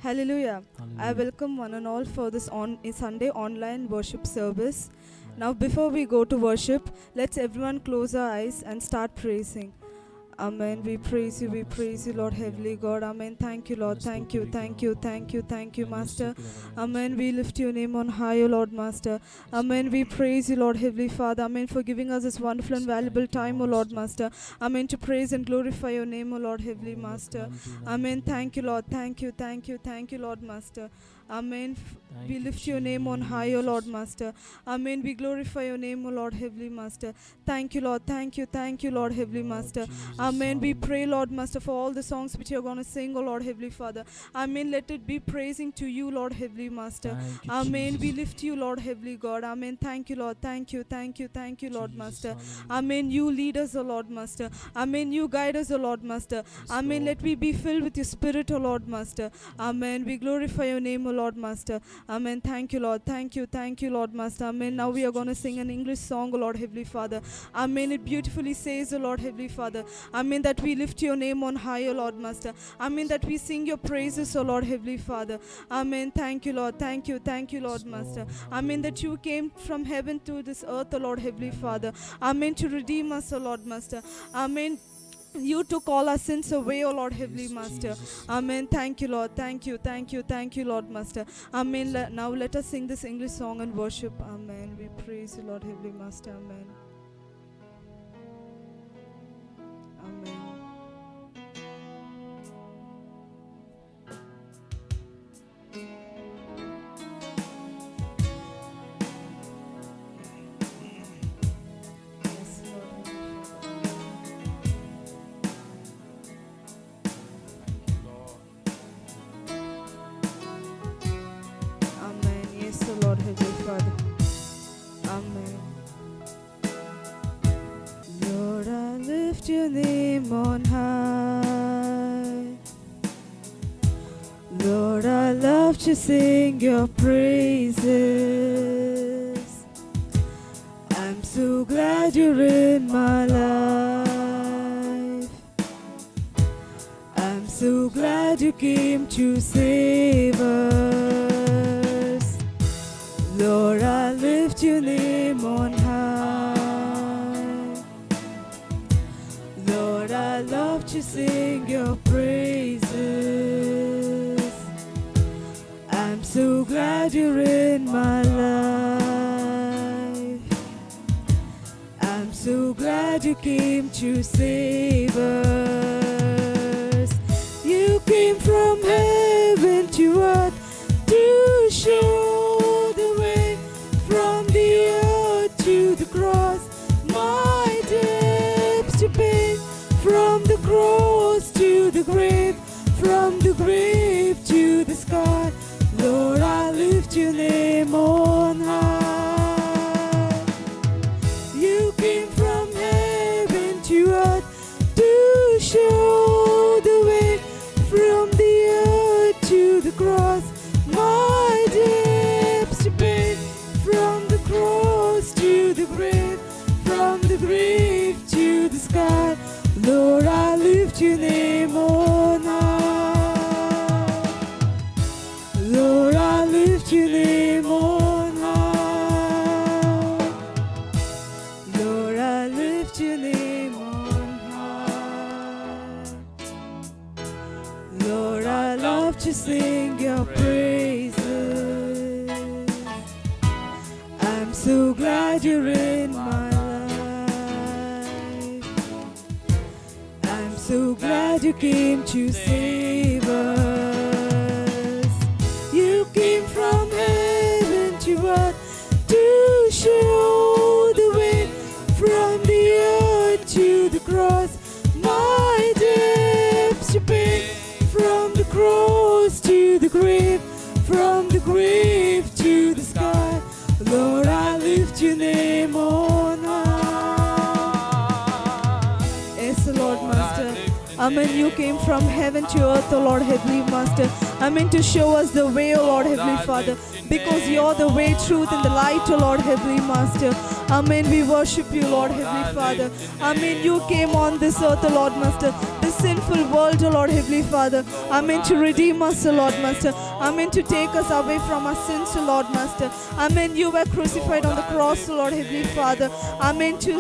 Hallelujah. I Hallelujah. welcome one and all for this Sunday online worship service. Now, before we go to worship, let's everyone close our eyes and start praising. Amen. We praise you, Lord Heavenly God. Amen. Thank you, Lord. Thank you, Master. Amen. We lift your name on high, O Lord Master. Amen. We praise you, Lord Heavenly Father. Amen. For giving us this wonderful and valuable time, O Lord Master. Amen. To praise and glorify your name, O Lord Heavenly Master. Amen. Thank you, Lord. Thank you, Lord Master. Amen. We lift your name on high, O Lord Master. Amen. We glorify your name, O Lord Heavenly Master. Thank you, Lord. Thank you, Lord Heavenly Master. Amen. We pray, Lord Master, for all the songs which you're going to sing, O Lord Heavenly Father. Amen. Let it be praising to you, Lord Heavenly Master. Amen. We lift you, Lord Heavenly God. Amen. Thank you, Lord. Thank you, Lord Master. Amen. You lead us, O Lord Master. Amen. You guide us, O Lord Master. Amen. Let me be filled with your spirit, O Lord Master. Amen. We glorify your name, O Lord Master. Amen. Thank you, Lord. Thank you, Lord Master. Amen. Now we are going to sing an English song, O Lord Heavenly Father. Amen. It beautifully says, O Lord Heavenly Father. Amen. That we lift your name on high, O Lord Master. Amen. That we sing your praises, O Lord Heavenly Father. Amen. Thank you, Lord. Thank you, Lord Master. Amen. That you came from heaven to this earth, O Lord Heavenly Father. Amen. To redeem us, O Lord Master. Amen. You took all our sins away, O Lord Heavenly Master. Amen. Thank you, Lord. Thank you, Lord Master. Amen. Now let us sing this English song and worship. Amen. We praise you, Lord Heavenly Master. Amen. Amen. Yes, Lord. Amen. Yes, O Lord Heavenly Father. Amen. Lord, I lift your name on high. Lord, I love to sing your praises. I'm so glad you're in my life. I'm so glad you came to save us. Lord, I lift your name on high. Lord, I love to sing your praises. I'm so glad you're in my life. I'm so glad you came to save us. You came from heaven to earth to show the way, from the earth to the cross, my debts to pay, from the cross to the grave, from the grave to the sky. Lord, I lift your name on high. You came from heaven to earth to show the way, from the earth to the cross, my debts to pay, from the cross to the grave, from the grave to the sky. Lord, I lift your name on high. Lord, I lift your name on high. Lord, I lift your name on high. Lord, I love to sing your praises. I'm so glad you're in my life. I'm so glad you came to save us. You came from heaven to earth to show the way, from the earth to the cross, my debts to pay, from the cross to the grave, from the grave to the sky. Lord, I lift your name on high. Yes, Lord Master. Amen. You came from heaven to earth, O Lord Heavenly Master. Amen. To show us the way, O Lord Heavenly Father. because you're the way, truth, and the light, O Lord, Heavenly Master. Amen. We worship you, Lord, Heavenly Father. Amen. You came on this earth, O Lord, Master, this sinful world, O Lord, Heavenly Father. Amen. To redeem us, O Lord, Master. Amen. To take us away from our sins, O Lord, Master. Amen. You were crucified on the cross, O Lord, Heavenly Father. Amen. To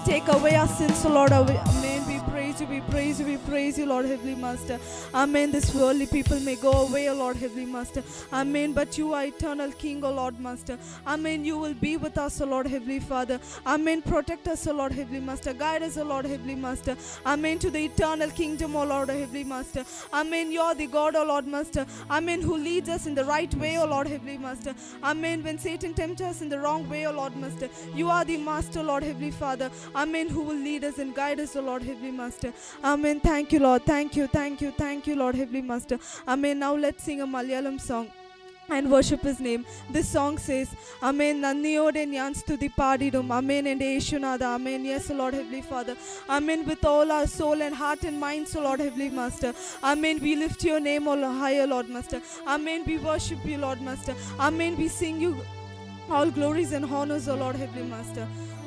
take away our sins, O Lord. Amen. We praise you, we praise you, we praise you, Lord, Heavenly Master. Amen. This worldly people may go away, O Lord, Heavenly Master. Amen. But you are eternal King, O Lord, Master. Amen. You will be with us, O Lord, Heavenly Father. Amen. Protect us, O Lord, Heavenly Master. Guide us, O Lord, Heavenly Master. Amen. To the eternal kingdom, O Lord, Heavenly Master. Amen. You are the God, O Lord, Master. Amen. Who leads us in the right way, O Lord, Heavenly Master. Amen. When Satan tempts us in the wrong way, O Lord, Master, you are the Master, Lord, Heavenly Father. Amen. Who will lead us and guide us, O Lord, Heavenly Master. Amen. Thank you, Lord. Thank you, thank you, thank you, Lord, Heavenly Master. Amen. Now let's sing a Malayalam song and worship his name. This song says, Amen. Nanniyode njan സ്തുതി പാടിടും. Amen. And Yeshunada. Amen. Yes, Lord, Heavenly Father. Amen. With all our soul and heart and mind, so Lord, Heavenly Master. Amen. We lift your name all higher, Lord, Master. Amen. We worship you, Lord, Master. Amen. We sing you all glories and honors, O Lord, Heavenly Master.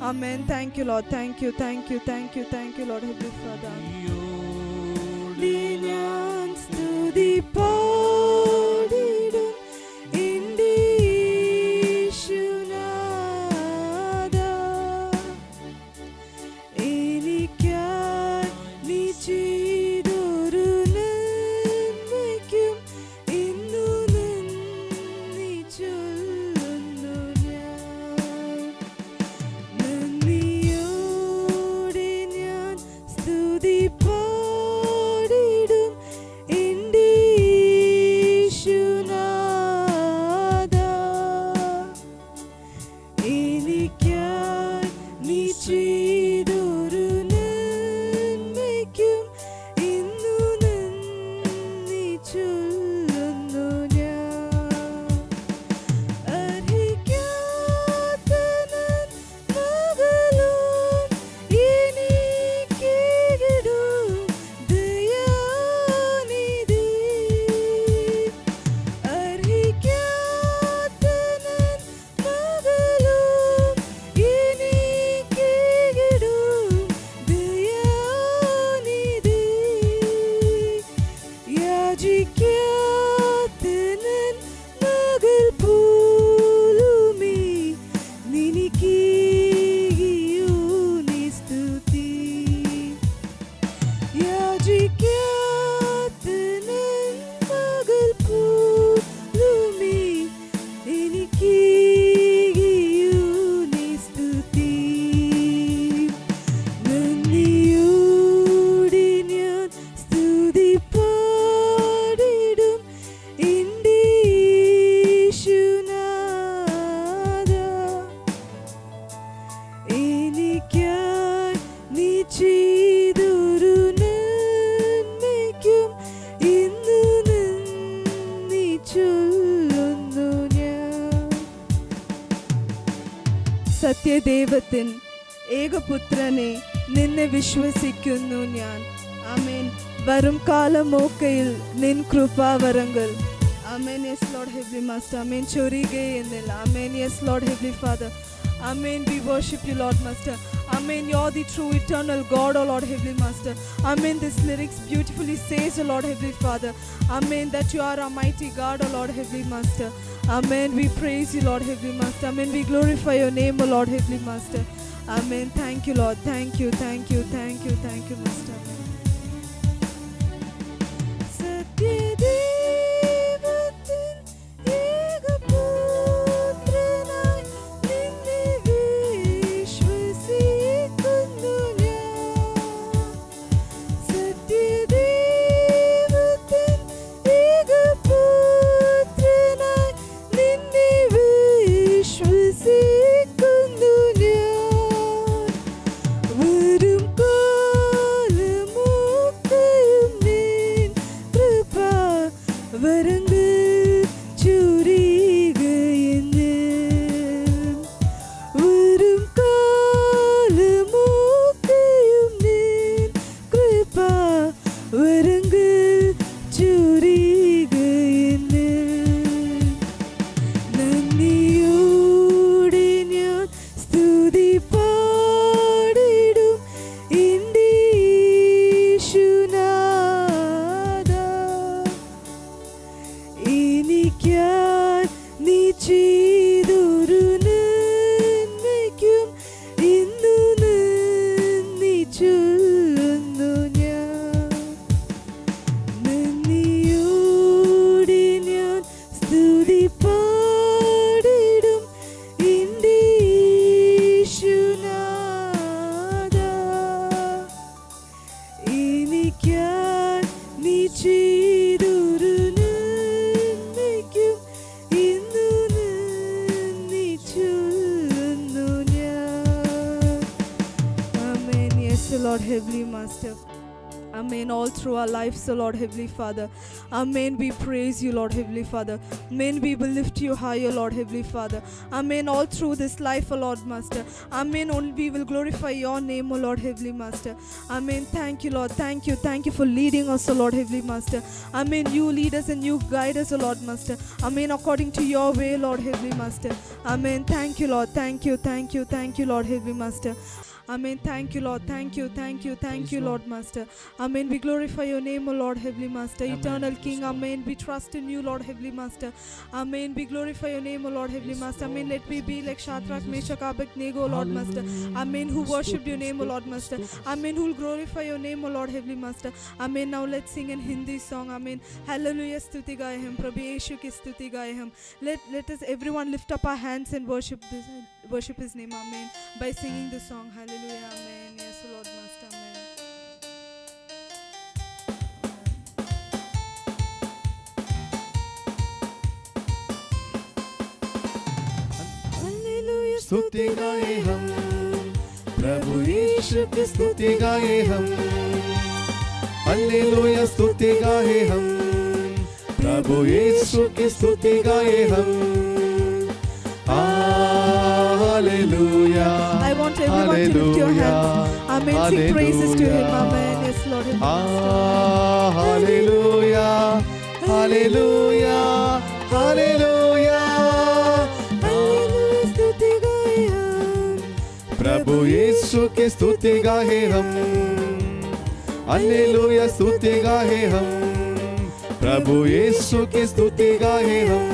Amen. Thank you, Lord. Thank you, thank you, thank you, thank you, Lord, Heavenly Father. ഞാൻ സ്തുതി പാടിടും എൻ്റെ യേശുനാഥാ. എനിക്കായി നീ ചെയ്തൊരു നന്മയ്ക്കും ഇന്നു നന്ദി ചൊല്ലുന്നു ഞാൻ. നന്ദിയോടെ ഞാൻ സ്തുതി പാടിടും എൻ്റെ യേശുനാഥാ. എനിക്കായി നീ ചെയ്തൊരു നന്മയ്ക്കും ഇന്നു നന്ദി ചൊല്ലുന്നു ഞാൻ. അർഹിക്കാത്ത നന്മകളും എനിക്കിടും ദയാനിധി. അർഹിക്കാത്ത നന്മകളും എനിക്കിടും ദയാനിധി. യാചിക്കാത്ത നന്മകൾ പോലുമേ നിനക്കീകൂ നീ സ്തുതി. യാചിക്കാത്ത നന്മകൾ പോലുമേ എനിക്കീകൂ നീ സ്തുതി. നന്ദിയോടെ ഞാൻ സ്തുതി പാടിടും എൻ്റെ യേശുനാഥാ. എനിക്കായി നീ ചെയ്തൊരു നന്മയ്ക്കും ഇന്നു നന്ദി ചൊല്ലുന്നു ഞാൻ. സത്യദൈവത്തിൻ ഏകപുത്രനെ നിന്നെ വിശ്വസിക്കുന്നു ഞാൻ. ആമേൻ. വരും കാലമൊക്കെയിൽ നിൻ കൃപാവരങ്ങൾ Amen. Yes, Lord, Heavenly Master. Amen. Chorige. Amen. Yes, Lord, Heavenly Father. Amen. We worship you, Lord Master. Amen. You're the true eternal God, O Lord, Heavenly Master. Amen. This lyrics beautifully says, O Lord, Heavenly Father. Amen. That you are a mighty God, O Lord, Heavenly Master. Amen. We praise you, Lord, Heavenly Master. Amen. We glorify your name, O Lord, Heavenly Master. Amen. Thank you, Lord. Thank you, thank you, thank you, thank you, Master. Amen. വരും കാലം Lord Heavenly Master. Amen. All through our lives, O Lord Heavenly Father. Amen. We praise you, Lord Heavenly Father. Amen. We will lift you higher, Lord Heavenly Father. Amen. All through this life, O Lord Master. Amen. Only we will glorify your name, O Lord Heavenly Master. Amen. Thank you, Lord. Thank you. Thank you for leading us, O Lord Heavenly Master. Amen. You lead us and you guide us, O Lord Master. Amen. According to your way, Lord Heavenly Master. Amen. Thank you, Lord. Thank you. Thank you. Thank you, Lord Heavenly Master. Amen. Thank you, Lord. Thank you, thank you, thank you, Lord Master. Amen. We glorify your name, O Lord Heavenly Master. Eternal King. Amen. We trust in you, Lord Heavenly Master. Amen. We glorify your name, O Lord Heavenly Master. Amen. Let me be like Shadrach, Meshach, Abednego, O Lord Master. Amen. Who worshipped your name, O Lord Master. Amen. Who will glorify your name, O Lord Heavenly Master. Amen. Now let's sing in Hindi song. Amen. Hallelujah. Stuti gaye hum. Prabhu Yeshu ki stuti gaye hum. Let us everyone lift up our hands and worship his name. Amen. By singing the song. Hallelujah. Amen. Yes, Lord Master. Amen. Hallelujah. स्तुति गाए हम प्रभु यीशु की स्तुति गाए हम hallelujah स्तुति गाए हम प्रभु यीशु की स्तुति गाए हम hallelujah I want everyone to lift your hands. Amen. Sing praises to him. Amen. Yes, Lord. Hallelujah hallelujah hallelujah स्तुति गाए हम प्रभु यीशु की स्तुति गाए हम हालेलुया स्तुति गाए हम प्रभु यीशु की स्तुति गाए हम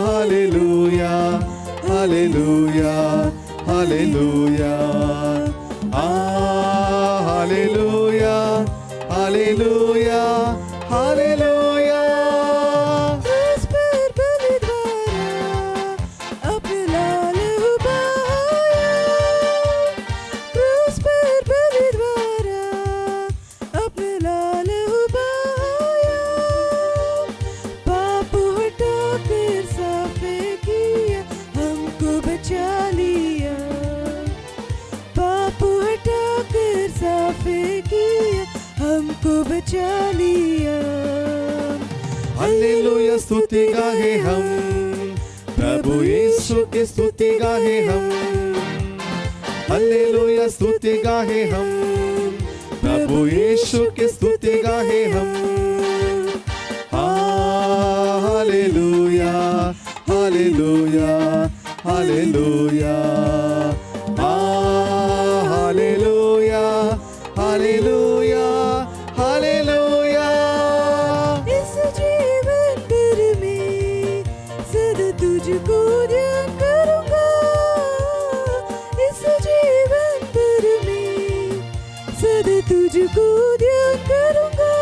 hallelujah hallelujah hallelujah hallelujah hallelujah hallelujah क्रूस पर बलि द्वारा अपने लाल उबाया क्रूस पर बलि द्वारा अपने लाल उबाया पाप हटा कर साफे किया हमको बचा लिया पाप हटा कर साफे किया हमको बचा लिया हालेलुया स्तुति गाए हम प्रभु यीशु की स्तुति गाए हम हालेलुया स्तुति गाए हम प्रभु यीशु की स्तुति गाए हम hallelujah hallelujah hallelujah hallelujah hallelujah hallelujah इस जीवन भर में सदा तुझको ध्यान करूंगा इस जीवन भर में सदा तुझको ध्यान करूंगा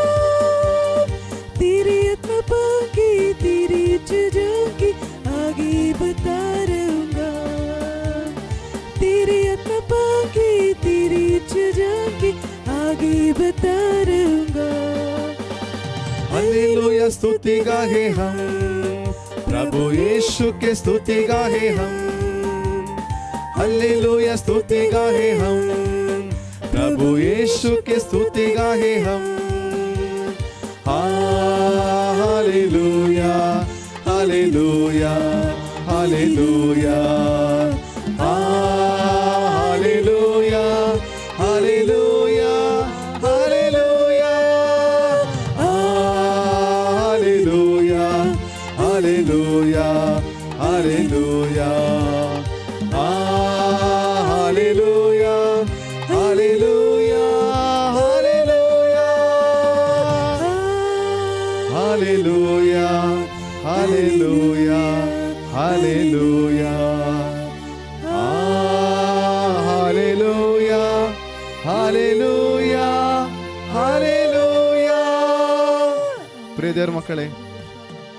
तेरी आत्मा पाके तेरी इच्छा जाके आगे बता रहूंगा तेरी आत्मा पाके तेरी इच्छा जाके आगे बता रहूंगा हालेलुया स्तुति गाए हम प्रभु यीशु की स्तुति गाए हम हालेलुया स्तुति गाए हम प्रभु यीशु की स्तुति गाए हम hallelujah hallelujah hallelujah hallelujah hallelujah hallelujah hallelujah hallelujah hallelujah hallelujah hallelujah hallelujah hallelujah hallelujah hallelujah hallelujah hallelujah ಪ್ರಿಯ ದೇವರ ಮಕ್ಕಳೇ,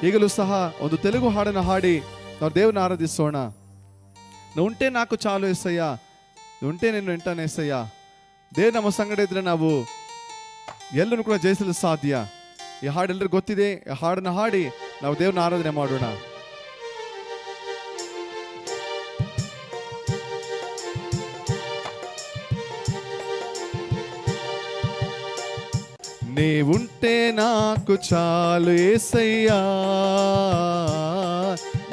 ಈಗಲೂ ಸಹ ಒಂದು ತೆಲುಗು ಹಾಡನ್ನು ಹಾಡಿ ನಾವು ದೇವರನ್ನ ಆರಾಧಿಸೋಣ. ఉంటే నాకు చాలు యేసయ్య, ఉంటే నేను వింటాను యేసయ్య. ದೇವ್ರು ನಮ್ಮ ಸಂಗಡ ಇದ್ರೆ ನಾವು ಎಲ್ಲರೂ ಕೂಡ ಜಯಿಸಲು ಸಾಧ್ಯ. ಈ ಹಾಡು ಎಲ್ಲರಿಗೂ ಗೊತ್ತಿದೆ. ಈ ಹಾಡನ್ನು ಹಾಡಿ ನಾವು ದೇವ್ರನ್ನ ಆರಾಧನೆ ಮಾಡೋಣ. నీవుంటే నాకు చాలు యేసయ్యా,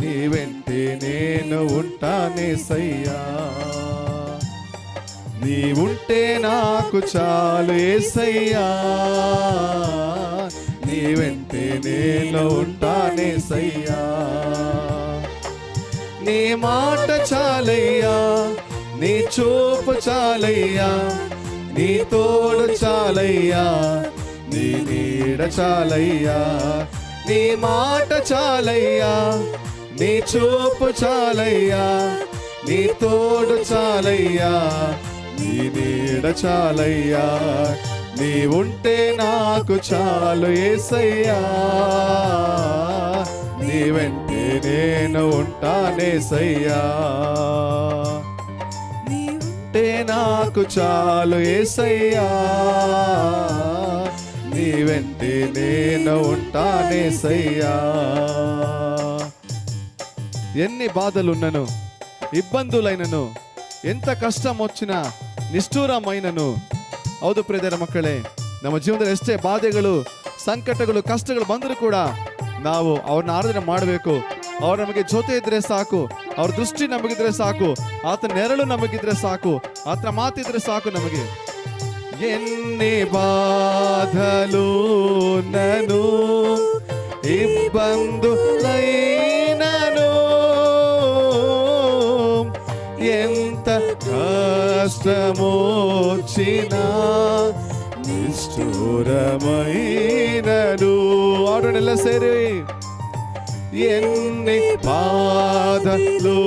నీ వెంటే నేను ఉంటానేసయ్యా. నీవుంటే నాకు చాలు యేసయ్యా, నీ వెంటే నేను ఉంటానేసయ్యా. నీ మాట చాలయ్యా, నీ చూపు చాలయ్యా, నీ తోడు చాలయ్యా, నీ నీడ చాలయ్యా. నీ మాట చాలయ్యా, నీ చూపు చాలయ్యా, నీ తోడు చాలయ్యా, నీ నీడ చాలయ్యా. నీ ఉంటే నాకు చాలు యేసయ్యా, నీ వెంటే నేను ఉంటానేసయ్యా. ఉంటే నాకు చాలు యేసయ్యా, నీ వెంటే నేను ఉంటానేసయ్యా. ఎన్ని బాధలున్నను, ఇబ్బందులైనను, ಎಂತ ಕಷ್ಟ ಮೊಚ್ಚಿನ ನಿಷ್ಠೂರಮೈನನು. ಹೌದು ಪ್ರಿಯರ ಮಕ್ಕಳೇ, ನಮ್ಮ ಜೀವನದಲ್ಲಿ ಎಷ್ಟೇ ಬಾಧೆಗಳು, ಸಂಕಟಗಳು, ಕಷ್ಟಗಳು ಬಂದರೂ ಕೂಡ ನಾವು ಅವ್ರನ್ನ ಆರಾಧನೆ ಮಾಡಬೇಕು. ಅವ್ರು ನಮಗೆ ಜೊತೆ ಇದ್ರೆ ಸಾಕು, ಅವ್ರ ದೃಷ್ಟಿ ನಮಗಿದ್ರೆ ಸಾಕು, ಆತನ ನೆರಳು ನಮಗಿದ್ರೆ ಸಾಕು, ಆತನ ಮಾತಿದ್ರೆ ಸಾಕು ನಮಗೆ. ಎನ್ನಿ ಬಾಧಲು ನನು ಇಬ್ಬಂದುಲೈನನು, ఎంత కష్టమొచ్చినా నిష్ఠూరమైనను. ఆడనెల్ల సేరి ఎన్ని బాధలు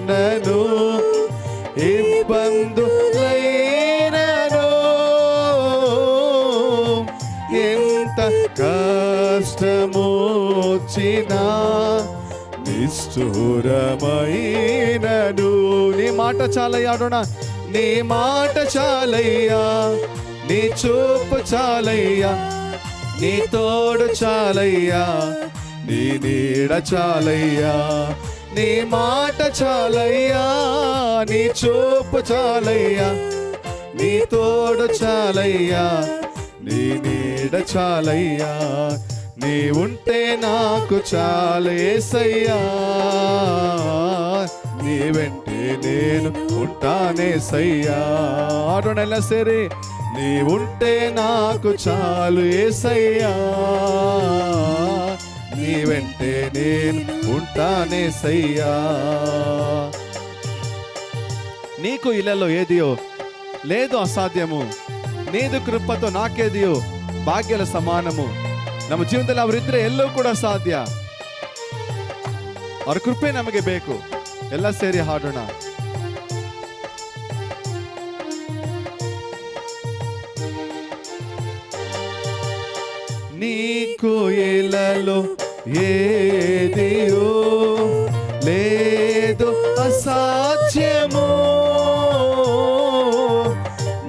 నను ఇబ్బందులైనను, ఎంత కష్టమొచ్చినా నిష్ఠూరమైనను. నీ మాట చాలయ్యా అడునా, నీ మాట చాలయ్యా, నీ చూపు చాలయ్యా, నీ తోడు చాలయ్యా, నీ నీడ చాలయ్యా. నీ మాట చాలయ్యా, నీ చూపు చాలయ్యా, నీ తోడు చాలయ్యా, నీ నీడ చాలయ్యా. నీ ఉంటే నాకు చాలు యేసయ్యా, నీ వెంటే నేను ఉంటానేసయ్యా. ఆడోనెల్ల సేరి నీ ఉంటే నాకు చాలు యేసయ్యా, నీ వెంటే నేను ఉంటానేసయ్యా. నీకు ఇళ్ళలో ఏదియో లేదు ಅಸಾಧ್ಯము, ನೀದು ಕೃಪతో ನಾಕೇದಿಯೋ ಭಾಗ್ಯಲ ಸಮಾನము. ನಮ್ಮ ಜೀವನದಲ್ಲಿ ಅವರಿದ್ರೆ ಎಲ್ಲವೂ ಕೂಡ ಸಾಧ್ಯ. ಅವ್ರ ಕೃಪೆ ನಮಗೆ ಬೇಕು. ಎಲ್ಲ ಸೇರಿ ಹಾಡೋಣ. నీకు ఇలలో ఏదియో లేదు అసాధ్యము,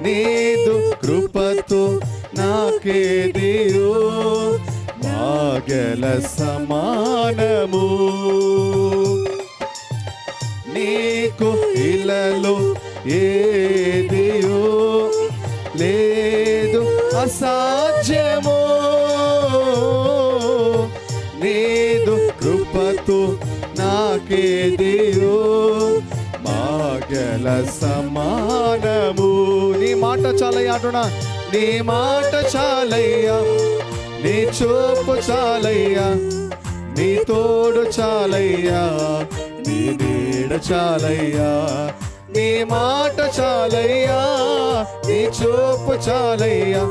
నీదు కృపతో నాకేదియో భాగ్యల సమానము. నీకు ఇలలో ఏదియో లేదు అసాధ్యము, నీదు కృపతో నాకేదియో భాగ్యల సమానము. నీ మాట చాలయ్యా అంటున్నా, నీ మాట చాలయ్యా, నీ చూపు చాలయ్యా, నీ తోడు చాలయ్యా, నీ నీడ చాలయ్యా. నీ మాట చాలయ్యా, నీ చూపు చాలయ్యా,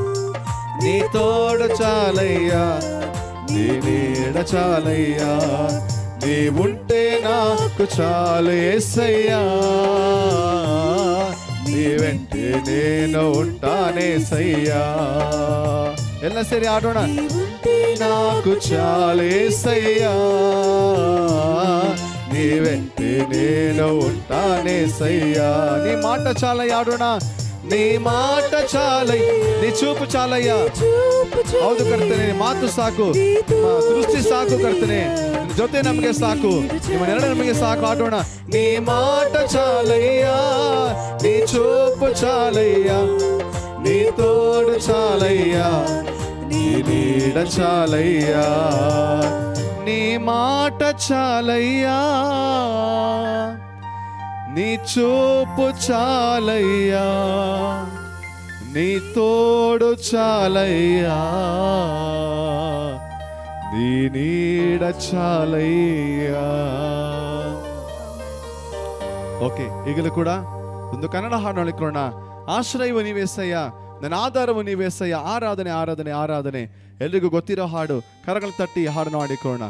నీ తోడు చాలయ్యా, నీ నీడ చాలయ్యా. నీ ఉంటే నాకు చాలు యేసయ్యా, నీ వెంటే నేను ఉంటానేసయ్యా. ಎಲ್ಲ ಸೇರಿ ಆಡೋಣ. నాకు చాలు యేసయ్యా, నీ వెంటే నేను ఉంటానేసయ్యా. నీ మాట చాలయ్యా ఆಡೋಣ. నీ మాట చాలయ్య, నీ చూపు చాలయ్ಯಾ. ಹೌದು ಕರ್ತನೆ, ಮಾತು ಸಾಕು, ದೃಷ್ಟಿ ಸಾಕು ಕರ್ತನೆ, ಜೊತೆ ನಮಗೆ ಸಾಕು, ನಿಮ್ಮ ನೆರಳು ನಮಗೆ ಸಾಕು. ಆಡೋಣ. నీ మాట చాలయ్యా, నీ చూపు చాలయ్యా, నీ తోడు చాలయ్యా, నీ నీడ చాలయ్యా, నీ మాట చాలయ్యా, నీ చూపు చాలయ్యా, నీ తోడు చాలయ్యా, నీ నీడ చాలయ్యಾ. ಓಕೆ, ಈಗಲೂ ಕೂಡ ಒಂದು ಕನ್ನಡ ಹಾಡು ಹೇಳಿಕೊಳ್ಳೋಣ. ಆಶ್ರಯವು ನೀವೇಸಯ್ಯ, ನನ್ನ ಆಧಾರವು ನೀವೇಸಯ್ಯ. ಆರಾಧನೆ ಆರಾಧನೆ ಆರಾಧನೆ. ಎಲ್ರಿಗೂ ಗೊತ್ತಿರೋ ಹಾಡು, ಕರಗಳು ತಟ್ಟಿ ಹಾಡನ್ನು ಹಾಡಿಕೊಳ್ಳೋಣ.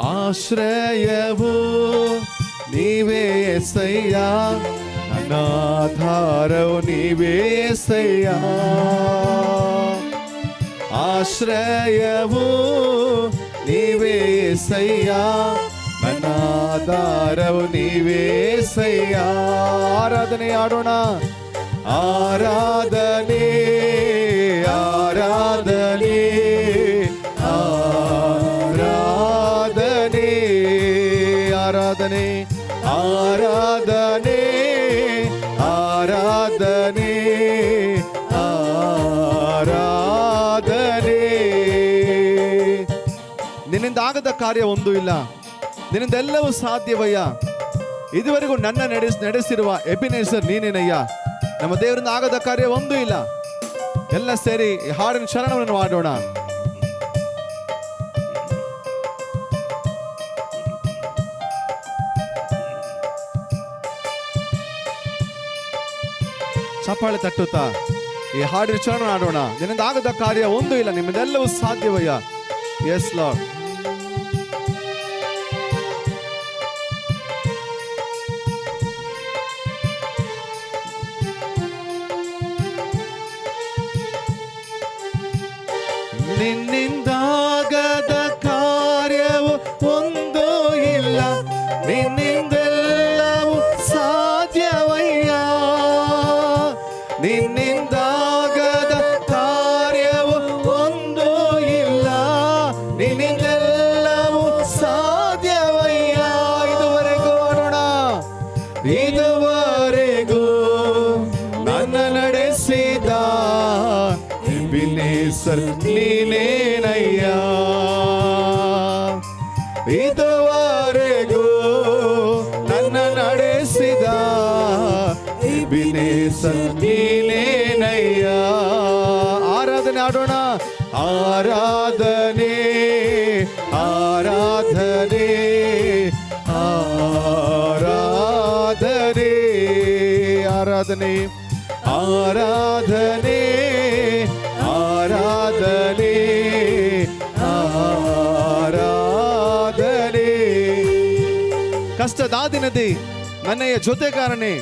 ಆಶ್ರಯವು ನೀವೇ యేసయ్యా, ನನ್ನ ಆಧಾರವು ನೀವೇ యేసయ్యಾ. ಆಶ್ರಯವು ನೀವೇ యేసయ్యಾ, ನನ್ನ ಆಧಾರವು ನೀವೇ యేసయ్యಾ. ಆರಾಧನೆ ಆಡೋಣ. ಆರಾಧನೆ ಆರಾಧನೆ ಆರಾಧನೆ ಆರಾಧನೆ ಆರಾಧನೆ ಆರಾಧನೆ. ನಿನ್ನಿಂದ ಆಗದ ಕಾರ್ಯ ಒಂದೂ ಇಲ್ಲ, ನಿನ್ನಿಂದ ಎಲ್ಲವೂ ಸಾಧ್ಯವಯ್ಯ. ಇದುವರೆಗೂ ನನ್ನ ನಡೆಸಿರುವ ಎಬಿನೇಸರ್ ನೀನೇನಯ್ಯ. ನಮ್ಮ ದೇವರಿಂದ ಆಗದ ಕಾರ್ಯ ಒಂದೂ ಇಲ್ಲ. ಎಲ್ಲ ಸೇರಿ ಈ ಹಾಡಿನ ಶರಣವನ್ನು ಮಾಡೋಣ. ಚಪ್ಪಾಳೆ ತಟ್ಟುತ್ತಾ ಈ ಹಾಡಿನ ಚರಣ ಆಡೋಣ. ನಿನ್ನಿಂದ ಆಗದ ಕಾರ್ಯ ಒಂದೂ ಇಲ್ಲ, ನಿಮ್ಮಿಂದೆಲ್ಲವೂ ಸಾಧ್ಯವಯ್ಯ. S lord. ನಿನ್ನಿಂದಾಗದ ಕಾರ್ಯವು ಒಂದೂ ಇಲ್ಲ, ನಿನ್ನಿಂದೆಲ್ಲವೂ ಸಾಧ್ಯವಯ್ಯ. ನಿನ್ನಿಂದಾಗದ ಕಾರ್ಯವು ಒಂದೂ ಇಲ್ಲ, ನಿನ್ನಿಂದೆಲ್ಲವೂ ಸಾಧ್ಯವಯ್ಯ. ಇದುವರೆಗೂ ನೋಡೋಣ. ಇದುವರೆಗೂ ನನ್ನ ನಡೆಸಿದ ಎಬಿನೇಸರ್ ನೀನೇನಯ್ಯ. ಇದುವರೆಗೂ ನನ್ನ ನಡೆಸಿದ ಎಬಿನೇಸರ್ ನೀನೇನಯ್ಯ. ಆರಾಧನೆ ಆಡೋಣ. ಆರಾಧನೆ ಆರಾಧನೆ ಆರಾಧನೆ ಆರಾಧನೆ ಆರಾಧನೆ ಆರಾಧನೆ ಆರಾಧನೆ. ಕಷ್ಟದ ದಿನದಿ ನನ್ನಯ ಜೊತೆಗಾರನೇ,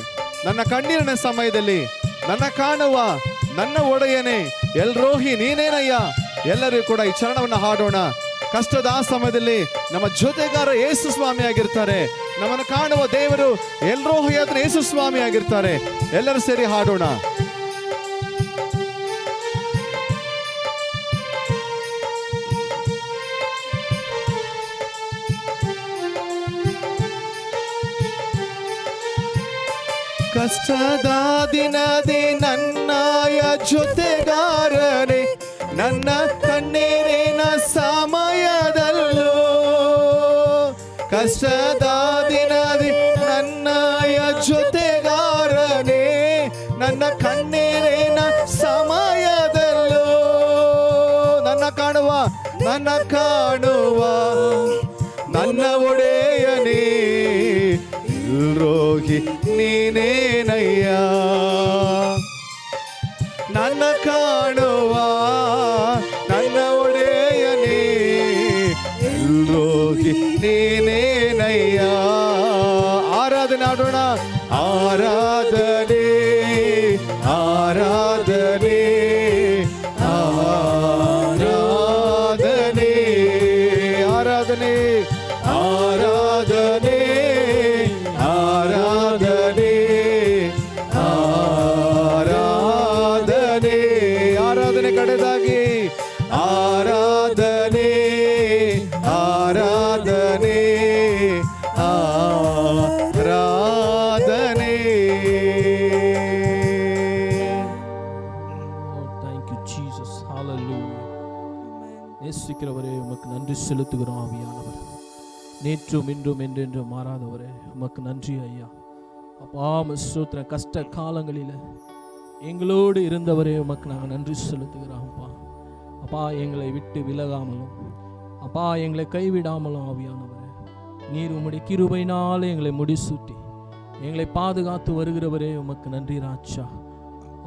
ನನ್ನ ಕಣ್ಣೀರಿನ ಸಮಯದಲ್ಲಿ ನನ್ನ ಕಾಣುವ ನನ್ನ ಒಡೆಯನೇ, ಎಲ್ರೋಹಿ ನೀನೇನಯ್ಯ. ಎಲ್ಲರೂ ಕೂಡ ಈ ಚರಣವನ್ನು ಹಾಡೋಣ. ಕಷ್ಟದ ಸಮಯದಲ್ಲಿ ನಮ್ಮ ಜೊತೆಗಾರ ಯೇಸು ಸ್ವಾಮಿ ಆಗಿರ್ತಾರೆ. ನಮ್ಮನ್ನು ಕಾಣುವ ದೇವರು ಎಲ್ರೋಹಿ ಆದ್ರೆ ಯೇಸು ಸ್ವಾಮಿ ಆಗಿರ್ತಾರೆ. ಎಲ್ಲರೂ ಸೇರಿ ಹಾಡೋಣ. ಕಷ್ಟದ ದಿನದಿ ನನ್ನಯ ಜೊತೆಗಾರನೇ, ನನ್ನ ಕಣ್ಣೀರಿನ ಸಮಯದಲ್ಲೂ. ಕಷ್ಟದ ದಿನದಿ ನನ್ನಯ ಜೊತೆಗಾರನೇ, ನನ್ನ ಕಣ್ಣೀರಿನ ಸಮಯದಲ್ಲೂ. ನನ್ನ ಕಾಣುವ ನನ್ನ ಒಡೆಯನೇ, ರೋಗಿ ನೀನೇನಯ್ಯ. ನನ್ನ ಕಾಣುವ ನನ್ನ ಒಡೆಯನೇ, ರೋಗಿ ನೀನೇನಯ್ಯ. ಆರಾಧನೆ ಆಡೋಣ. ಆರಾಧನೆ ಆರಾಧನೆ ಆರಾಧನೆ ಆರಾಧನೆ ಆರಾಧನೆ ಆರಾಧನೆ ಆರಾಧನೆ செலுத்துகிறோம் ஆவியானவர். நேற்றும் இன்றும் என்றென்றும் மாறாதவரே உமக்கு நன்றி ஐயா. அப்பா ஸ்தோத்திரம். கஷ்ட காலங்களில் எங்களோடு இருந்தவரே உமக்கு நாங்கள் நன்றி செலுத்துகிறோம் அப்பா. அப்பா எங்களை விட்டு விலகாமலும் அப்பா எங்களை கைவிடாமலும் ஆவியானவரே நீர் உம்முடைய கிருபையினாலே எங்களை முடிசூட்டி எங்களை பாதுகாத்து வருகிறவரே உமக்கு நன்றி ராஜா.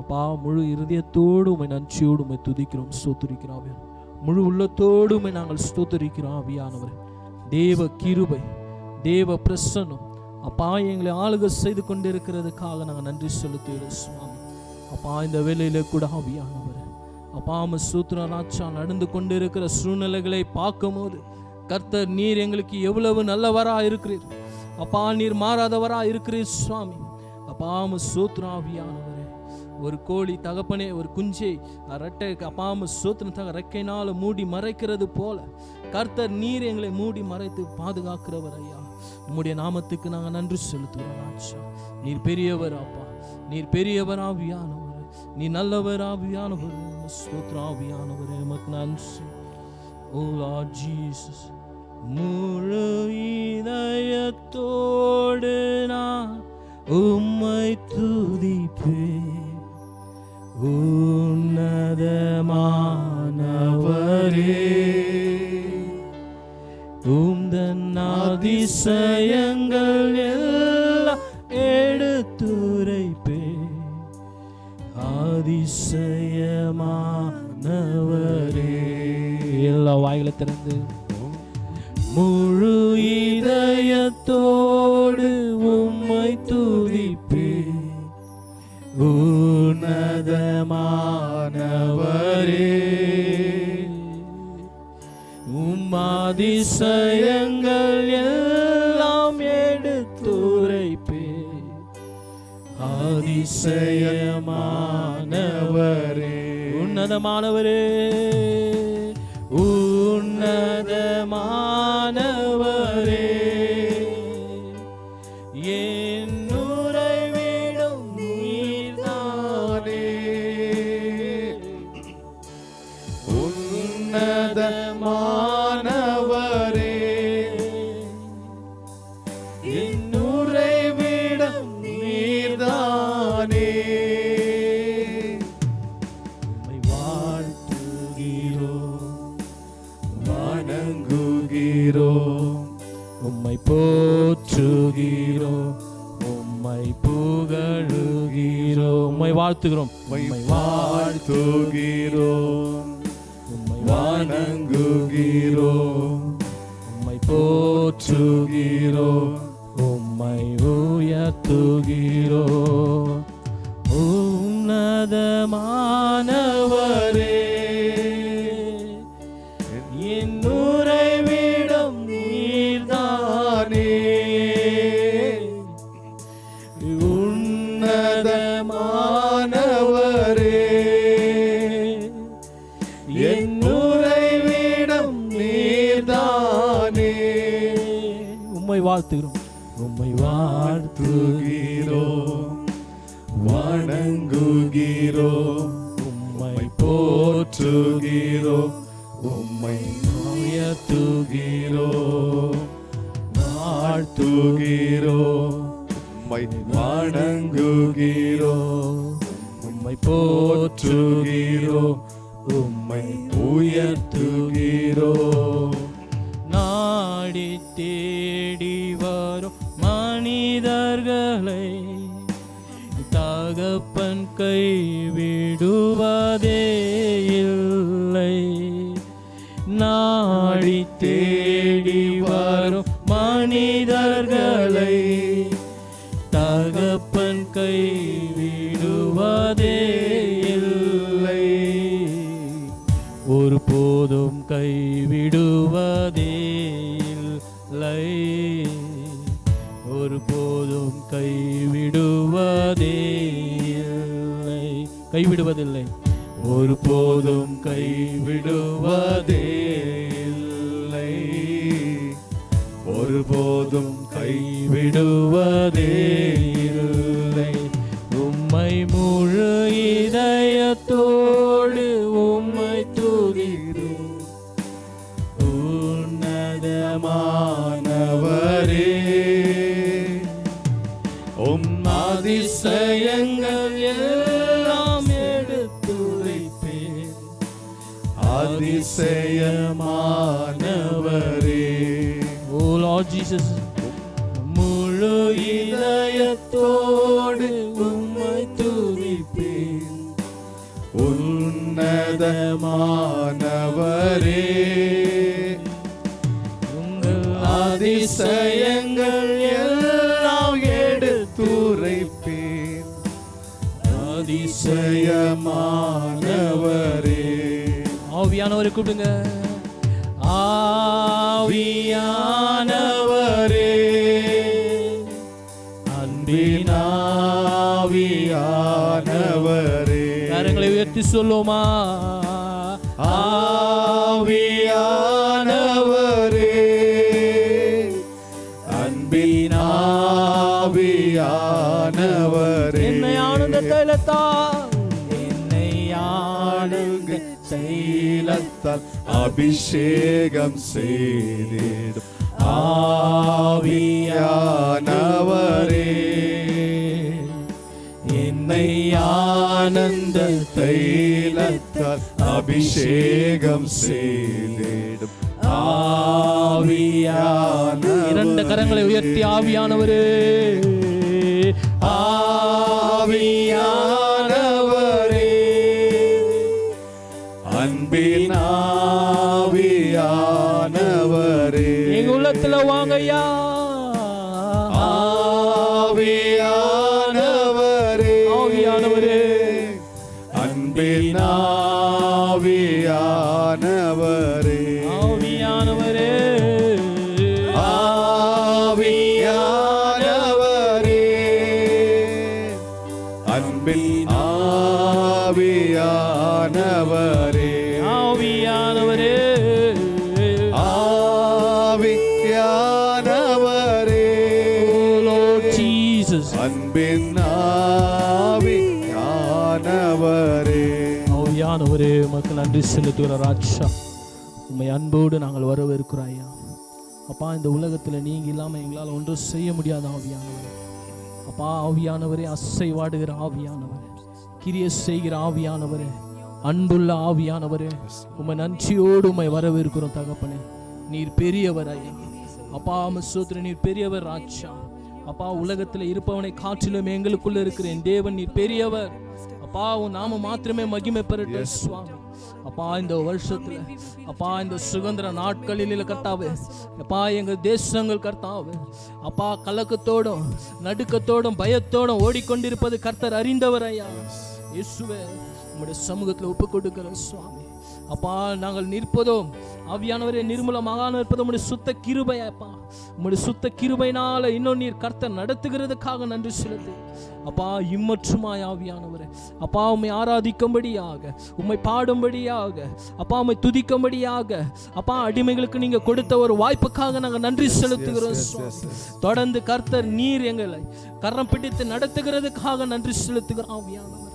அப்பா முழு இருதயத்தோடு உம்மை நன்றியோடு உம்மை துதிக்கிறோம், ஸ்தோத்திரிக்கிறோம். முழு உள்ளத்தோடு உம்மை நாங்கள் ஸ்தோத்திரிக்கிறோம் ஆவியானவரே. தேவ கிருபை, தேவ பிரசன்னம் அப்பா எங்களை ஆளுகை செய்து கொண்டிருக்கிறதுக்காக நாங்கள் நன்றி செலுத்துகிறோம் சுவாமி. அப்பா இந்த வேளையில கூட ஆவியானவரே அப்பா ஸ்தோத்திரம் ராஜா. நடந்து கொண்டிருக்கிற சூழ்நிலைகளை பார்க்கும் போது கர்த்தர் நீர் எங்களுக்கு எவ்வளவு நல்லவரா இருக்கிறீர் அப்பா. நீர் மாறாதவரா இருக்கிறீர் சுவாமி. அப்பா ஸ்தோத்திரம் ஆவியானவரே. ஒரு கோழி தகப்பனே ஒரு குஞ்சை ரெட்டை அப்பா ஸ்தோத்திரம் ரெக்கையினால மூடி மறைக்கிறது போல கர்த்தர் நீர் எங்களை மூடி மறைத்து பாதுகாக்கிறவர் ஐயா. உம்முடைய நாமத்துக்கு நாங்கள் நன்றி செலுத்துகிறோம் ராஜா. நீர் பெரியவர் அப்பா, நீர் பெரியவர் ஆவியானவர், நீ நல்லவர் ஆவியானவர், ஸ்தோத்திரம் ஆவியானவர் உமக்கு நன்றி. ஓ லார்ட் ஜீசஸ். முழு இதயத்தோடு நான் உம்மை துதிப்பேன், உன்னதமானவரே உம்தன் அதிசயங்கள் எல்லாம் எடுத்துரைப்பேன், அதிசயமானவரே. எல்லா வாய்களை திறந்து முழு இதயத்தோடு உம்மை துதிப்பேன், உன்னதமானவரே உம் அதிசயங்கள் எல்லாம் எடுத்துரைப்பேன், அதிசயமானவரே உன்னதமானவரே உன்னதமானவரே என் உறைவிடம் நீர்தானே, உன்னதமானவரே என் உறைவிடம் நீர்தானே. உம்மை வாழ்த்துகிறோம், வணங்குகிறோம், உம்மை போற்றுகிறோம், உம்மை புகழுகிறோம், உம்மை வாழ்த்துகிறோம், உம்மை வாழ்த்துகிறோம், உம்மை வணங்குகிறோம், உம்மை போற்றுகிறோம், உம்மை உயர்த்துகிறோம். உன்னதமானவரே என் உறைவிடம் நீர்தானே, உன்னதமானவரே என் உறைவிடம் நீர்தானே. உம்மை வாழ்த்துகிறோம், உம்மை வாழ்த்துகிறோம், வணங்குகிறோம், உம்மை போற்றுகிறோம், உம்மை உயர்த்துகிறோம், வாழ்த்துகிறோம், உம்மை வணங்குகிறோம், உம்மை போற்றுகிறோம், உம்மை உயர்த்துகிறோம். நாடி தேடி வரும் மனிதர்களை தகப்பன் கைவிடுவதே இல்லை, நாடி தேடி வரும் மனிதர்களை தகப்பன் கைவிடுவதே இல்லை, ஒருபோதும் கைவிடுவதே இல்லை, ஒருபோதும் கைவிடுவதே இல்லை, கைவிடுவதில்லை, ஒருபோதும் கைவிடுவதே இல்லை, ஒருபோதும் கைவிடுவதே இல்லை. உம்மை முழு இதயத்தோடு உம்மை துதிக்கிறோம், Oh Lord Jesus, முழு இதயத்தோடு உம்மை துதிப்பேன். உன்னதமானவரே, உங்கள் அதிசயங்கள் எல்லாம் எடுத்துரைப்பேன். அதிசயமானவரே, ஆவியானவரை கூப்பிடுங்க. ஆவியானவரே, அன்பினாவியானவரே, கரங்களை உயர்த்தி சொல்லுமா? ஆவியானவரே, அன்பினாவியானவரே, என்னை ஆனந்த தைலத்தால், என்னை ஆனந்த தைலத்தால் அபிஷேகம் செய்திடும் ஆவியானவரே, என்னை ஆனந்த தைலத்தால் அபிஷேகம் செய்திடும் ஆவியானவரே. இரண்டு கரங்களை உயர்த்தி ஆவியானவரே, ஆவியானவரே, அன்பினாவியானவரே, எங்க உள்ளத்துல வாங்கய்யா. ஆவியானவரே, ஆவியானவரே, அன்பினாவியானவரே, ஆவியானவரே, ஆவியானவரே, அன்பினாவியானவரே, ஆவியானவரே, ஆவியானவரே, Lord Jesus, அன்பினாவியானவரே. ஆவியானவரே, உமக்கு நன்றி செலுத்துகிற ராஜா, உம்மை அன்போடு நாங்கள் வரவேற்கிறோம் ஐயா. அப்பா, இந்த உலகத்தில் நீங்க இல்லாம எங்களால் ஒன்றும் செய்ய முடியாத ஆவியானவரே. அப்பா, ஆவியானவரே, அசைவாடுகிற ஆவியானவரே, கிரியை செய்கிற ஆவியானவரே, அன்புள்ள ஆவியானவரே, உம்மை நன்றியோடு உம்மை வரவேற்கிறோம் தகப்பனே. நீர் பெரியவர் ஐயா. அப்பா, ஸ்தோத்திரம், நீர் பெரியவர் ராஜா. அப்பா, உலகத்தில் இருப்பவனை காற்றிலும் எங்களுக்குள்ள இருக்கிற என் தேவன் நீர் பெரியவர். அப்பா, உன் நாம மாத்திரமே மகிமை பெறட்டும் சுவாமி. அப்பா, இந்த வருஷத்துல அப்பா, இந்த சுதந்திர நாட்களில் கர்த்தாவே, அப்பா, எங்க தேசங்கள் கர்த்தாவே, அப்பா, கலக்கத்தோடும் நடுக்கத்தோடும் பயத்தோடும் ஓடிக்கொண்டிருப்பது கர்த்தர் அறிந்தவர் ஐயா. இயேசுவே, உம்முடைய சமூகத்தில் ஒப்பு கொடுக்கிற சுவாமி. அப்பா, நாங்கள் நிற்பதும் ஆவியானவரே நிர்மூலமாக இருப்பதும் உம்முடைய சுத்த கிருபை அப்பா. உம்முடைய சுத்த கிருபையினால இன்னும் நீர் கர்த்தர் நடத்துகிறதுக்காக நன்றி செலுத்து அப்பா. இம்மற்றுமாய் ஆவியானவரே, அப்பா, உம்மை ஆராதிக்கும்படியாக, உம்மை பாடும்படியாக, அப்பா, உம்மை துதிக்கும்படியாக, அப்பா, அடிமைகளுக்கு நீங்க கொடுத்த ஒரு வாய்ப்புக்காக நாங்கள் நன்றி செலுத்துகிறோம். தொடர்ந்து கர்த்தர் நீர் எங்களை கரம் பிடித்து நடத்துகிறதுக்காக நன்றி செலுத்துகிறோம் ஆவியானவரே.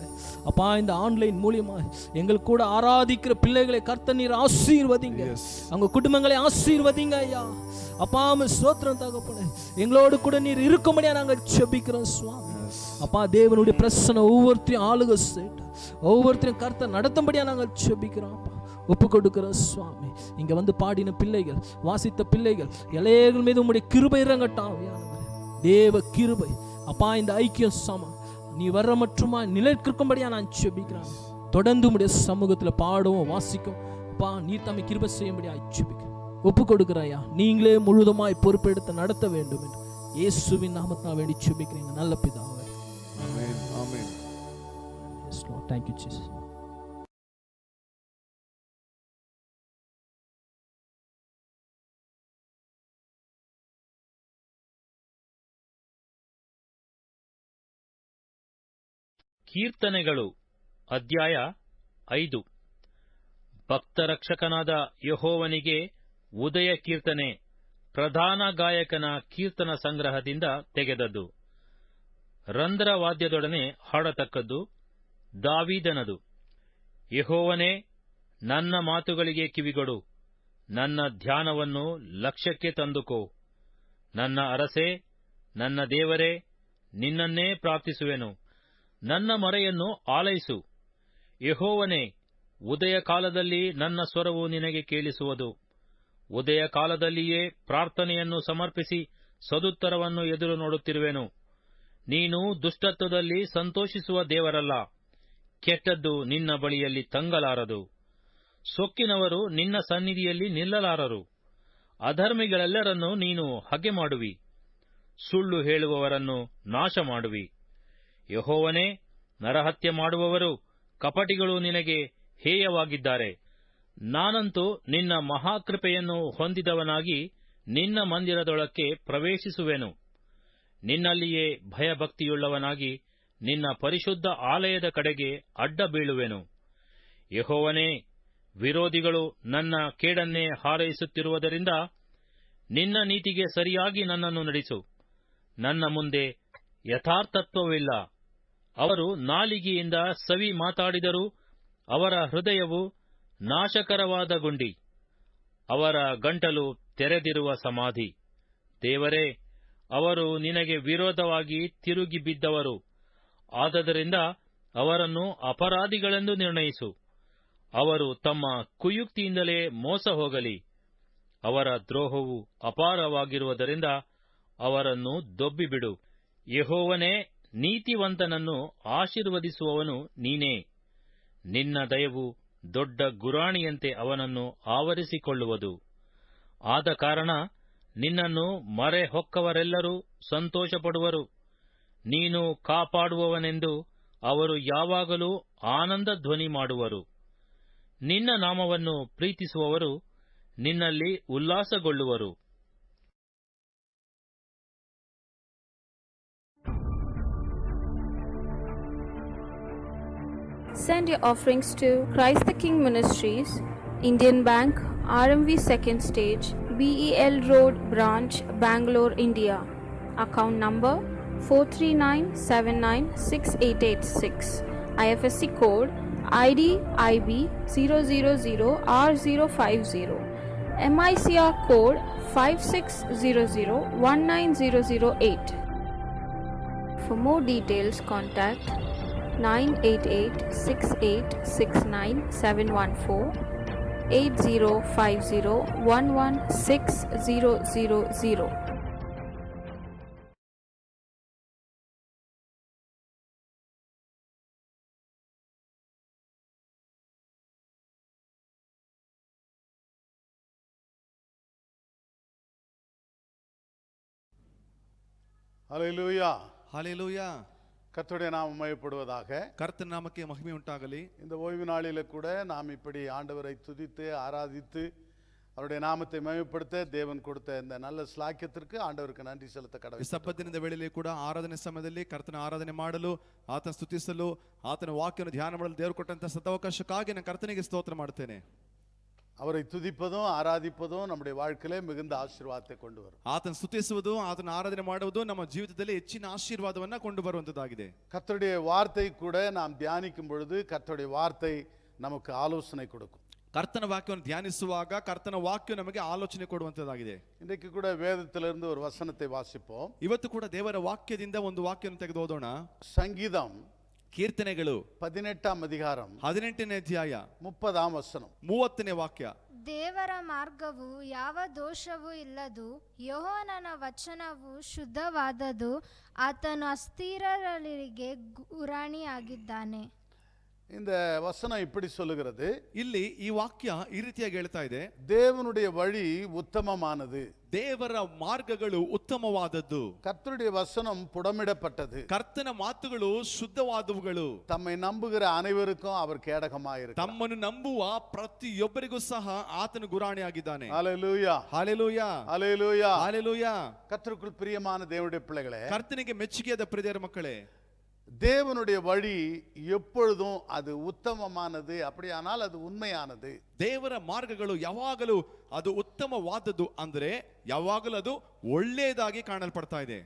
அப்பா, இந்த ஆன்லைன் மூலியமா எங்கள் கூட ஆராதிக்கிற பிள்ளைகளை கர்த்தர் நீர் ஆசீர்வதிங்க, அவங்க குடும்பங்களை ஆசீர்வதிங்க ஐயா. அப்பா, ஸ்தோத்திரம் தகப்பனே, எங்களோடு கூட நீர் இருக்கும்படியா நாங்கள் ஜெபிக்கிறோம் சுவாமி. அப்பா, தேவனுடைய பிரசன்ன ஒவ்வொருத்தரையும் ஆளுகை செய்து ஒவ்வொருத்தரையும் கர்த்தர் நடத்தும்படியா நாங்கள் ஜெபிக்கிறோம் அப்பா. ஒப்பு கொடுக்கிறோம் சுவாமி. இங்க வந்து பாடின பிள்ளைகள், வாசித்த பிள்ளைகள் எல்லைகள் மீது உம்முடைய கிருபை இறங்கட்டும் ஆவியானவரே. தேவ கிருபை அப்பா, இந்த ஐக்கியம் சம நீ வர்ற மட்டுமா நிலைக்கும்படியா நான் ஜெபிக்கிறேன். தொடர்ந்து உம்முடைய சமூகத்தில் பாடவும் வாசிக்கும் அப்பா, நீர் தம்மை கிருபை செய்யும்படியா ஜெபிக்கிறேன். ஒப்பு கொடுக்கிறாயா, நீங்களே முழுதுமாய் பொறுப்பெடுத்து நடத்த வேண்டும் என்று இயேசுவின் நாமத்தில் வேண்டி ஜெபிக்கிறேன் நல்ல பிதாவே. ஆமென், ஆமென். Yes Lord, thank you Jesus. ಕೀರ್ತನೆಗಳು ಅಧ್ಯಾಯ 5. ಭಕ್ತರಕ್ಷಕನಾದ ಯೆಹೋವನಿಗೆ ಉದಯ ಕೀರ್ತನೆ ಪ್ರಧಾನ ಗಾಯಕನ ಕೀರ್ತನ ಸಂಗ್ರಹದಿಂದ ತೆಗೆದದ್ದು. ರಂಧ್ರ ವಾದ್ಯದೊಡನೆ ಹಾಡತಕ್ಕದ್ದು ದಾವೀದನದು. ಯೆಹೋವನೇ, ನನ್ನ ಮಾತುಗಳಿಗೆ ಕಿವಿಗೊಡು, ನನ್ನ ಧ್ಯಾನವನ್ನು ಲಕ್ಷ್ಯಕ್ಕೆ ತಂದುಕೋ. ನನ್ನ ಅರಸೇ, ನನ್ನ ದೇವರೇ, ನಿನ್ನನ್ನೇ ಪ್ರಾರ್ಥಿಸುವೆನು. ನನ್ನ ಮೊರೆಯನ್ನು ಆಲೈಸು. ಯೆಹೋವನೇ, ಉದಯ ಕಾಲದಲ್ಲಿ ನನ್ನ ಸ್ವರವು ನಿನಗೆ ಕೇಳಿಸುವುದು. ಉದಯ ಕಾಲದಲ್ಲಿಯೇ ಪ್ರಾರ್ಥನೆಯನ್ನು ಸಮರ್ಪಿಸಿ ಸದುತ್ತರವನ್ನು ಎದುರು ನೋಡುತ್ತಿರುವೆನು. ನೀನು ದುಷ್ಟತ್ವದಲ್ಲಿ ಸಂತೋಷಿಸುವ ದೇವರಲ್ಲ, ಕೆಟ್ಟದ್ದು ನಿನ್ನ ಬಳಿಯಲ್ಲಿ ತಂಗಲಾರದು. ಸೊಕ್ಕಿನವರು ನಿನ್ನ ಸನ್ನಿಧಿಯಲ್ಲಿ ನಿಲ್ಲಲಾರರು. ಅಧರ್ಮಿಗಳೆಲ್ಲರನ್ನೂ ನೀನು ಹಗೆ ಮಾಡುವಿ, ಸುಳ್ಳು ಹೇಳುವವರನ್ನು ನಾಶ ಮಾಡುವಿ. ಯೆಹೋವನೇ, ನರಹತ್ಯೆ ಮಾಡುವವರು ಕಪಟಿಗಳು ನಿನಗೆ ಹೇಯವಾಗಿದ್ದಾರೆ. ನಾನಂತೂ ನಿನ್ನ ಮಹಾಕೃಪೆಯನ್ನು ಹೊಂದಿದವನಾಗಿ ನಿನ್ನ ಮಂದಿರದೊಳಕ್ಕೆ ಪ್ರವೇಶಿಸುವೆನು. ನಿನ್ನಲ್ಲಿಯೇ ಭಯಭಕ್ತಿಯುಳ್ಳವನಾಗಿ ನಿನ್ನ ಪರಿಶುದ್ಧ ಆಲಯದ ಕಡೆಗೆ ಅಡ್ಡ ಬೀಳುವೆನು. ಯೆಹೋವನೇ, ವಿರೋಧಿಗಳು ನನ್ನ ಕೇಡನ್ನೇ ಹಾರೈಸುತ್ತಿರುವುದರಿಂದ ನಿನ್ನ ನೀತಿಗೆ ಸರಿಯಾಗಿ ನನ್ನನ್ನು ನಡೆಸು. ನನ್ನ ಮುಂದೆ ಯಥಾರ್ಥತ್ವವಿಲ್ಲ. ಅವರು ನಾಲಿಗೆಯಿಂದ ಸವಿ ಮಾತಾಡಿದರೂ ಅವರ ಹೃದಯವು ನಾಶಕರವಾದ ಗುಂಡಿ, ಅವರ ಗಂಟಲು ತೆರೆದಿರುವ ಸಮಾಧಿ. ದೇವರೇ, ಅವರು ನಿನಗೆ ವಿರೋಧವಾಗಿ ತಿರುಗಿ ಬಿದ್ದವರು. ಆದದರಿಂದ ಅವರನ್ನು ಅಪರಾಧಿಗಳೆಂದು ನಿರ್ಣಯಿಸು. ಅವರು ತಮ್ಮ ಕುಯುಕ್ತಿಯಿಂದಲೇ ಮೋಸ ಹೋಗಲಿ. ಅವರ ದ್ರೋಹವು ಅಪಾರವಾಗಿರುವುದರಿಂದ ಅವರನ್ನು ದೊಬ್ಬಿಬಿಡು. ಯೆಹೋವನೇ, ನೀತಿವಂತನನ್ನು ಆಶೀರ್ವದಿಸುವವನು ನೀನೇ. ನಿನ್ನ ದಯವು ದೊಡ್ಡ ಗುರಾಣಿಯಂತೆ ಅವನನ್ನು ಆವರಿಸಿಕೊಳ್ಳುವುದು. ಆದ ಕಾರಣ ನಿನ್ನನ್ನು ಮರೆ ಹೊಕ್ಕವರೆಲ್ಲರೂ ಸಂತೋಷಪಡುವರು. ನೀನು ಕಾಪಾಡುವವನೆಂದು ಅವರು ಯಾವಾಗಲೂ ಆನಂದ ಧ್ವನಿ ಮಾಡುವರು. ನಿನ್ನ ನಾಮವನ್ನು ಪ್ರೀತಿಸುವವರು ನಿನ್ನಲ್ಲಿ ಉಲ್ಲಾಸಗೊಳ್ಳುವರು. Send your offerings to Christ the King Ministries, Indian Bank, RMV 2nd Stage, BEL Road Branch, Bangalore, India. Account number 439796886. IFSC code ID IB 000R050. MICR code 5600190008. For more details, contact 9886869 8050116000. ஹல்லேலூயா. ஹalleluya. கர்த்தருடைய நாமம் மகிமைப்படுவதாக. கர்த்தர் நாமಕ್ಕೆ மகிமை உண்டாಗಲಿ. இந்த ஓய்வு நாளில கூட நாம் இப்படி ஆண்டவரை துதித்து ஆராதித்து அவருடைய நாமத்தை மகிமைப்படுத்த தேவன் கொடுத்த இந்த நல்ல ஸ்லாக்கியத்திற்கு ಆಂಡವರಿಗೆ ನன்றಿ ಸಲ್ಲುತ್ತ ಈ ಕಡವೆ. ಸಬ್ಬತ್ ದಿನದ ವೇಳೆಯಲ್ಲಿ ಕೂಡ ಆರಾಧನೆ ಸಮಯದಲ್ಲಿ ಕರ್ತನ ಆರಾಧನೆ ಮಾಡಲು, ಆತನ ಸ್ತುತಿಸಲು, ಆತನ ವಾಕ್ಯವನ್ನು ಧ್ಯಾನ ಮಾಡಲು ದೇವರು ಕೊಟ್ಟಂತ ಸದಾವಕಾಶಕ್ಕಾಗಿ ನಾನು ಕರ್ತನಿಗೆ ಸ್ತೋತ್ರ ಮಾಡ್ತೇನೆ. அவரை துதிப்பதும் ஆராதிப்பதும் நம்முடைய வாழ்க்கையிலே மிகுந்த ஆசீர்வாதத்தை கொண்டு வரும். ಆತನ ಸ್ತುತಿಸುವುದು, ಆತನ ಆರಾಧನೆ ಮಾಡುವುದು ನಮ್ಮ ಜೀವಿತದಲ್ಲಿ ಹೆಚ್ಚಿನ ಆಶೀರ್ವಾದವನ್ನ ಕೊಂಡು ಬರುವಂತದ್ದಾಗಿದೆ. கர்த்தருடைய வார்த்தை கூட நாம் தியானிக்கும் பொழுது கர்த்தருடைய வார்த்தை நமக்கு ஆலோசனை கொடுக்கும். ಕರ್ತನ ವಾಕ್ಯವನ್ನು ಧ್ಯಾನಿಸುವಾಗ ಕರ್ತನ ವಾಕ್ಯ ನಮಗೆ ಆಲೋಚನೆ ಕೊಡುವಂತದ್ದಾಗಿದೆ. இன்றைக்கு கூட வேதத்திலிருந்து ஒரு வசனத்தை வாசிப்போம். ಇವತ್ತು ಕೂಡ ದೇವರ ವಾಕ್ಯದಿಂದ ಒಂದು ವಾಕ್ಯವನ್ನು ತೆಗೆದು ಓದೋಣ. சங்கீதம் ಕೀರ್ತನೆಗಳು 18th அதிகாரம் 18ನೇ ಅಧ್ಯಾಯ 30th ವಚನ 30ನೇ ವಾಕ್ಯ. ದೇವರ ಮಾರ್ಗವು ಯಾವ ದೋಷವೂ ಇಲ್ಲದು, ಯೆಹೋವನ ವಚನವು ಶುದ್ಧವಾದದು, ಆತನು ಅಸ್ಥಿರರಿಗೆ ಗುರಾಣಿಯಾಗಿದ್ದಾನೆ. இந்த வசனம் இப்படி சொல்லுகிறது. ಇಲ್ಲಿ ಈ ವಾಕ್ಯ ಈ ರೀತಿಯಾಗಿ ಹೇಳ್ತಾ ಇದೆ, தேவனுடைய வழி உத்தமமானது, ದೇವರ ಮಾರ್ಗಗಳು ಉತ್ತಮವಾದದ್ದು, கர்த்தருடைய வசனம் புடமிடப்பட்டது, ಕರ್ತನ ಮಾತುಗಳು ಶುದ್ಧವಾದವುಗಳು, தம்மை நம்புகிற அனைவருக்கும் அவர் கேடகமாயிருக்கிறார். ತಮ್ಮನ್ನು ನಂಬುವ ಪ್ರತಿಯೊಬ್ಬರಿಗೂ ಸಹ ಆತನು ಗುರಾಣಿಯಾಗಿದ್ದಾನೆ. ஹல்லேலூயா, ಹಾಲೆಲೂಯಾ, ஹல்லேலூயா. ಹಾಲೆಲೂಯಾ. கர்த்தருக்குள் பிரியமான தேவனுடைய பிள்ளைகளே, ಕರ್ತನಿಗೆ ಮೆಚ್ಚುಗೆಯಾದ ಪ್ರಿಯರ ಮಕ್ಕಳೇ, தேவனுடைய வழி எப்பொழுதும் அது உத்தமமானது, அப்படியானால் அது உண்மையானது. ದೇವರ ಮಾರ್ಗಗಳು ಯಾವಾಗಲೂ ಅದು ಉತ್ತಮವಾದದ್ದು, ಅಂದ್ರೆ ಯಾವಾಗಲೂ ಅದು ಒಳ್ಳೆಯದಾಗಿ ಕಾಣಲ್ಪಡ್ತಾ ಇದೆ.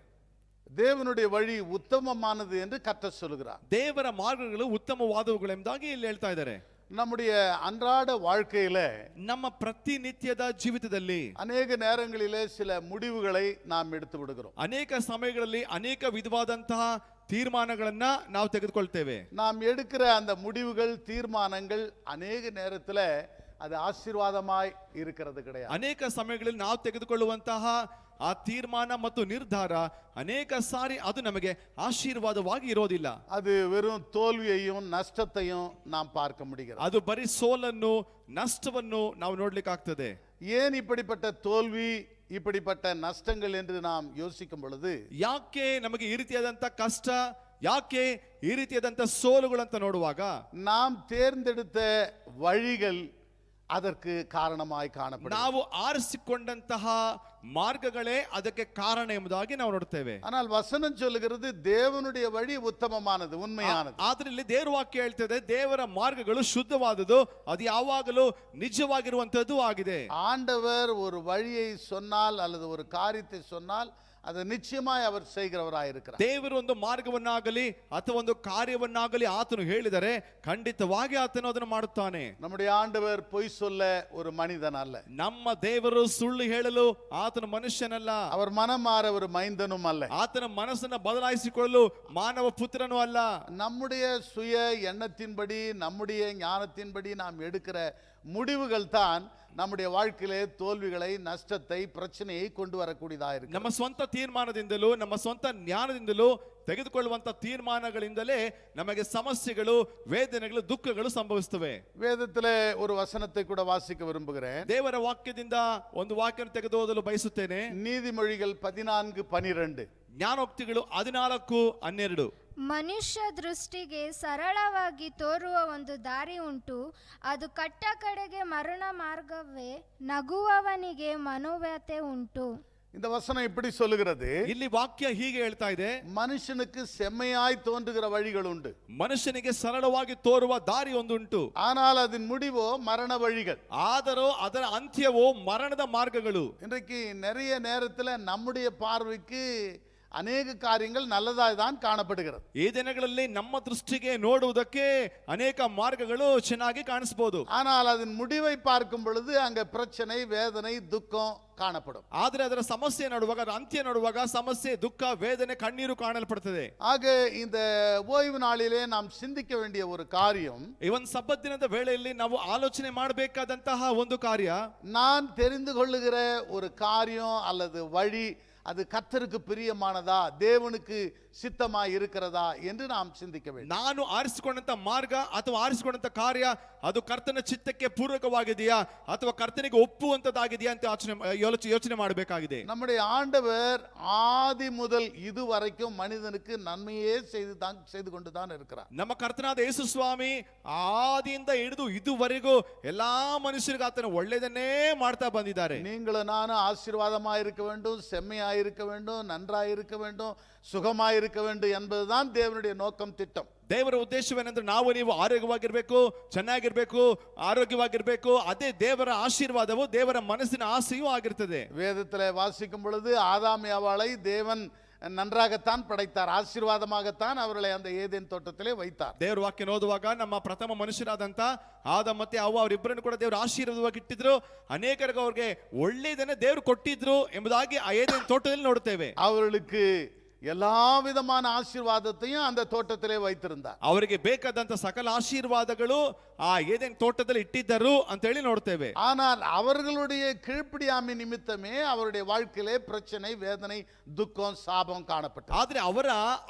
தேவனுடைய வழி உத்தமமானது என்று கர்த்தர் சொல்கிறார். ದೇವರ ಮಾರ್ಗಗಳು ಉತ್ತಮವಾದವುಗಳೆಂಬುದಾಗಿ ಇಲ್ಲಿ ಹೇಳ್ತಾ ಇದ್ದಾರೆ. நம்முடைய அன்றாட வாழ்க்கையில ನಮ್ಮ ಪ್ರತಿನಿತ್ಯದ ಜೀವಿತದಲ್ಲಿ ಅನೇಕ நேரங்களிலே சில முடிவுகளை நாம் எடுத்து விடுகிறோம். ಅನೇಕ ಸಮಯಗಳಲ್ಲಿ ಅನೇಕ ವಿಧವಾದಂತಹ ತೀರ್ಮಾನಗಳನ್ನ ನಾವು ತೆಗೆದುಕೊಳ್ತೇವೆ. நாம் எடுக்கிற அந்த முடிவுகள், தீர்மானங்கள் அநேக நேரத்தில் அது ஆசீர்வாதமாய் இருக்கிறது கிடையாது. ಅನೇಕ ಸಮಯಗಳಲ್ಲಿ ನಾವು ತೆಗೆದುಕೊಳ್ಳುವಂತಹ ಆ ತೀರ್ಮಾನ ಮತ್ತು ನಿರ್ಧಾರ ಅನೇಕ ಸಾರಿ ಅದು ನಮಗೆ ಆಶೀರ್ವಾದವಾಗಿ ಇರೋದಿಲ್ಲ. அது வெறும் தோல்வியையும் நஷ்டத்தையும் நாம் பார்க்க முடிகிறது. ಅದು ಬರೀ ಸೋಲನ್ನು ನಷ್ಟವನ್ನು ನಾವು ನೋಡ್ಲಿಕ್ಕಾಗ್ತದೆ. ஏன் இப்படிப்பட்ட தோல்வி இப்படிப்பட்ட நஷ்டங்கள் என்று நாம் யோசிக்கும் பொழுது ಯಾಕೆ ನಮಗೆ ಈ ರೀತಿಯಾದಂತ ಕಷ್ಟ, ಯಾಕೆ ಈ ರೀತಿಯಾದಂತ ಸೋಲುಗಳಂತ ನೋಡುವಾಗ நாம் தேர்ந்தெடுத்த வழிகள் அதற்கு காரணமாய் காணப்படும். ನಾವು ಆರಿಸಿಕೊಂಡಂತಹ ಮಾರ್ಗಗಳೇ ಅದಕ್ಕೆ ಕಾರಣ ಎಂಬುದಾಗಿ ನಾವು ನೋಡ್ತೇವೆ. ஆனால் வசனம் சொல்லுகிறது தேவனுடைய வழி உத்தமமானது, உண்மையானது. ಆದ್ರೆ ಇಲ್ಲಿ ದೇವರ ವಾಕ್ಯ ಹೇಳ್ತದೆ ದೇವರ ಮಾರ್ಗಗಳು ಶುದ್ಧವಾದದ್ದು, ಅದು ಯಾವಾಗಲೂ ನಿಜವಾಗಿರುವಂತದ್ದು ಆಗಿದೆ. ஆண்டவர் ஒரு வழியை சொன்னால் அல்லது ஒரு காரியத்தை சொன்னால் அது நிச்சயமாய் அவர் செய்கிறவராய் இருக்கிறார். ದೇವರು ಒಂದು ಮಾರ್ಗವನ್ನಾಗಲಿ ಅಥವಾ ಒಂದು ಕಾರ್ಯವನ್ನಾಗಲಿ ಆತನು ಹೇಳಿದರೆ ಖಂಡಿತವಾಗಿ ಆತನು ಅದನ್ನು ಮಾಡುತ್ತಾನೆ. நம்முடைய ஆண்டவர் பொய் சொல்ல ஒரு மனிதன் அல்ல. ನಮ್ಮ ದೇವರು ಸುಳ್ಳು ಹೇಳಲು ಆತನು ಮನುಷ್ಯನಲ್ಲ. அவர் மனம் மாற ஒரு மைந்தனும் அல்ல. ಆತನ ಮನಸ್ಸನ್ನು ಬದಲಾಯಿಸಿಕೊಳ್ಳಲು ಮಾನವ ಪುತ್ರನೂ ಅಲ್ಲ. நம்முடைய சுய எண்ணத்தின்படி நம்முடைய ஞானத்தின்படி நாம் எடுக்கிற முடிவுகள் தான் நம்முடைய வாழ்க்கையிலே தோல்விகளை, நஷ்டத்தை, பிரச்சனையை கொண்டு வரக்கூடியதாக இருக்கு. ನಮ್ಮ ಸ್ವಂತ ತೀರ್ಮಾನದಿಂದಲೂ ನಮ್ಮ ಸ್ವಂತ ಜ್ಞಾನದಿಂದಲೂ ತೆಗೆದುಕೊಳ್ಳುವಂತ ತೀರ್ಮಾನಗಳಿಂದಲೇ ನಮಗೆ ಸಮಸ್ಯೆಗಳು, ವೇದನೆಗಳು, ದುಃಖಗಳು ಸಂಭವಿಸುತ್ತವೆ. வேதத்திலே ஒரு வசனத்தை கூட வாசிக்க விரும்புகிறேன். ದೇವರ ವಾಕ್ಯದಿಂದ ಒಂದು ವಾಕ್ಯವನ್ನು ತೆಗೆದು ಓದಲು ಬಯಸುತ್ತೇನೆ. நீதிமொழிகள் 14:12. ಜ್ಞಾನೋಕ್ತಿಗಳು 14:12. ಮನುಷ್ಯ ದೃಷ್ಟಿಗೆ ಸರಳವಾಗಿ ತೋರುವ ಒಂದು ದಾರಿ ಉಂಟು, ಅದು ಕಟ್ಟ ಕಡೆಗೆ ಮರಣ ಮಾರ್ಗವೇ, ನಗುವವನಿಗೆ ಮನೋವ್ಯಥೆ ಉಂಟು. இந்த வசனம் இப்படி சொல்லுகிறது, ಇಲ್ಲಿ ವಾಕ್ಯ ಹೀಗೆ ಹೇಳ್ತಾ ಇದೆ, மனுஷனுக்கு செம்மையாய் தோன்றுகிற வழிகள் உண்டு, ಮನುಷ್ಯನಿಗೆ ಸರಳವಾಗಿ ತೋರುವ ದಾರಿ ಒಂದುಂಟು, ஆனால் அதன் முடிவோ மரண வழிகள். ಆದರೂ ಅದರ ಅಂತ್ಯವೋ ಮರಣದ ಮಾರ್ಗಗಳು. இன்றைக்கு நிறைய நேரத்தில் நம்முடைய பார்வைக்கு ಅನೇಕ ಕಾರ್ಯಗಳು நல்லதாய் தான் காணப்படுகிறது. ಈ ದಿನಗಳಲ್ಲಿ ನಮ್ಮ ದೃಷ್ಟಿಗೆ ನೋಡುವುದಕ್ಕೆ ಅನೇಕ ಮಾರ್ಗಗಳು ಚೆನ್ನಾಗಿ ಕಾಣಿಸಬಹುದು. ஆனால் அதன் முடிவை பார்க்கும் பொழுது அங்க பிரச்சனை, வேதனை, துக்கம் ಕಾಣಪடும். ಆದರೆ ಅದರ ಸಮಸ್ಯೆ ನೋಡುವಾಗ, ಅದರ ಅಂತ್ಯ ನೋಡುವಾಗ ಸಮಸ್ಯೆ, ದುಃಖ, ವೇದನೆ, ಕಣ್ಣೀರು ಕಾಣಲ್ಪಡುತ್ತದೆ. ಆಗ இந்த ஓய்வு நாளிலே நாம் சிந்திக்க வேண்டிய ஒரு காரியம், ಈ ಒಂದು ಸಬ್ಬತ್ ದಿನದ ವೇಳೆಯಲ್ಲಿ ನಾವು ಆಲೋಚನೆ ಮಾಡಬೇಕಾದಂತಹ ಒಂದು ಕಾರ್ಯ, நான் தெரிந்து கொள்ளுகிற ஒரு காரியம் அல்லது வழி அது கர்த்தருக்கு பிரியமானதா, தேவனுக்கு சித்தமாய் இருக்கிறதா என்று நாம் சிந்திக்க வேண்டும். ನಾನು ಆರಿಸಿಕೊಂಡಂತ ಮಾರ್ಗ ಅಥವಾ ಆರಿಸಿಕೊಂಡಂತ ಕಾರ್ಯ ಅದು ಕರ್ತನ ಚಿತ್ತಕ್ಕೆ ಪೂರಕವಾಗಿದೆಯಾ ಅಥವಾ ಕರ್ತನಿಗೆ ಒಪ್ಪುವಂತದ್ದಾಗಿದೆಯಾ ಅಂತ ಯೋಚನೆ ಮಾಡಬೇಕಾಗಿದೆ. நம்முடைய ஆண்டவர் ஆதி முதல் இதுவரைக்கும் மனிதனுக்கு நன்மையே செய்து கொண்டு தான் இருக்கிறார். ನಮ್ಮ ಕರ್ತನಾದ ಯೇಸು ಸ್ವಾಮಿ ಆದಿಯಿಂದ ಹಿಡಿದು ಇದುವರೆಗೂ ಎಲ್ಲಾ ಮನುಷ್ಯರಿಗೆ ಆತನ ಒಳ್ಳೆಯದನ್ನೇ ಮಾಡ್ತಾ ಬಂದಿದ್ದಾರೆ. நீங்களும் நானும் ஆசீர்வாதமாய் இருக்க வேண்டும், செம்மையாய் இருக்க வேண்டும், நன்றாய் இருக்க வேண்டும், சுகமாய் இருக்க வேண்டும் என்பதுதான் தேவனுடைய நோக்கம், திட்டம். ದೇವರ ಉದ್ದೇಶವೇನೆಂದ್ರೆ ನಾವು ನೀವು ಆರೋಗ್ಯವಾಗಿರ್ಬೇಕು, ಚೆನ್ನಾಗಿರ್ಬೇಕು, ಆರೋಗ್ಯವಾಗಿರ್ಬೇಕು. ಅದೇ ದೇವರ ಆಶೀರ್ವಾದವು ದೇವರ ಮನಸ್ಸಿನ ಆಸೆಯೂ ಆಗಿರ್ತದೆ. வேதத்தில் வாசிக்கும் பொழுது ஆதாம் ஏவாளை தேவன் நன்றாகத்தான் படைத்தார், ஆசீர்வாதமாகத்தான் அவர்களை அந்த ஏதேன் தோட்டத்திலே வைத்தார். ದೇವರ ವಾಕ್ಯ ಓದುವಾಗ ನಮ್ಮ ಪ್ರಥಮ ಮನುಷ್ಯರಾದಂತ ಆದಾಮ ಮತ್ತೆ ಅವ್ವ ಅವರಿಬ್ಬರನ್ನು ಕೂಡ ದೇವರು ಆಶೀರ್ವಾದವಾಗಿ ಇಟ್ಟಿದ್ರು. ಅನೇಕರಿಗೆ ಅವ್ರಿಗೆ ಒಳ್ಳೆಯದನ್ನ ದೇವರು ಕೊಟ್ಟಿದ್ರು ಎಂಬುದಾಗಿ ಆ ಏದೆನ್ ತೋಟದಲ್ಲಿ ನೋಡುತ್ತೇವೆ. அவர்களுக்கு எல்லா விதமான ஆசீர்வாதத்தையும் அந்த தோட்டத்திலே வைத்திருந்தார். ಅವರಿಗೆ ಬೇಕಾದಂತ ಸಕಲ ಆಶೀರ್ವಾದಗಳು ಆ ಏದೆನ್ ತೋಟದಲ್ಲಿ ಇಟ್ಟಿದ್ದರು ಅಂತ ಹೇಳಿ ನೋಡ್ತೇವೆ. ஆனால் அவர்களுடைய கீழ்ப்படியாமை நிமித்தமே அவருடைய வாழ்க்கையிலே பிரச்சனை, வேதனை, துக்கம், சாபம் காணப்பட்டது. ಆದ್ರೆ ಅವರ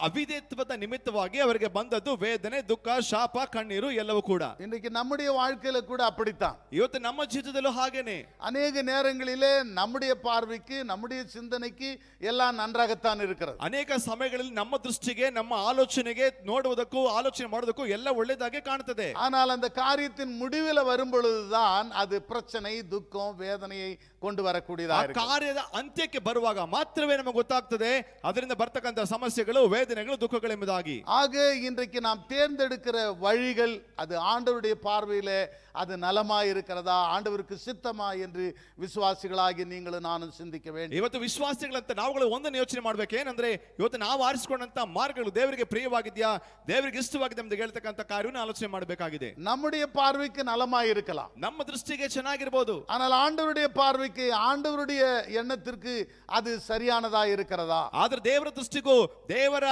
ಅವಿಧೇಯತ್ವದ ನಿಮಿತ್ತವಾಗಿ ಅವರಿಗೆ ಬಂದದ್ದು ವೇದನೆ, ದುಃಖ, ಶಾಪ, ಕಣ್ಣೀರು ಎಲ್ಲವೂ ಕೂಡ. இன்றைக்கு நம்முடைய வாழ்க்கையில கூட அப்படித்தான். ಇವತ್ತು ನಮ್ಮ ಜೀವಿತದಲ್ಲೂ ಹಾಗೇನೆ அநேக நேரங்களிலே நம்முடைய பார்வைக்கு, நம்முடைய சிந்தனைக்கு எல்லாம் நன்றாகத்தான் இருக்கிறது. ಅನೇಕ ಸಮಯಗಳಲ್ಲಿ ನಮ್ಮ ದೃಷ್ಟಿಗೆ, ನಮ್ಮ ಆಲೋಚನೆಗೆ, ನೋಡುವುದಕ್ಕೂ ಆಲೋಚನೆ ಮಾಡೋದಕ್ಕೂ ಎಲ್ಲ ಒಳ್ಳೆಯದಾಗಿ ಕಾಣುತ್ತದೆ. ஆனால் அந்த காரியத்தின் முடிவில் வரும் பொழுதுதான் அது பிரச்சனை, துக்கம், வேதனையை கொண்டு வரக்கூடியதாக இருக்கு. ಕಾರ್ಯದ ಅಂತ್ಯಕ್ಕೆ ಬರುವಾಗ ಮಾತ್ರವೇ ನಮಗೆ ಗೊತ್ತಾಗ್ತದೆ ಅದರಿಂದ ಬರ್ತಕ್ಕಂಥ ಸಮಸ್ಯೆಗಳು, ವೇದನೆಗಳು, ದುಃಖಗಳು ಎಂಬುದಾಗಿ. ஆக இன்றைக்கு நாம் தேர்ந்தெடுக்கிற வழிகள் அது ஆண்டவருடைய பார்வையிலே அது நலமாய் இருக்கிறதா, ஆண்டவருக்கு சித்தமா என்று ವಿಶ್ವಾಸಿಗಳಾಗಿ ನೀங்களும் நானும் சிந்திக்க வேண்டும். ಇವತ್ತು ವಿಶ್ವಾಸಿಗಳಂತ ನಾವುಗಳು ಒಂದನ್ನು ಯೋಚನೆ ಮಾಡಬೇಕು. ಏನಂದ್ರೆ ಇವತ್ತು ನಾವು ಆರಿಸಿಕೊಂಡಂತ ಮಾರ್ಗಗಳು ದೇವರಿಗೆ ಪ್ರಿಯವಾಗಿದೆಯಾ, ದೇವರಿಗೆ ಇಷ್ಟವಾಗಿದೆ ಎಂದು ಹೇಳ್ತಕ್ಕಂಥ ಕಾರ್ಯವನ್ನು ಆಲೋಚನೆ ಮಾಡಬೇಕಾಗಿದೆ. நம்முடைய பார்வைக்கு நலமாய் இருக்கலாம், ನಮ್ಮ ದೃಷ್ಟಿಗೆ ಚೆನ್ನಾಗಿರಬಹುದು. ஆனால் ஆண்டவருடைய பார்வைக்கு, ஆண்டவருடைய எண்ணத்திற்கு அது சரியானதா இருக்கிறதா? ಆದ್ರೆ ದೇವರ ದೃಷ್ಟಿಗೂ ದೇವರ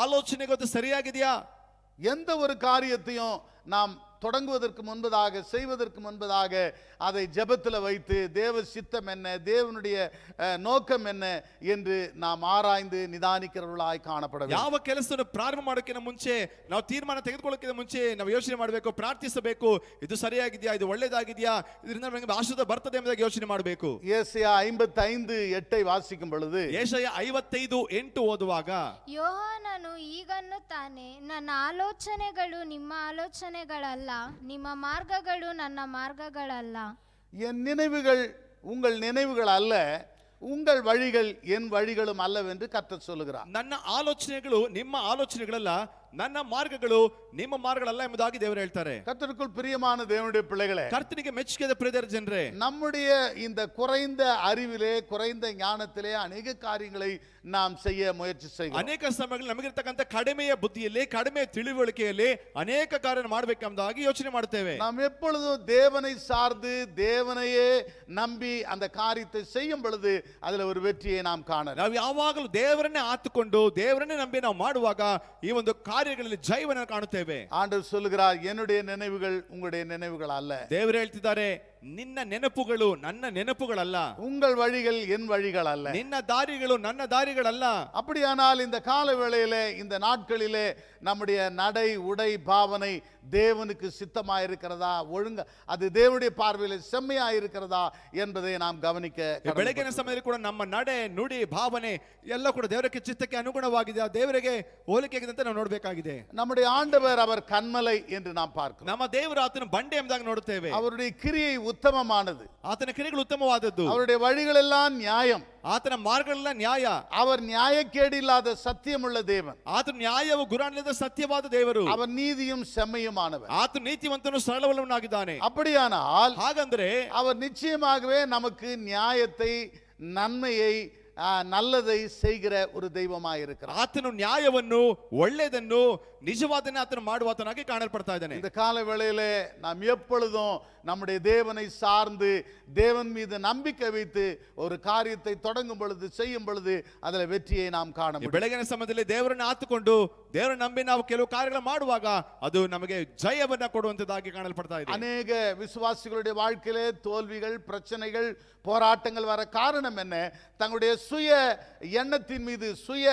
ಆಲೋಚನೆಗೂ ಅದು ಸರಿಯಾಗಿದೆಯಾ? எந்த ஒரு காரியத்தையும் நாம் தொடங்குவதற்கு முன்பதாக, செய்வதற்கு முன்பதாக அதை ஜெபத்தில் வைத்து தேவ சித்தம் என்ன, தேவனுடைய நோக்கம் என்ன என்று நாம் ஆராய்ந்து ನಿಧಾನಿಕರಗಳಾಗಿ ಕಾಣಪಡಬೇಕು. ಯಾವ ಕೆಲಸವನ್ನು ಪ್ರಾರಂಭ ಮಾಡೋಕ್ಕಿಂತ ಮುಂಚೆ, ನಾವು ತೀರ್ಮಾನ ತೆಗೆದುಕೊಳ್ಳೋಕ್ಕಿಂತ ಮುಂಚೆ ನಾವು ಯೋಚನೆ ಮಾಡಬೇಕು, ಪ್ರಾರ್ಥಿಸಬೇಕು. ಇದು ಸರಿಯಾಗಿದೆಯಾ, ಇದು ಒಳ್ಳೆಯದಾಗಿದೆಯಾ, ಇದರಿಂದ ನಮಗೆ ಆಶೀರ್ವಾದ ಬರ್ತದೆ ಎಂಬುದಾಗಿ ಯೋಚನೆ ಮಾಡಬೇಕು. ಯೆಶಾಯ 55:8 ವಾಸಿக்கும் பொழுது, ಯೆಶಾಯ 55:8 ಓದುವಾಗ, ಯೋಹಾನನು ಈಗನ್ನುತ್ತಾನೆ, ನನ್ನ ಆಲೋಚನೆಗಳು ನಿಮ್ಮ ಆಲೋಚನೆಗಳಲ್ಲ, ನಿಮ್ಮ ಮಾರ್ಗಗಳು ನನ್ನ ಮಾರ್ಗಗಳಲ್ಲ. என் நினைவுகள் உங்கள் நினைவுகள் அல்ல, உங்கள் வழிகள் என் வழிகளும் அல்லவென்று கர்த்தர் சொல்லுகிறார். ನನ್ನ ಆಲೋಚನೆಗಳು ನಿಮ್ಮ ಆಲೋಚನೆಗಳಲ್ಲ, ನನ್ನ ಮಾರ್ಗಗಳು ನಿಮ್ಮ ಮಾರ್ಗಗಳಲ್ಲ ಎಂಬುದಾಗಿ ದೇವರು ಹೇಳ್ತಾರೆ. கர்த்தருக்குள் பிரியமான தேவனுடைய பிள்ளைகளே, ಕರ್ತನಿಗೆ ಮೆಚ್ಚುಗೆಯ ಪ್ರಿಯರ ಜನರೇ, நம்முடைய இந்த குறைந்த அறிவிலே, குறைந்த ஞானத்திலே ಅನೇಕ காரியங்களை நாம் செய்ய முயற்சி செய்கிறோம். ಅನೇಕ ಸಮಯಗಳಲ್ಲಿ ನಮಗಿರ್ತಕ್ಕಂಥ ಕಡಿಮೆಯ ಬುದ್ಧಿಯಲ್ಲಿ, ಕಡಿಮೆ ತಿಳುವಳಿಕೆಯಲ್ಲಿ ಅನೇಕ ಕಾರ್ಯ ಮಾಡಬೇಕೆಂಬುದಾಗಿ ಯೋಚನೆ ಮಾಡುತ್ತೇವೆ. நாம் எப்பொழுதும் தேவனை சார்ந்து தேவனையே நம்பி அந்த காரியத்தை செய்யும் பொழுது அதுல ஒரு வெற்றியை நாம் காணலாம். ನಾವು ಯಾವಾಗಲೂ ದೇವರನ್ನೇ ಆತುಕೊಂಡು ದೇವರನ್ನೇ ನಂಬಿ ನಾವು ಮಾಡುವಾಗ ಈ ಒಂದು ಕಾರ್ಯಗಳಲ್ಲಿ ಜಯವನ್ನು ಕಾಣುತ್ತೇವೆ. ஆண்டவர் சொல்லுகிறார், என்னுடைய நினைவுகள் உங்களுடைய நினைவுகள் அல்ல. ದೇವರು ಹೇಳ್ತಿದ್ದಾರೆ, ನಿನ್ನ ನೆನಪುಗಳು ನನ್ನ ನೆನಪುಗಳಲ್ಲ, உங்கள் வழிகள் என் வழிகள் அல்ல, ನಿನ್ನ ದಾರಿಗಳು ನನ್ನ ದಾರಿಗಳಲ್ಲ. அப்படியானால் இந்த கால வேளையிலே, இந்த நாட்களிலே நம்முடைய நடை, உடை, பாவனை தேவனுக்கு சித்தமா இருக்கிறதா, ஒழுங்க அது தேவனுடைய பார்வையில் செம்மையா இருக்கிறதா என்பதை நாம் கவனிக்க. ಬೆಳಗಿನ ಸಮಯದಲ್ಲಿ ಕೂಡ ನಮ್ಮ ನಡೆ, ನುಡಿ, ಭಾವನೆ ಎಲ್ಲ ಕೂಡ ದೇವರಿಗೆ ಚಿತ್ತಕ್ಕೆ ಅನುಗುಣವಾಗಿದೆ, ದೇವರಿಗೆ ಹೋಲಿಕೆಯಾಗಿದೆ ಅಂತ ನಾವು ನೋಡಬೇಕಾಗಿದೆ. நம்முடைய ஆண்டவர் அவர் கண்மலை என்று நாம் பார்க்கிறோம். ನಮ್ಮ ದೇವರು ಆತನ ಬಂಡೆ ಎಂಬುದಾಗಿ ನೋಡುತ್ತೇವೆ. அவருடைய கிரியை உத்தமமானது, ಆತನ ಕ್ರಿಯೆಗಳು ಉತ್ತಮವಾದದ್ದು, அவருடைய வழிகளெல்லாம் நியாயம், ಆತನ ಮಾರ್ಗಗಳೆಲ್ಲ ನ್ಯಾಯ. அவர் நியாயக்கேடில்லாத சத்தியமுள்ள தேவன், ಆತನ ನ್ಯಾಯವು ಗುರಾಣಿಲ್ಲದ ಸತ್ಯವಾದ ದೇವರು, அவர் நீதியும் செம்மையுமானவர், ಆತನ ನೀತಿವಂತನು ಸರಳವಲ್ಲವನಾಗಿದ್ದಾನೆ. அப்படியானால் ಹಾಗಂದ್ರೆ அவர் நிச்சயமாகவே நமக்கு நியாயத்தை, நன்மையை, நல்லதை செய்கிற ஒரு தெய்வமாய் இருக்கிறார். ಆತನು ನ್ಯಾಯವನ್ನು, ಒಳ್ಳೆಯದನ್ನು, ನಿಜವಾದನ್ನು ಆತನು ಮಾಡುವಾತನಾಗಿ ಕಾಣಲ್ಪಡ್ತಾ ಇದ್ದಾನೆ. இந்த கால வேளையிலே நாம் எப்பொழுதும் நம்முடைய தேவனை சார்ந்து தேவன் மீது நம்பிக்கை வைத்து ஒரு காரியத்தை தொடங்கும் பொழுது, செய்யும் பொழுது அதில் வெற்றியை நாம் காண முடியும். ಬೆಳಗಿನ ಸಮಯದಲ್ಲಿ ದೇವರನ್ನು ಆತುಕೊಂಡು ದೇವರನ್ನು ನಂಬಿ ನಾವು ಕೆಲವು ಕಾರ್ಯಗಳು ಮಾಡುವಾಗ ಅದು ನಮಗೆ ಜಯವನ್ನ ಕೊಡುವಂತದ್ದಾಗಿ ಕಾಣಲ್ಪಡ್ತಾ ಇದೆ. அநேக விசுவாசிகளுடைய வாழ்க்கையிலே தோல்விகள், பிரச்சனைகள், போராட்டங்கள் வர காரணம் என்ன? தங்களுடைய சுய எண்ணத்தின் மீது, சுய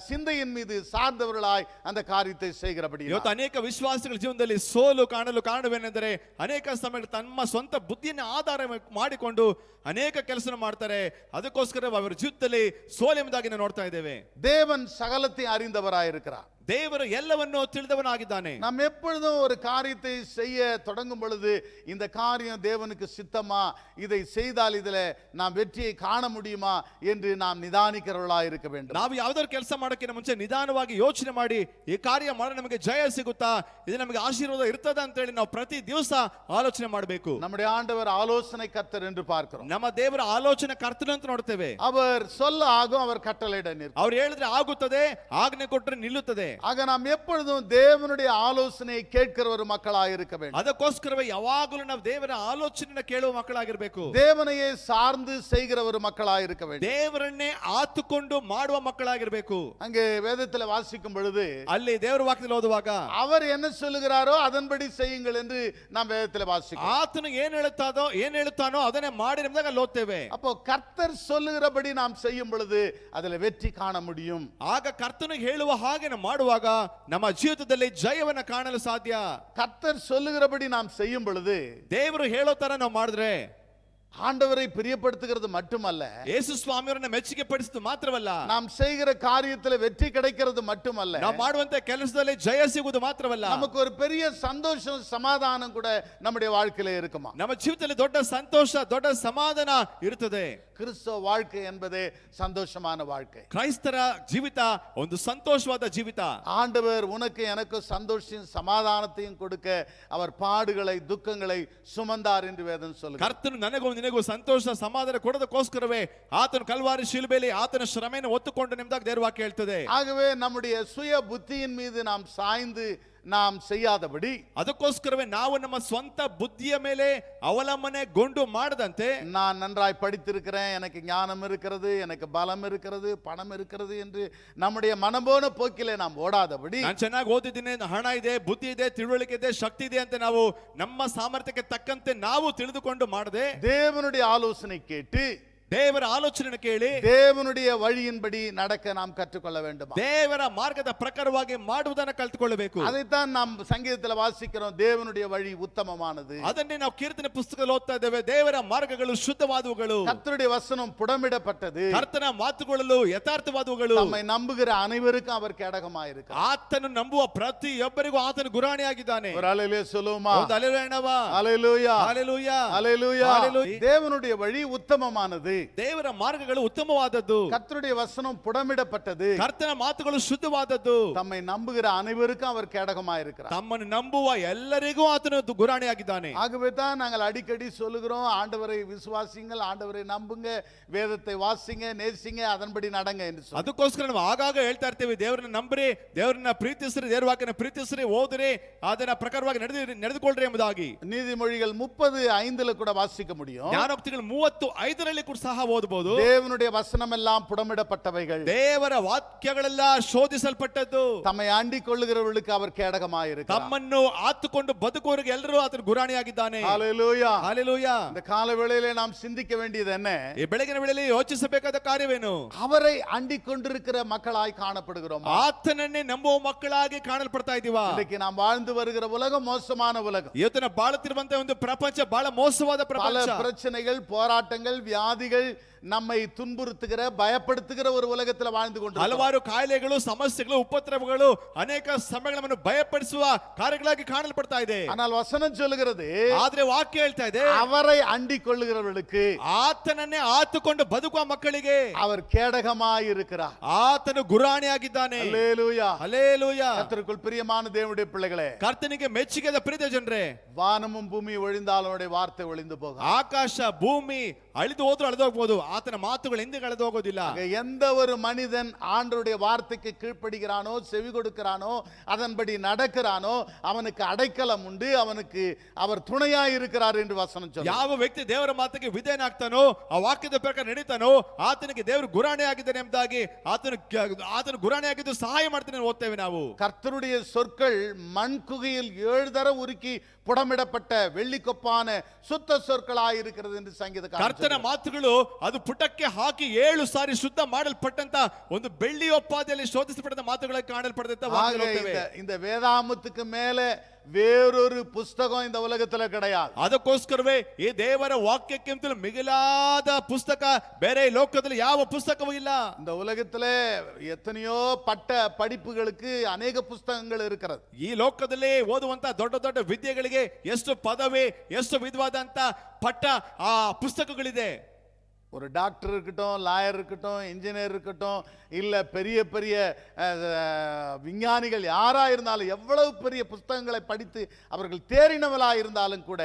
சிந்தையின் மீது சார்ந்தவர்களாய் அந்த காரியத்தை செய்கிறபடி. ಇವತ್ತು ಅನೇಕ ವಿಶ್ವಾಸಿಗಳ ಜೀವನದಲ್ಲಿ ಸೋಲು ಕಾಣಲು ಕಾರಣವೇನೆಂದರೆ ಅನೇಕ ಸಮಯದಲ್ಲಿ ತಮ್ಮ ಸ್ವಂತ ಬುದ್ಧಿಯನ್ನು ಆಧಾರ ಮಾಡಿಕೊಂಡು ಅನೇಕ ಕೆಲಸ ಮಾಡ್ತಾರೆ. ಅದಕ್ಕೋಸ್ಕರ ಅವರ ಜೀವಿತದಲ್ಲಿ ಸೋಲೆಂಬುದಾಗಿ ನಾವು ನೋಡ್ತಾ ಇದ್ದೇವೆ. தேவன் சகலத்தை அறிந்தவராயிருக்கிறார். ದೇವರು ಎಲ್ಲವನ್ನೂ ತಿಳಿದವನಾಗಿದ್ದಾನೆ. நாம் எப்பொழுதும் ஒரு காரியத்தை செய்ய தொடங்கும் பொழுது இந்த காரியம் தேவனுக்கு சித்தமா, இதை செய்தால் இதில் நாம் வெற்றியை காண முடியுமா என்று நாம் நிதானிக்கிறவர்களாக இருக்க வேண்டும். ನಾವು ಯಾವ್ದಾದ್ರು ಕೆಲಸ ಮಾಡೋಕ್ಕಿಂತ ಮುಂಚೆ ನಿಧಾನವಾಗಿ ಯೋಚನೆ ಮಾಡಿ, ಈ ಕಾರ್ಯ ಮಾಡಿದ್ರೆ ನಮಗೆ ಜಯ ಸಿಗುತ್ತಾ, ಇದು ನಮಗೆ ಆಶೀರ್ವಾದ ಇರ್ತದ ಅಂತ ಹೇಳಿ ನಾವು ಪ್ರತಿ ದಿವಸ ಆಲೋಚನೆ ಮಾಡಬೇಕು. நம்முடைய ஆண்டவர் ஆலோசனை கர்த்தர் என்று பார்க்கிறோம். ನಮ್ಮ ದೇವರ ಆಲೋಚನೆ ಕರ್ತನು ಅಂತ ನೋಡ್ತೇವೆ. அவர் சொல்ல ஆகும், அவர் கட்டளையிட நிற்கும். ಅವ್ರು ಹೇಳಿದ್ರೆ ಆಗುತ್ತದೆ, ಆಜ್ಞೆ ಕೊಟ್ಟರೆ ನಿಲ್ಲುತ್ತದೆ. ஆக நாம் எப்பொழுதும் தேவனுடைய ஆலோசனையை கேட்கிற ஒரு மக்களாக இருக்க வேண்டும். ಅದಕ್ಕೋಸ್ಕರವೇ ಯಾವಾಗಲೂ ನಾವು ದೇವರ ಆಲೋಚನೆಯನ್ನು ಕೇಳುವ ಮಕ್ಕಳಾಗಿರಬೇಕು. தேவனையே சார்ந்து செய்கிற ஒரு மக்களாக இருக்க வேண்டும். ದೇವರನ್ನೇ ಆತುಕೊಂಡು ಮಾಡುವ ಮಕ್ಕಳಾಗಿರಬೇಕು. அங்கே வேதத்தில் வாசிக்கும் பொழுது, ಅಲ್ಲಿ ದೇವರ ವಾಕ್ಯದಲ್ಲಿ ಓದುವಾಗ அவர் என்ன சொல்லுகிறாரோ அதன்படி செய்யுங்கள் என்று நாம் வேதத்தில் வாசிக்கிறோம். ಆತನು ಏನ್ ಹೇಳುತ್ತಾನೋ ಅದನ್ನೇ ಮಾಡಿ ಎಂಬುದಾಗಿ ಅಲ್ಲಿ ಓದ್ತೇವೆ. அப்போ கர்த்தர் சொல்லுகிறபடி நாம் செய்யும் பொழுது அதில் வெற்றி காண முடியும். ಆಗ ಕರ್ತನು ಹೇಳುವ ಹಾಗೆ ನಾವು ಮಾಡುವಾಗ ನಮ್ಮ ಜೀವಿತದಲ್ಲಿ ಜಯವನ್ನು ಕಾಣಲು ಸಾಧ್ಯ. கர்த்தர் சொல்லுகிறபடி நாம் செய்யும் பொழுது, ದೇವರು ಹೇಳೋ ತರ ನಾವು ಮಾಡಿದ್ರೆ ஆண்டவரை பிரியப்படுத்துகிறது மட்டுமல்ல, ಯೇಸು ಸ್ವಾಮಿಯವರನ್ನ ಮೆಚ್ಚುಗೆ ಪಡಿಸುವುದು ಮಾತ್ರವಲ್ಲ, நாம் செய்கிற காரியத்தில் வெற்றி கிடைக்கிறது மட்டுமல்ல, ನಾವು ಮಾಡುವಂತ ಕೆಲಸದಲ್ಲಿ ಜಯ ಸಿಗುವುದು ಮಾತ್ರವಲ್ಲ, நமக்கு ஒரு பெரிய சந்தோஷம், சமாதானம் கூட நம்முடைய வாழ்க்கையில இருக்குமா. ನಮ್ಮ ಜೀವಿತದಲ್ಲಿ ದೊಡ್ಡ ಸಂತೋಷ, ದೊಡ್ಡ ಸಮಾಧಾನ ಇರುತ್ತದೆ. கிறிஸ்தவ வாழ்க்கை என்பதே சந்தோஷமான வாழ்க்கை. ಕ್ರೈಸ್ತರ ಜೀವಿತ ಒಂದು ಸಂತೋಷವಾದ ಜೀವಿತ. ஆண்டவர் உனக்கு எனக்கு சந்தோஷத்தையும் சமாதானத்தையும் கொடுக்க அவர் பாடுகளை, துக்கங்களை சுமந்தார் என்று வேதம் சொல்லுகிறது. ಕರ್ತನು ನನಗೂ ನಿನಗೂ ಸಂತೋಷ ಸಮಾಧಾನ ಕೊಡೋದಕ್ಕೋಸ್ಕರವೇ ಆತನು ಕಲ್ವಾರಿ ಶಿಲುಬೆಯಲ್ಲಿ ಆತನ ಶ್ರಮೆಯನ್ನು ಒತ್ತುಕೊಂಡು ನಿಮ್ದಾಗ ದೇವರ ವಾಕ್ಯ ಹೇಳ್ತದೆ. ஆகவே நம்முடைய சுய புத்தியின் மீது நாம் சாய்ந்து நாம் செய்யாதபடி, ಅದಕ್ಕೋಸ್ಕರವೇ ನಾವು ನಮ್ಮ ಸ್ವಂತ ಬುದ್ಧಿಯ ಮೇಲೆ ಅವಲಂಬನೆಗೊಂಡು ಮಾಡದಂತೆ, நான் நன்றாய் படித்திருக்கிறேன், எனக்கு ஞானம் இருக்கிறது, எனக்கு பலம் இருக்கிறது, பணம் இருக்கிறது என்று நம்முடைய மனம்போன போக்கிலே நாம் ஓடாதபடி, ನಾನು ಚೆನ್ನಾಗಿ ಓದಿದ್ದೀನಿ, ಹಣ ಇದೆ, ಬುದ್ಧಿ ಇದೆ, ತಿಳುವಳಿಕೆ ಇದೆ, ಶಕ್ತಿ ಇದೆ ಅಂತ ನಾವು ನಮ್ಮ ಸಾಮರ್ಥ್ಯಕ್ಕೆ ತಕ್ಕಂತೆ ನಾವು ತಿಳಿದುಕೊಂಡು ಮಾಡದೆ, தேவனுடைய ஆலோசனை கேட்டு ದೇವರ ಆಲೋಚನೆ ಕೇಳಿ தேவனுடைய வழியின்படி நடக்க நாம் கற்றுக்கொள்ள வேண்டும். ದೇವರ ಮಾರ್ಗದ ಪ್ರಕಾರವಾಗಿ ಮಾಡುವುದನ್ನು ಕಲಿತುಕೊಳ್ಳಬೇಕು. அதைத்தான் நாம் சங்கீதத்தில் வாசிக்கிறோம், தேவனுடைய வழி உத்தமமானது. ಅದನ್ನೇ ನಾವು ಕೀರ್ತನೆ ಪುಸ್ತಕದಲ್ಲಿ ಓದ್ತಾ ಇದ್ದೇವೆ, ದೇವರ ಮಾರ್ಗಗಳು ಶುದ್ಧವಾದವುಗಳು, கர்த்தருடைய வசனம் புடமிடப்பட்டது, ಕರ್ತನ ಮಾತುಗಳು ಯಥಾರ್ಥವಾದವುಗಳು, நம்மை நம்புகிற அனைவருக்கும் அவர் கேடகமாயிருக்கிறார். ಆತನು ನಂಬುವ ಪ್ರತಿಯೊಬ್ಬರಿಗೂ ಆತನು ಗುರಾಣಿಯಾಗಿದ್ದಾನೆ. ஒரு அல்லேலூயா சொல்லுவோமா? ಒಂದು ಹಲ್ಲೆಲೂಯಾ, அல்லேலூயா, ಹಲ್ಲೆಲೂಯಾ, அல்லேலூயா. ஹalleluya. தேவனுடைய வழி உத்தமமானது, ದೇವರ ಮಾರ್ಗಗಳು ಉತ್ತಮವಾದದ್ದು, கர்த்தருடைய வசனம் புடமிடப்பட்டது, ಕರ್ತನ ಮಾತುಗಳು ಶುದ್ಧವಾದದ್ದು, தம்மை நம்புகிற அனைவருக்கும் அவர் கேடகமாயிருக்கிறார். ತಮ್ಮನ್ನು ನಂಬುವ ಎಲ್ಲರಿಗೂ ಆತನು ಗುರಾಣಿಯಾಗಿದ್ದಾನೆ. ஆகவே தான் நாங்கள் அடிக்கடி சொல்லுகிறோம், ஆண்டவரை விசுவாசிங்கள், ஆண்டவரை நம்புங்க, வேதத்தை வாசிங்க, நேசிங்க, அதன்படி நடங்க என்று சொல்லி. ಅದಕ್ಕೋಸ್ಕರ ನಾವು ಆಗಾಗ ಹೇಳ್ತಾ ಇರ್ತೀವಿ, ದೇವರನ್ನ ನಂಬ್ರಿ, ದೇವರನ್ನ ಪ್ರೀತಿಸ್ರಿ, ದೇವರ ವಾಕ್ಯನ ಪ್ರೀತಿಸ್ರಿ, ಓದ್ರಿ, ಅದನ್ನ ಪ್ರಕಾರವಾಗಿ ನಡೆದುಕೊಳ್ಳ್ರಿ ಎಂಬುದಾಗಿ. நீதிமொழிகள் 30:5 கூட வாசிக்க முடியும். ಜ್ಞಾನೋಕ್ತಿಗಳು 35 ಕೂಡ ಸಹ ಓದಬಹುದು. தேவனுடைய வசனம் எல்லாம் புடமிடப்பட்டவைகள், ದೇವರ ವಾಕ್ಯಗಳೆಲ್ಲ ಶೋಧಿಸಲ್ಪಟ್ಟದ್ದು, தம்மை ஆண்டிக் கொள்ளுகிறவர்களுக்கு அவர் கேடகமாயிருக்கிறார். ತಮ್ಮನ್ನು ಆತುಕೊಂಡು ಬದುಕುವವರಿಗೆ ಎಲ್ಲರೂ ಆತನ ಗುರಾಣಿಯಾಗಿದ್ದಾನೆ. ஹalleluya, ಹಲ್ಲೆಲೂಯಾ. இந்த கால வேளையிலே நாம் சிந்திக்க வேண்டியது என்ன? ಈ ಬೆಳಗಿನ ವೇಳೆಯಲ್ಲಿ ಯೋಚಿಸಬೇಕಾದ ಕಾರ್ಯವೇನು? அவரை அண்டிக் கொண்டிருக்கிற மக்களாய் காணப்படுகிறோம். ಆತನನ್ನೇ ನಂಬುವ ಮಕ್ಕಳಾಗಿ ಕಾಣಲ್ಪಡ್ತಾ ಇದೀವಾ? இன்னைக்கு நாம் வாழ்ந்து வருகிற உலகம் மோசமான உலகம். ಇವತ್ತು ನಾವು ಬಾಳುತ್ತಿರುವಂತಹ ಒಂದು ಪ್ರಪಂಚ ಬಹಳ ಮೋಸವಾದ பல ಪ್ರಪಂಚ. பிரச்சனைகள், போராட்டங்கள், வியாதிகள் நம்மை துன்புறுத்துகிற, பயப்படுத்துகிற ஒரு உலகத்தில் வாழ்ந்து கொண்டிருக்கிறோம். ಹಲವಾರು ಕಾಯಿಲೆಗಳು, ಸಮಸ್ಯೆಗಳು, ಉಪದ್ರವಗಳು ಅನೇಕ ಸಮಯಗಳು ನಮ್ಮನ್ನು ಭಯಪಡಿಸುವ ಕಾರ್ಯಗಳಾಗಿ ಕಾಣಲ್ಪಡ್ತಾ ಇದೆ. ஆனால் வசனம் சொல்லுகிறது, ಆದ್ರೆ ವಾಕ್ಯ ಹೇಳ್ತಾ ಇದೆ, அவரை அண்டிக் கொள்ளுகிறவர்களுக்கு ಆತನನ್ನೇ ಆತುಕೊಂಡು ಬದುಕುವ ಮಕ್ಕಳಿಗೆ அவர் கேடகமாய் இருக்கிறார். ಆತನು ಗುರಾಣಿಯಾಗಿದ್ದಾನೆ. அல்லேலூயா, ಹಲ್ಲೆಲೂಯಾ. கர்த்தருக்குள் பிரியமான தேவனுடைய பிள்ளைகளே, ಕರ್ತನಿಗೆ ಮೆಚ್ಚುಗೆದ ಪ್ರೀತಿಯ ಜನರೇ, வானமும் பூமி ஒழிந்தால் அவருடைய வார்த்தை ஒழிந்து போகும். ಆಕಾಶ ಭೂಮಿ ಅಳಿದು ಹೋದ್ರು ಅಳಿದು ಹೋಗ್ಬೋದು, ಆತನ ಮಾತುಗಳು ಎಂದಿಗೂ ಅಳಿದು ಹೋಗೋದಿಲ್ಲ. எந்த ஒரு மனிதன் ஆண்டவருடைய வார்த்தைக்கு கீழ்ப்படுகிறானோ, செவி கொடுக்கிறானோ, அதன்படி நடக்கிறானோ, அவனுக்கு அடைக்கலம் உண்டு, அவனுக்கு அவர் துணையாய் இருக்கிறார் என்று வசனம் சொல்லுது. ಯಾವ ವ್ಯಕ್ತಿ ದೇವರ ಮಾತಿಗೆ ವಿಧೇಯನಾಗ್ತಾನೋ, ಆ ವಾಕ್ಯದ ಪ್ರಕಾರ ನಡೀತಾನೋ, ಆತನಿಗೆ ದೇವರು ಗುರಾಣಿ ಆಗಿದ್ದಾನೆ ಎಂಬುದಾಗಿ, ಆತನು ಗುರಾಣಿ ಆಗಿದ್ದು ಸಹಾಯ ಮಾಡ್ತಾನೆ ಓದ್ತೇವೆ ನಾವು. கர்த்தருடைய சொற்கள் மண் குகையில் 7 தர உருக்கி புடமிடப்பட்ட வெள்ளிக்கொப்பான சுத்த சொற்களாய் இருக்கிறது என்று சங்கீதக்காரன் ಕರ್ತನ ಮಾತುಗಳು ಅದು ಪುಟಕ್ಕೆ ಹಾಕಿ 7 ಸಾರಿ ಶುದ್ಧ ಮಾಡಲ್ಪಟ್ಟಂತ ಒಂದು ಬೆಳ್ಳಿ ಒಪ್ಪಾದೆಯಲ್ಲಿ ಶೋಧಿಸಲ್ಪಟ್ಟ ಮಾತುಗಳಾಗಿ ಕಾಣಲ್ಪಡುತ್ತೆ. இந்த வேதாமத்துக்கு மேல வேறொரு புஸ்தகம் இந்த உலகத்துல கிடையாது. ಅದಕ್ಕೋಸ್ಕರವೇ ಈ ದೇವರ ವಾಕ್ಯಕ್ಕಿಂತಲೂ ಮಿಗಿಲಾದ ಪುಸ್ತಕ ಬೇರೆ ಈ ಲೋಕದಲ್ಲಿ ಯಾವ ಪುಸ್ತಕವೂ ಇಲ್ಲ. இந்த உலகத்துல எத்தனையோ பட்ட படிப்புகளுக்கு அநேக புஸ்தகங்கள் இருக்கிறது. ಈ ಲೋಕದಲ್ಲಿ ಓದುವಂತ ದೊಡ್ಡ ದೊಡ್ಡ ವಿದ್ಯೆಗಳಿಗೆ ಎಷ್ಟು ಪದವಿ, ಎಷ್ಟು ವಿಧವಾದಂತ ಪಟ್ಟ ಆ ಪುಸ್ತಕಗಳಿದೆ. ஒரு டாக்டர் இருக்கட்டும், லாயர் இருக்கட்டும், இன்ஜினியர் இருக்கட்டும், இல்ல பெரிய பெரிய விஞ்ஞானிகள் யாரா இருந்தாலும், எவ்வளவு பெரிய புஸ்தகங்களை படித்து அவர்கள் தேறினவர்களாக இருந்தாலும் கூட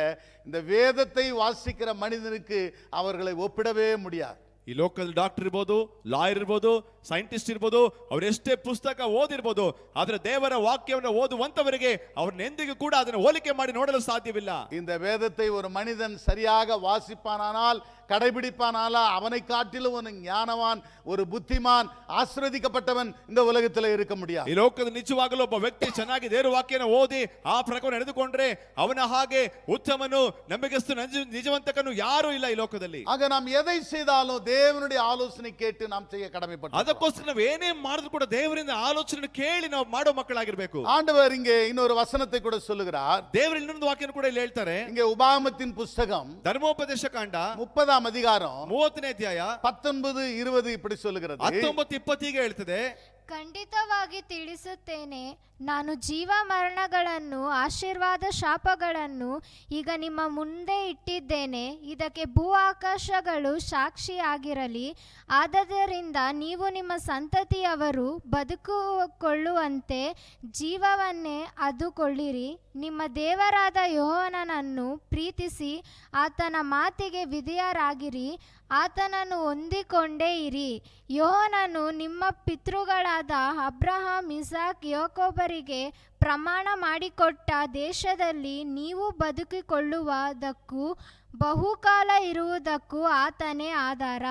இந்த வேதத்தை வாசிக்கிற மனிதனுக்கு அவர்களை ஒப்பிடவே முடியாது. ಈ ಲೋಕದಲ್ಲಿ ಡಾಕ್ಟರ್ ಇರ್ಬೋದು, ಲಾಯರ್ ಇರ್ಬೋದು, ಸೈಂಟಿಸ್ಟ್ ಇರ್ಬೋದು, ಅವರೆಷ್ಟೇ ಪುಸ್ತಕ ಓದಿರ್ಬೋದು, ಆದ್ರೆ ದೇವರ ವಾಕ್ಯವನ್ನು ಓದುವಂತವರಿಗೆ ಅವ್ರನ್ನ ಎಂದಿಗೂ ಕೂಡ ಅದನ್ನು ಹೋಲಿಕೆ ಮಾಡಿ ನೋಡಲು ಸಾಧ್ಯವಿಲ್ಲ. இந்த வேதத்தை ஒரு மனிதன் சரியாக வாசிப்பானால், கடைபிடிப்பானால, அவனை காட்டிலும் ஒரு ஞானவான், ஒரு புத்திமான், ஆசீர்வதிக்கப்பட்டவன் இந்த உலகத்தில் இருக்க முடியாது. ಈ ಲೋಕದ ನಿಜವಾಗಲೂ ಒಬ್ಬ ವ್ಯಕ್ತಿ ಚೆನ್ನಾಗಿ ದೇವರ ವಾಕ್ಯನ ಓದಿ ಆ ಪ್ರಕಾರ ನಡೆದುಕೊಂಡ್ರೆ ಅವನ ಹಾಗೆ ಉತ್ತಮನು, ನಂಬಿಗಸ್ತು, ನಿಜವಂತಕನು ಯಾರೂ ಇಲ್ಲ ಈ ಲೋಕದಲ್ಲಿ. ಆಗ நாம் எதை செய்தாலும் தேவனுடைய ஆலோசனை கேட்டு நாம் செய்ய கடமைப்பட்டிருக்கிறோம். ಅದಕ್ಕೋಸ್ಕರ ನಾವು ಏನೇ ಮಾಡಿದ್ರು ಕೂಡ ದೇವರಿಂದ ಆಲೋಚನೆ ಕೇಳಿ ನಾವು ಮಾಡೋ ಮಕ್ಕಳಾಗಿರ್ಬೇಕು. ஆண்டவர் இங்கே இன்னொரு வசனத்தை கூட சொல்லுகிறார். ದೇವರು ಇನ್ನೊಂದು ವಾಕ್ಯನ ಕೂಡ ಇಲ್ಲಿ ಹೇಳ್ತಾರೆ. இங்கே உபாகமத்தின் புஸ்தகம் ಧರ್ಮೋಪದೇಶ ಕಾಂಡ 30ஆம் அதிகாரம் 30ನೇ ಅಧ್ಯಾಯ 19-20 இப்படி சொல்லுகிறது. 19-20 ಹೇಳ್ತದೆ, ಖಂಡಿತವಾಗಿ ತಿಳಿಸುತ್ತೇನೆ, ನಾನು ಜೀವ ಮರಣಗಳನ್ನು, ಆಶೀರ್ವಾದ ಶಾಪಗಳನ್ನು ಈಗ ನಿಮ್ಮ ಮುಂದೆ ಇಟ್ಟಿದ್ದೇನೆ. ಇದಕ್ಕೆ ಭೂ ಆಕಾಶಗಳು ಸಾಕ್ಷಿಯಾಗಿರಲಿ. ಆದದರಿಂದ ನೀವು ನಿಮ್ಮ ಸಂತತಿಯವರು ಬದುಕಿಕೊಳ್ಳುವಂತೆ ಜೀವವನ್ನೇ ಅದುಕೊಳ್ಳಿರಿ. ನಿಮ್ಮ ದೇವರಾದ ಯೆಹೋವನನ್ನು ಪ್ರೀತಿಸಿ ಆತನ ಮಾತಿಗೆ ವಿಧೇಯರಾಗಿರಿ. ಆತನನ್ನು ಹೊಂದಿಕೊಂಡೇ ಇರಿ. ಯೆಹೋವನು ನಿಮ್ಮ ಪಿತೃಗಳಾದ ಅಬ್ರಹಾಂ, ಇಸಾಕ್, ಯಾಕೋಬರಿಗೆ ಪ್ರಮಾಣ ಮಾಡಿಕೊಟ್ಟ ದೇಶದಲ್ಲಿ ನೀವು ಬದುಕಿಕೊಳ್ಳುವುದಕ್ಕೂ ಬಹುಕಾಲ ಇರುವುದಕ್ಕೂ ಆತನೇ ಆಧಾರ.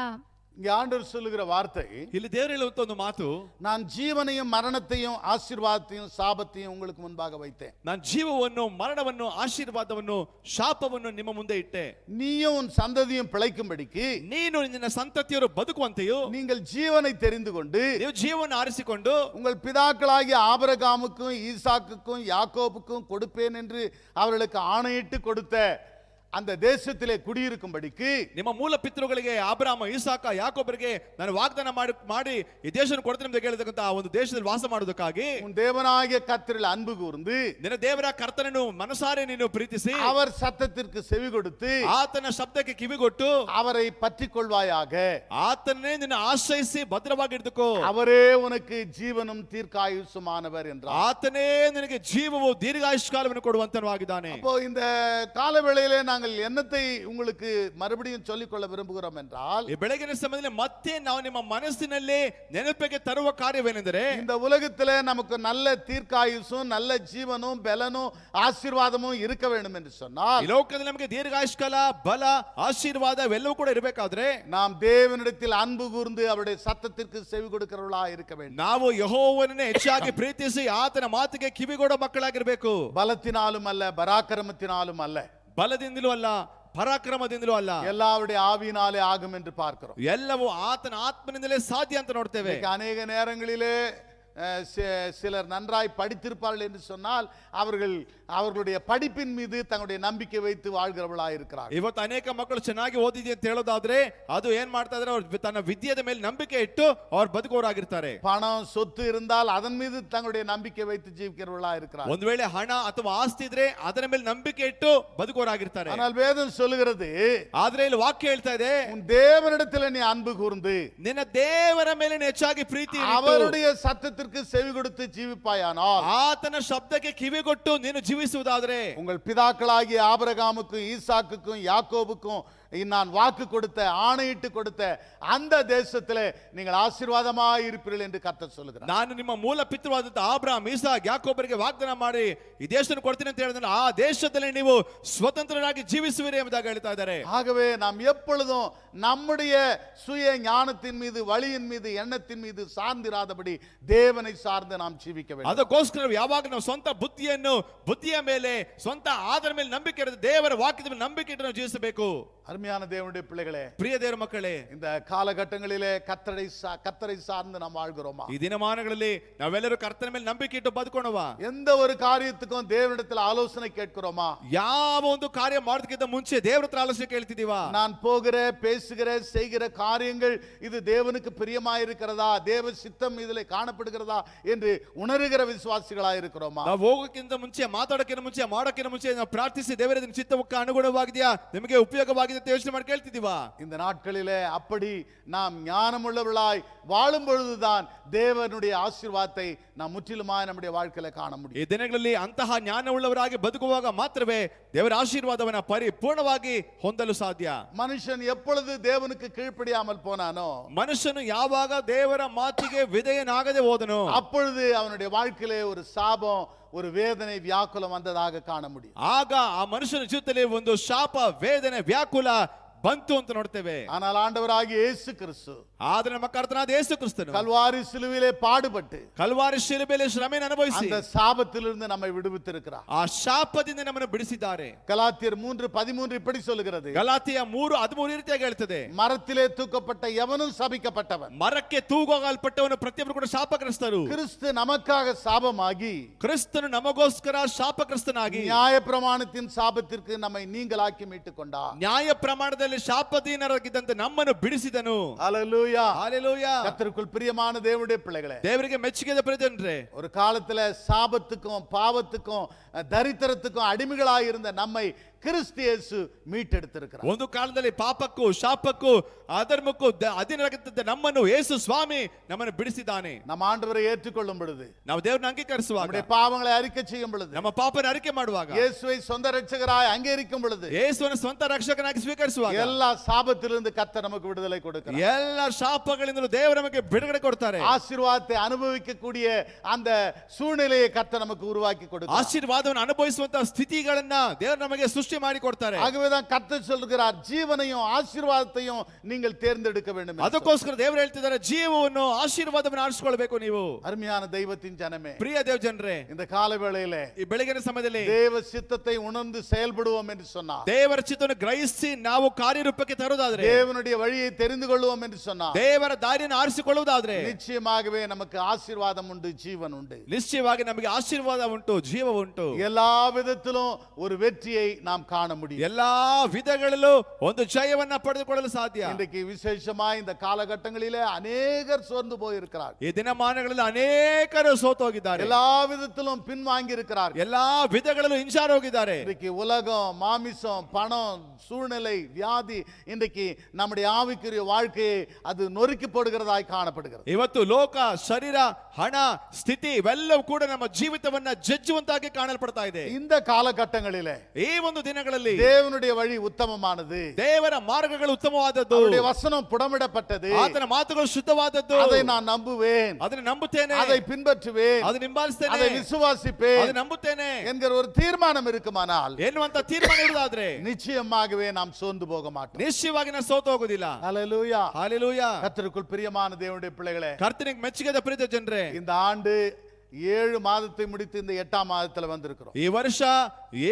இங்கே ஆண்டவர் சொல்லுகிற வார்த்தை, ಇಲ್ಲಿ ದೇವರು ಹೇಳುವಂತ ಒಂದು ಮಾತು, நான் ஜீவனையும் மரணத்தையும் ஆசீர்வாதத்தையும் சாபத்தையும் உங்களுக்கு முன்பாக வைத்தேன். ನಾನು ಜೀವವನ್ನು, ಮರಣವನ್ನು, ಆಶೀರ್ವಾದವನ್ನು, ಶಾಪವನ್ನು ನಿಮ್ಮ ಮುಂದೆ ಇಟ್ಟೆ. நீயும் உன் சந்ததியும் பிழைக்கும்படிக்கு ನೀನು ನಿನ್ನ ಸಂತತಿಯರು ಬದುಕುವಂತೆಯೂ நீங்கள் ஜீவனை தெரிந்து கொண்டு ನೀವು ಜೀವವನ್ನು ಆರಿಸಿಕೊಂಡು உங்கள் பிதாக்களாகிய ஆபிரகாமுக்கும் ஈசாக்குக்கும் யாக்கோபுக்கும் கொடுப்பேன் என்று அவர்களுக்கு ஆணையிட்டு கொடுத்த அந்த தேசத்திலே குடியிருக்கும்படிக்கு, ನಿಮ್ಮ ಮೂಲ ಪಿತೃಗಳಿಗೆ ಅಬ್ರಹಾಮ, ಇಸಾಕ, ಯಾಕೋಬರಿಗೆ ನಾನು ವಾಗ್ದಾನ ಮಾಡಿ ಈ ದೇಶವನ್ನು ಕೊಡ್ತೇನೆ ಅಂತ ಹೇಳಿದಂತ ಆ ಒಂದು ದೇಶದಲ್ಲಿ ವಾಸ ಮಾಡೋದಕ್ಕಾಗಿ உன் தேவனாகிய கர்த்தரில் அன்பு கூர்ந்து ನಿನ್ನ ದೇವರ ಕರ್ತನನ್ನು ಮನಸಾರೆ ನೀನು ಪ್ರೀತಿಸಿ அவர் சத்தத்திற்கு செவி கொடுத்து ಆತನ ಶಬ್ದಕ್ಕೆ ಕಿವಿಗೊಟ್ಟು அவரை பற்றிக் கொள்வாயாக. ಆತನ್ನೇ ನಿನ್ನ ಆಶ್ರಯಿಸಿ ಭದ್ರವಾಗಿ ಇಡ್ದುಕೋ. அவரே உனக்கு ஜீவனும் தீர்க்காயுசுமானவர் என்றார். ಆತನೇ ನಿನಗೆ ಜೀವವು ದೀರ್ಘಾಯುಷ್ಕಾಲವನ್ನು ಕೊಡುವಂತನಾಗಿದ್ದಾನೆ. அப்போ இந்த காலவேளையிலே நாங்கள் என்னத்தை உங்களுக்கு மறுபடியும் சொல்லிக்கொள்ள விரும்புகிறோம் என்றால், ಈ ಬೆಳಗಿನ ಸಮಯದಲ್ಲಿ ಮತ್ತೆ ನಾವು ನಿಮ್ಮ ಮನಸ್ಸಿನಲ್ಲಿ ನೆನಪಿಗೆ ತರುವ ಕಾರ್ಯವೇನೆಂದರೆ, இந்த உலகத்திலே நமக்கு நல்ல தீர்க்காயுசும் நல்ல ஜீவனும் பலனும் ஆசீர்வாதமும் இருக்க வேண்டும் என்று சொன்னால், ಈ ಲೋಕದಲ್ಲಿ ನಮಗೆ ದೀರ್ಘಾಯುಷ್ಕಾಲ, ಬಲ, ಆಶೀರ್ವಾದ ಇವೆಲ್ಲವೂ ಕೂಡ ಇರಬೇಕಾದ್ರೆ நாம் தேவனிடத்தில் அன்பு கூர்ந்து அவருடைய சத்தத்திற்கு செவி கொடுக்கிறவர்களா இருக்க வேண்டும். ನಾವು ಯೆಹೋವನನ್ನೇ ಹೆಚ್ಚಾಗಿ ಪ್ರೀತಿಸಿ ಆತನ ಮಾತಿಗೆ ಕಿವಿಗೊಡ ಮಕ್ಕಳಾಗಿರಬೇಕು. பலத்தினாலும் அல்ல, பராக்கிரமத்தினாலும் அல்ல, ಬಲದಿಂದಲೂ ಅಲ್ಲ, ಪರಾಕ್ರಮದಿಂದಲೂ ಅಲ್ಲ, எல்லாருடைய ஆவியினாலே ஆகும் என்று பார்க்கிறோம். ಎಲ್ಲವೂ ಆತನ ಆತ್ಮನಿಂದಲೇ ಸಾಧ್ಯ ಅಂತ ನೋಡ್ತೇವೆ. இன்னைக்கு அநேக நேரங்களிலே சிலர் நன்றாய் படித்திருப்பார்கள் என்று சொன்னால் அவர்களுடைய படிப்பின் மீது தங்களுடைய நம்பிக்கை வைத்து வாழ்கிறவர்களாக இருக்கிறார்கள். ಇವತ್ತು ಅನೇಕ ಮಕ್ಕಳು ಚೆನ್ನಾಗಿ ಓದಿದೆ ಅಂತ ಹೇಳೋದಾದ್ರೆ ಅದು ಏನ್ ಮಾಡ್ತಾ ಇದ್ದಾರೆ, ಅವರು ತನ್ನ ವಿದ್ಯೆಯ ಮೇಲೆ ನಂಬಿಕೆ ಇಟ್ಟು ಅವ್ರು ಬದುಕೋರಾಗಿರ್ತಾರೆ. பணம் சொத்து இருந்தால் அதன் மீது தங்களுடைய நம்பிக்கை வைத்து ஜீவிக்கிறவர்களாக இருக்கிறார்கள். ಒಂದು ವೇಳೆ ಹಣ ಅಥವಾ ಆಸ್ತಿ ಇದ್ರೆ ಅದರ ಮೇಲೆ ನಂಬಿಕೆ ಇಟ್ಟು ಬದುಕೋರಾಗಿರ್ತಾರೆ. ஆனால் வேதம் சொல்லுகிறது, ಆದ್ರೆ ಇಲ್ಲಿ ವಾಕ್ಯ ಹೇಳ್ತಾ ಇದೆ, உன் தேவனிடத்தில் நீ அன்பு கூர்ந்து ನಿನ್ನ ದೇವರ ಮೇಲೆ ಹೆಚ್ಚಾಗಿ ಪ್ರೀತಿ ಇಟ್ಟು அவருடைய சத்தத்திற்கு செவி கொடுத்து ஜீவிப்பாயானால், ಆತನ ಶಬ್ದಕ್ಕೆ ಕಿವಿಗೊಟ್ಟು ನೀನು ಜೀವಿಸುವುದಾದ್ರೆ, உங்கள் பிதாக்களாகிய ஆபிரகாமுக்கும் ஈசாக்குக்கும் யாக்கோபுக்கும் நான் வாக்கு கொடுத்த, ஆணையிட்டு கொடுத்த அந்த தேசத்திலே நீங்கள் ஆசீர்வாதமாய் இருப்பீர்கள் என்று கர்த்தர் சொல்லுகிறார். ನಾನು ನಿಮ್ಮ ಮೂಲ ಪಿತೃವಾದಂತ ಅಬ್ರಹಾಂ, ಇಸಾಕ್, ಯಾಕೋಬರಿಗೆ ವಾಗ್ದಾನ ಮಾಡಿ ಈ ದೇಶವನ್ನು ಕೊಡ್ತೀನಿ ಅಂತ ಹೇಳಿದ್ರೆ ಆ ದೇಶದಲ್ಲಿ ನೀವು ಸ್ವತಂತ್ರರಾಗಿ ಜೀವಿಸುವಿರಿ ಎಂಬುದಾಗಿ ಹೇಳ್ತಾ ಇದ್ದಾರೆ. ஆகவே நாம் எப்பொழுதும் நம்முடைய சுய ஞானத்தின் மீது, வழியின் மீது, எண்ணத்தின் மீது சார்ந்திராதபடி தேவனை சார்ந்து நாம் ஜீவிக்க வேண்டும். ಅದಕ್ಕೋಸ್ಕರ ಯಾವಾಗ ನಾವು ಸ್ವಂತ ಬುದ್ಧಿಯ ಮೇಲೆ, ಸ್ವಂತ ಆಧಾರ ಮೇಲೆ ನಂಬಿಕೆ ಇಡದೆ ದೇವರ ವಾಕ್ಯದ ಮೇಲೆ ನಂಬಿಕೆ ಇಟ್ಟು ನಾವು ಜೀವಿಸಬೇಕು. அருமையான தேவனுடைய பிள்ளைகளே, ಪ್ರಿಯ ದೇವರ ಮಕ್ಕಳೇ, இந்த காலகட்டங்களிலே கர்த்தரை சார்ந்து நாம் வாழ்கிறோமா? ಈ ದಿನಮಾನಗಳಲ್ಲಿ ನಾವೆಲ್ಲರೂ ಕರ್ತನ ಮೇಲೆ ನಂಬಿಕೆ ಇಟ್ಟು ಬದುಕೋಣವಾ? எந்த ஒரு காரியத்துக்கும் தேவனிடத்தில் ஆலோசனை கேட்கிறோமா? ಯಾವ ಒಂದು ಕಾರ್ಯ ಮಾಡೋದಕ್ಕಿಂತ ಮುಂಚೆ ದೇವರ ಹತ್ರ ಆಲೋಚನೆ ಕೇಳ್ತಿದೀವಾ? நான் போகிற, பேசுகிற, செய்கிற காரியங்கள் இது தேவனுக்கு பிரியமாயிருக்கிறதா, தேவ சித்தம் இதிலே காணப்படுகிறதா என்று உணர்கிற விசுவாசிகளா இருக்கிறோமா? ನಾವು ಹೋಗೋಕ್ಕಿಂತ ಮುಂಚೆ, ಮಾತಾಡೋಕ್ಕಿಂತ ಮುಂಚೆ, ಮಾಡೋಕ್ಕಿಂತ ಮುಂಚೆ ನಾವು ಪ್ರಾರ್ಥಿಸಿ ದೇವರ ಚಿತ್ತಕ್ಕೆ ಅನುಗುಣವಾಗಿದೆಯಾ, ನಿಮಗೆ ಉಪಯೋಗವಾಗಿದೆ ಅಂತ ಯೋಚನೆ ಮಾಡಿ ಕೇಳ್ತಿದೀವಾ? இந்த நாட்களிலே அப்படி நாம் ஞானமுள்ளவர்களாய் வாழும் பொழுதுதான் தேவனுடைய ஆசீர்வாதத்தை நாம் முற்றிலுமாய் நம்முடைய வாழ்க்கையில காண முடியும். ಈ ದಿನಗಳಲ್ಲಿ ಅಂತಹ ಜ್ಞಾನವುಳ್ಳವರಾಗಿ ಬದುಕುವಾಗ ಮಾತ್ರವೇ ದೇವರ ಆಶೀರ್ವಾದವನ್ನ ಪರಿಪೂರ್ಣವಾಗಿ ಹೊಂದಲು ಸಾಧ್ಯ. மனுஷன் எப்பொழுது தேவனுக்கு கீழ்ப்படியாமல் போனானோ, ಮನುಷ್ಯನು ಯಾವಾಗ ದೇವರ ಮಾತಿಗೆ ವಿಧೇಯನಾಗದೆ ಹೋದನೋ அப்பொழுது அவனுடைய வாழ்க்கையிலே ஒரு சாபம், ஒரு வேதனை, வியாக்குலம் வந்ததாக காண முடியும். ಆಗ ಆ ಮನುಷ್ಯನ ಜೀವಿತದಲ್ಲಿ ಒಂದು ಶಾಪ, ವೇದನೆ, ವ್ಯಾಕುಲ ಬಂತು ಅಂತ ನೋಡ್ತೇವೆ. ஆனால் ஆண்டவராகிய இயேசு கிறிஸ்து ಆದ್ರೆ ನಮ್ಮ ಕರ್ತನಾದ ಯೇಸು ಕ್ರಿಸ್ತನು கல்வாரி சிலுவையிலே பாடுபட்டு ಕಲ್ವಾರಿ ಶಿಲುಬೆಯಲ್ಲಿ ಶ್ರಮೆಯನ್ನು ಅನುಭವಿಸಿ அந்த சாபத்திலிருந்து நம்மை விடுவித்திருக்கிறார். ಆ ಶಾಪದಿಂದ ನಮ್ಮನ್ನು ಬಿಡಿಸಿದ್ದಾರೆ. கலாத்தியர் 3:13 இப்படி சொல்லுகிறது, ಗಲಾತಿಯ 3:13 ರೀತಿಯಾಗಿ ಹೇಳ್ತದೆ, மரத்திலே தூக்கப்பட்ட எவனும் சபிக்கப்பட்டவன், ಮರಕ್ಕೆ ತೂಗಾಗಲ್ಪಟ್ಟವನು ಪ್ರತಿಯೊಬ್ಬರು ಕೂಡ ಶಾಪಗ್ರಸ್ತರು. கிறிஸ்து நமக்காக சாபமாகி, ಕ್ರಿಸ್ತನು ನಮಗೋಸ್ಕರ ಶಾಪಗ್ರಸ್ತನಾಗಿ நியாயப்பிரமாணத்தின் சாபத்திற்கு நம்மை நீங்களாக்கி மீட்டுக் கொண்டார். ನ್ಯಾಯ ಪ್ರಮಾಣದಲ್ಲಿ ಶಾಪದೀನರಾಗಿದ್ದಂತೆ ನಮ್ಮನ್ನು ಬಿಡಿಸಿದನು. ஹல்லேலூயா, ஹalleluya. கர்த்தருக்குள் பிரியமான தேவனுடைய பிள்ளைகளே, ದೇವರಿಗೆ ಮೆಚ್ಚುಗೆಯ ಪ್ರಿಯರೇ, ஒரு காலத்துல சாபத்துக்கும் பாவத்துக்கும் தரித்திரத்துக்கும் அடிமைகளாய் இருந்த நம்மை கிறிஸ்து இயேசு மீட்டெடுத்திருக்கிறார். ಒಂದು ಕಾಲದಲ್ಲಿ ಪಾಪಕ್ಕೂ ಶಾಪಕ್ಕೂ ಅಧರ್ಮಕ್ಕೂ ಅಧೀನರಾಗಿದ್ದ ನಮ್ಮನ್ನು ಯೇಸು ಸ್ವಾಮಿ ನಮ್ಮನ್ನು ಬಿಡಿಸಿದ್ದಾನೆ. ನಮ್ಮ ಆಂಡವரை ஏற்றுக்கொள்ளும் பொழுது, ನಾವು ದೇವರನ್ನ ಅಂಗೀಕರಿಸುವಾಗ, நம்முடைய பாவங்களை அறிக்கை செய்யும் பொழுது, ನಮ್ಮ ಪಾಪನ ಅರಿಕೆ ಮಾಡುವಾಗ, இயேசுவை சொந்த இரட்சகராய் அங்கீகரிக்கும் பொழுது, ಯೇಸುವನ್ನು ಸ್ವಂತ ರಕ್ಷಕನಾಗಿ ಸ್ವೀಕರಿಸುವಾಗ, எல்லா சாபத்திலிருந்து கர்த்தர் நமக்கு விடுதலை கொடுக்கிறார். ಎಲ್ಲ ಶಾಪಗಳಿಂದಲೂ ದೇವರು ನಮಗೆ ಬಿಡುಗಡೆ ಕೊಡ್ತಾರೆ. ஆசீர்வாதத்தை அனுபவிக்கக்கூடிய அந்த சூழ்நிலையை கர்த்தர் நமக்கு உருவாக்கி கொடுக்கிறார். ಆಶೀರ್ವಾದವನ್ನು ಅನುಭವಿಸುವಂತಹ ಸ್ಥಿತಿಗಳನ್ನ ದೇವರು ನಮಗೆ ಸೃಷ್ಟಿ ಮಾಡಿ ಕೊಡ್ತಾರೆ. ஆகவேதான் கர்த்தர் சொல்கிறார், ஜீவனையும் ஆசீர்வாதத்தையும் நீங்கள் தேர்ந்தெடுக்க வேண்டும். ಅದಕ್ಕೋಸ್ಕರ ದೇವರು ಹೇಳ್ತಿದ್ದಾರೆ, ಜೀವವನ್ನು ಆಶೀರ್ವಾದವನ್ನು ಆರಿಸಿಕೊಳ್ಳಬೇಕು ನೀವು. அருமையான தெய்வத்தின் ஜனமே, ಪ್ರಿಯ ದೇವ ಜನರೇ, இந்த கால வேளையிலே ಈ ಬೆಳಗಿನ ಸಮಯದಲ್ಲಿ தேவ சித்தத்தை உணர்ந்து செயல்படுவோம் என்று சொன்னார். ದೇವರ ಚಿತ್ತವನ್ನು ಗ್ರಹಿಸಿ ನಾವು ಕಾರ್ಯರೂಪಕ್ಕೆ ತರುವುದಾದ್ರೆ, தேவனுடைய வழியை தெரிந்து கொள்வோம் என்று சொன்னார், ದೇವರ ದಾರಿಯನ್ನು ಆರಿಸಿಕೊಳ್ಳುವುದಾದ್ರೆ, நிச்சயமாகவே நமக்கு ஆசீர்வாதம் உண்டு, ஜீவன் உண்டு. ನಿಶ್ಚಯವಾಗಿ ನಮಗೆ ಆಶೀರ್ವಾದ ಉಂಟು, ಜೀವ ಉಂಟು. எல்லா விதத்திலும் ஒரு வெற்றியை நாம் காண முடியும். ಎಲ್ಲಾ ವಿಧಗಳಲ್ಲೂ ಒಂದು ಜಯವನ್ನ ಪಡೆದುಕೊಳ್ಳಲು ಸಾಧ್ಯ. இன்றைக்கு விசேஷமாய் இந்த காலகட்டங்களிலே அநேகர் சோர்ந்து போயிருக்கிறார். ಈ ದಿನಮಾನಗಳಲ್ಲಿ ಅನೇಕರು ಸೋತು ಹೋಗಿದ್ದಾರೆ. எல்லா விதத்திலும் பின்வாங்கி இருக்கிறார். ಎಲ್ಲಾ ವಿಧಗಳಲ್ಲೂ ಹಿಂಜಾರು ಹೋಗಿದ್ದಾರೆ. இன்றைக்கு உலகம், மாமிசம், பணம், சூழ்நிலை, வியாதி இன்றைக்கு நம்முடைய ஆவிக்குரிய வாழ்க்கையை அது நொறுக்கி போடுகிறதாய் காணப்படுகிறது. ಇವತ್ತು ಲೋಕ, ಶರೀರ, ಹಣ, ಸ್ಥಿತಿ ಇವೆಲ್ಲವೂ ಕೂಡ ನಮ್ಮ ಜೀವಿತವನ್ನ ಜಜ್ಜುವಂತಾಗಿ ಕಾಣಲ್ಪಡ್ತಾ ಇದೆ. இந்த காலகட்டங்களிலே ಈ ಒಂದು ದಿನಗಳಲ್ಲಿ தேவனுடைய வழி உத்தமமானது, ದೇವರ ಮಾರ್ಗಗಳು ಉತ್ತಮವಾದದ್ದು, அவருடைய வசனம் புடமிடப்பட்டது, ಆತನ ಮಾತುಗಳು ಶುದ್ಧವಾದದ್ದು, அதை நான் நம்புவேன், ಅದನ್ನು ನಂಬುತ್ತೇನೆ, அதை பின்பற்றுவேன், ಅದನ್ನು ಹಿಂಬಾಲಿಸ್ತೇನೆ, அதை விசுவாசிப்பேன் ಅದನ್ನು ನಂಬುತ್ತೇನೆ என்கிற ஒரு தீர்மானம் இருக்குமானால் ಎನ್ನುವಂತ ತೀರ್ಮಾನ ಇರುವುದಾದ್ರೆ நிச்சயமாகவே நாம் சோர்ந்து போக மாட்டோம். ನಿಶ್ಚಯವಾಗಿ ನಾವು ಸೋತು ಹೋಗುದಿಲ್ಲ. ஹல்லேலூயா. ಹಾಲೆಲೂಯಾ. கர்த்தருக்குள் பிரியமான தேவனுடைய பிள்ளைகளே, ಕರ್ತನಿಗೆ ಮೆಚ್ಚುಗೆದ ಪ್ರೀತಿಯ ಜನರೇ, இந்த ஆண்டு 7 மாதத்தை முடித்து இந்த 8ஆம் மாதத்துல வந்திருக்கிறோம். ಈ ವರ್ಷ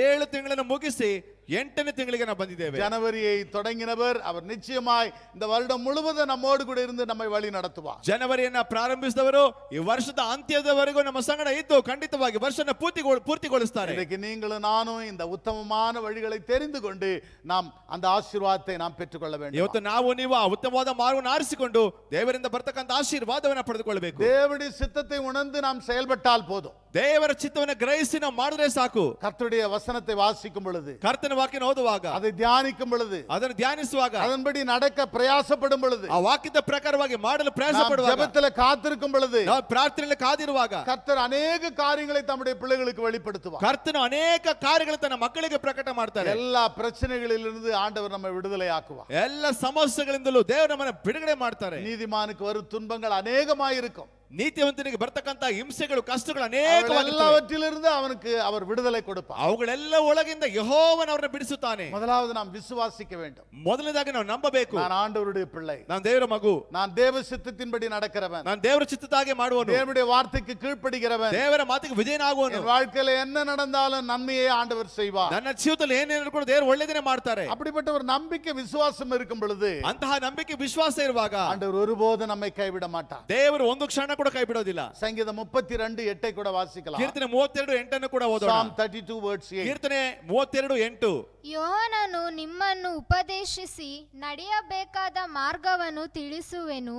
7 ತಿಂಗಳನ್ನು ಮುಗಿಸಿ 8ನೇ ತಿಂಗಳಿಗೆ ನಾವು ಬಂದಿದ್ದೇವೆ. ஜனவரியை தொடங்கினவர் அவர் நிச்சயமாய் இந்த வருடம் முழுவதும் நம்மோடு கூட இருந்து நம்மை வழி நடத்துவார். ಜನವರಿಯನ್ನ ಪ್ರಾರಂಭಿಸಿದವರು ಈ ವರ್ಷದ ಅಂತ್ಯದವರೆಗೂ ನಮ್ಮ ಸಂಗಡ ಇದ್ದು ಖಂಡಿತವಾಗಿ ವರ್ಷನ ಪೂರ್ತಿಗೊಳಿಸ್ತಾರೆ. இன்னைக்கு நீங்களும் நானும் இந்த உத்தமமான வழிகளை தெரிந்து கொண்டு நாம் அந்த ஆசீர்வாதத்தை நாம் பெற்றுக்கொள்ள வேண்டும். ಇವತ್ತು ನಾವು ನೀವು ಆ ಉತ್ತಮವಾದ ಮಾರ್ಗವನ್ನು ಆರಿಸಿಕೊಂಡು ದೇವರಿಂದ ಬರ್ತಕ್ಕಂಥ ಆಶೀರ್ವಾದವನ್ನು ಪಡೆದುಕೊಳ್ಳಬೇಕು. தேவனுடைய சித்தத்தை உணர்ந்து நாம் செயல்பட்டால் போதும். ದೇವರ ಚಿತ್ತವನ್ನು ಗ್ರಹಿಸಿ ನಾವು ಮಾಡಿದ್ರೆ ಸಾಕು. கர்த்தருடைய வசனத்தை வாசிக்கும் பொழுது, ಕರ್ತನ ವಾಕ್ಯನ ಓದುವಾಗ, அதை தியானிக்கும் பொழுது, ಅದನ್ನು ಧ್ಯಾನಿಸುವಾಗ, அதன்படி நடக்க பிரயாசப்படும் பொழுது, ಆ ವಾಕ್ಯದ ಪ್ರಕಾರವಾಗಿ ಮಾಡಲು ಪ್ರಯಾಸ நாம் ಪಡುವಾಗ, ஜெபத்திலே காத்திருக்கும் பொழுது, ನಾವು ಪ್ರಾರ್ಥನೆಯಲ್ಲಿ ಕಾದಿರುವಾಗ கர்த்தர் அநேக காரியங்களை தம்முடைய பிள்ளைகளுக்கு வெளிப்படுத்துவார். ಕರ್ತನು ಅನೇಕ ಕಾರ್ಯಗಳನ್ನು ತನ್ನ ಮಕ್ಕಳಿಗೆ ಪ್ರಕಟ ಮಾಡ್ತಾರೆ. எல்லா பிரச்சனைகளிலிருந்து ஆண்டவர் நம்மை விடுதலை ஆக்குவார். ಎಲ್ಲ ಸಮಸ್ಯೆಗಳಿಂದಲೂ ದೇವರು ನಮ್ಮನ್ನು ಬಿಡುಗಡೆ ಮಾಡ್ತಾರೆ. நீதிமானுக்கு வரும் துன்பங்கள் அநேகமாயிருக்கும். ನೀತಿವಂತನಿಗೆ ಬರ್ತಕ್ಕಂತ ಹಿಂಸೆಗಳು, ಕಷ್ಟಗಳು ಅನೇಕವಾಗಿರುತ್ತವೆ. எல்லாவற்றிலிருந்து அவனுக்கு அவர் விடுதலை கொடுப்பார். ಅವುಗಳೆಲ್ಲ ಒಳಗಿಂದ ಯೆಹೋವನು ಅವರನ್ನು ಬಿಡಿಸುತ್ತಾನೆ. முதலாவது நாம் விசுவாசிக்க வேண்டும். ಮೊದಲನೇದಾಗಿ ನಾವು ನಂಬಬೇಕು. நான் ஆண்டவருடைய பிள்ளை, ನಾನು ದೇವರ ಮಗು, நான் தேவ சித்தத்தின்படி நடக்கிறவன், ನಾನು ದೇವರ ಚಿತ್ತದಾಗೆ ಮಾಡುವನು, தேவனுடைய வார்த்தைக்கு கீழ்ப்படிகிறவன், ದೇವರ ಮಾತಿಗೆ ವಿಧೇಯನಾಗುವನು. என் வாழ்க்கையில என்ன நடந்தாலும் நன்மையே ஆண்டவர் செய்வார். ನನ್ನ ಜೀವಿತದಲ್ಲಿ ಏನೇನು ಕೂಡ ದೇವರು ಒಳ್ಳೆಯದನ್ನೇ ಮಾಡ್ತಾರೆ. அப்படிப்பட்ட ஒரு நம்பிக்கை விசுவாசம் இருக்கும் பொழுது ಅಂತಹ ನಂಬಿಕೆ ವಿಶ್ವಾಸ ಇರುವಾಗ ஆண்டவர் ஒருபோதும் நம்மை கைவிட மாட்டார். ದೇವರು ಒಂದು ಕ್ಷಣ ಕೂಡ ಕೈ ಬಿಡೋದಿಲ್ಲ. சங்கீதம் 32:8 கூட வாசிக்கலாம். ಕೀರ್ತನೆ 32:8 ಕೂಡ ಓದೋಣ. Psalm 32 verse 8. ಕೀರ್ತನೆ 32:8. ಯೋಹನನು ನಿಮ್ಮನ್ನು ಉಪದೇಶಿಸಿ ನಡೆಯಬೇಕಾದ ಮಾರ್ಗವನ್ನು ತಿಳಿಸುವೆನು,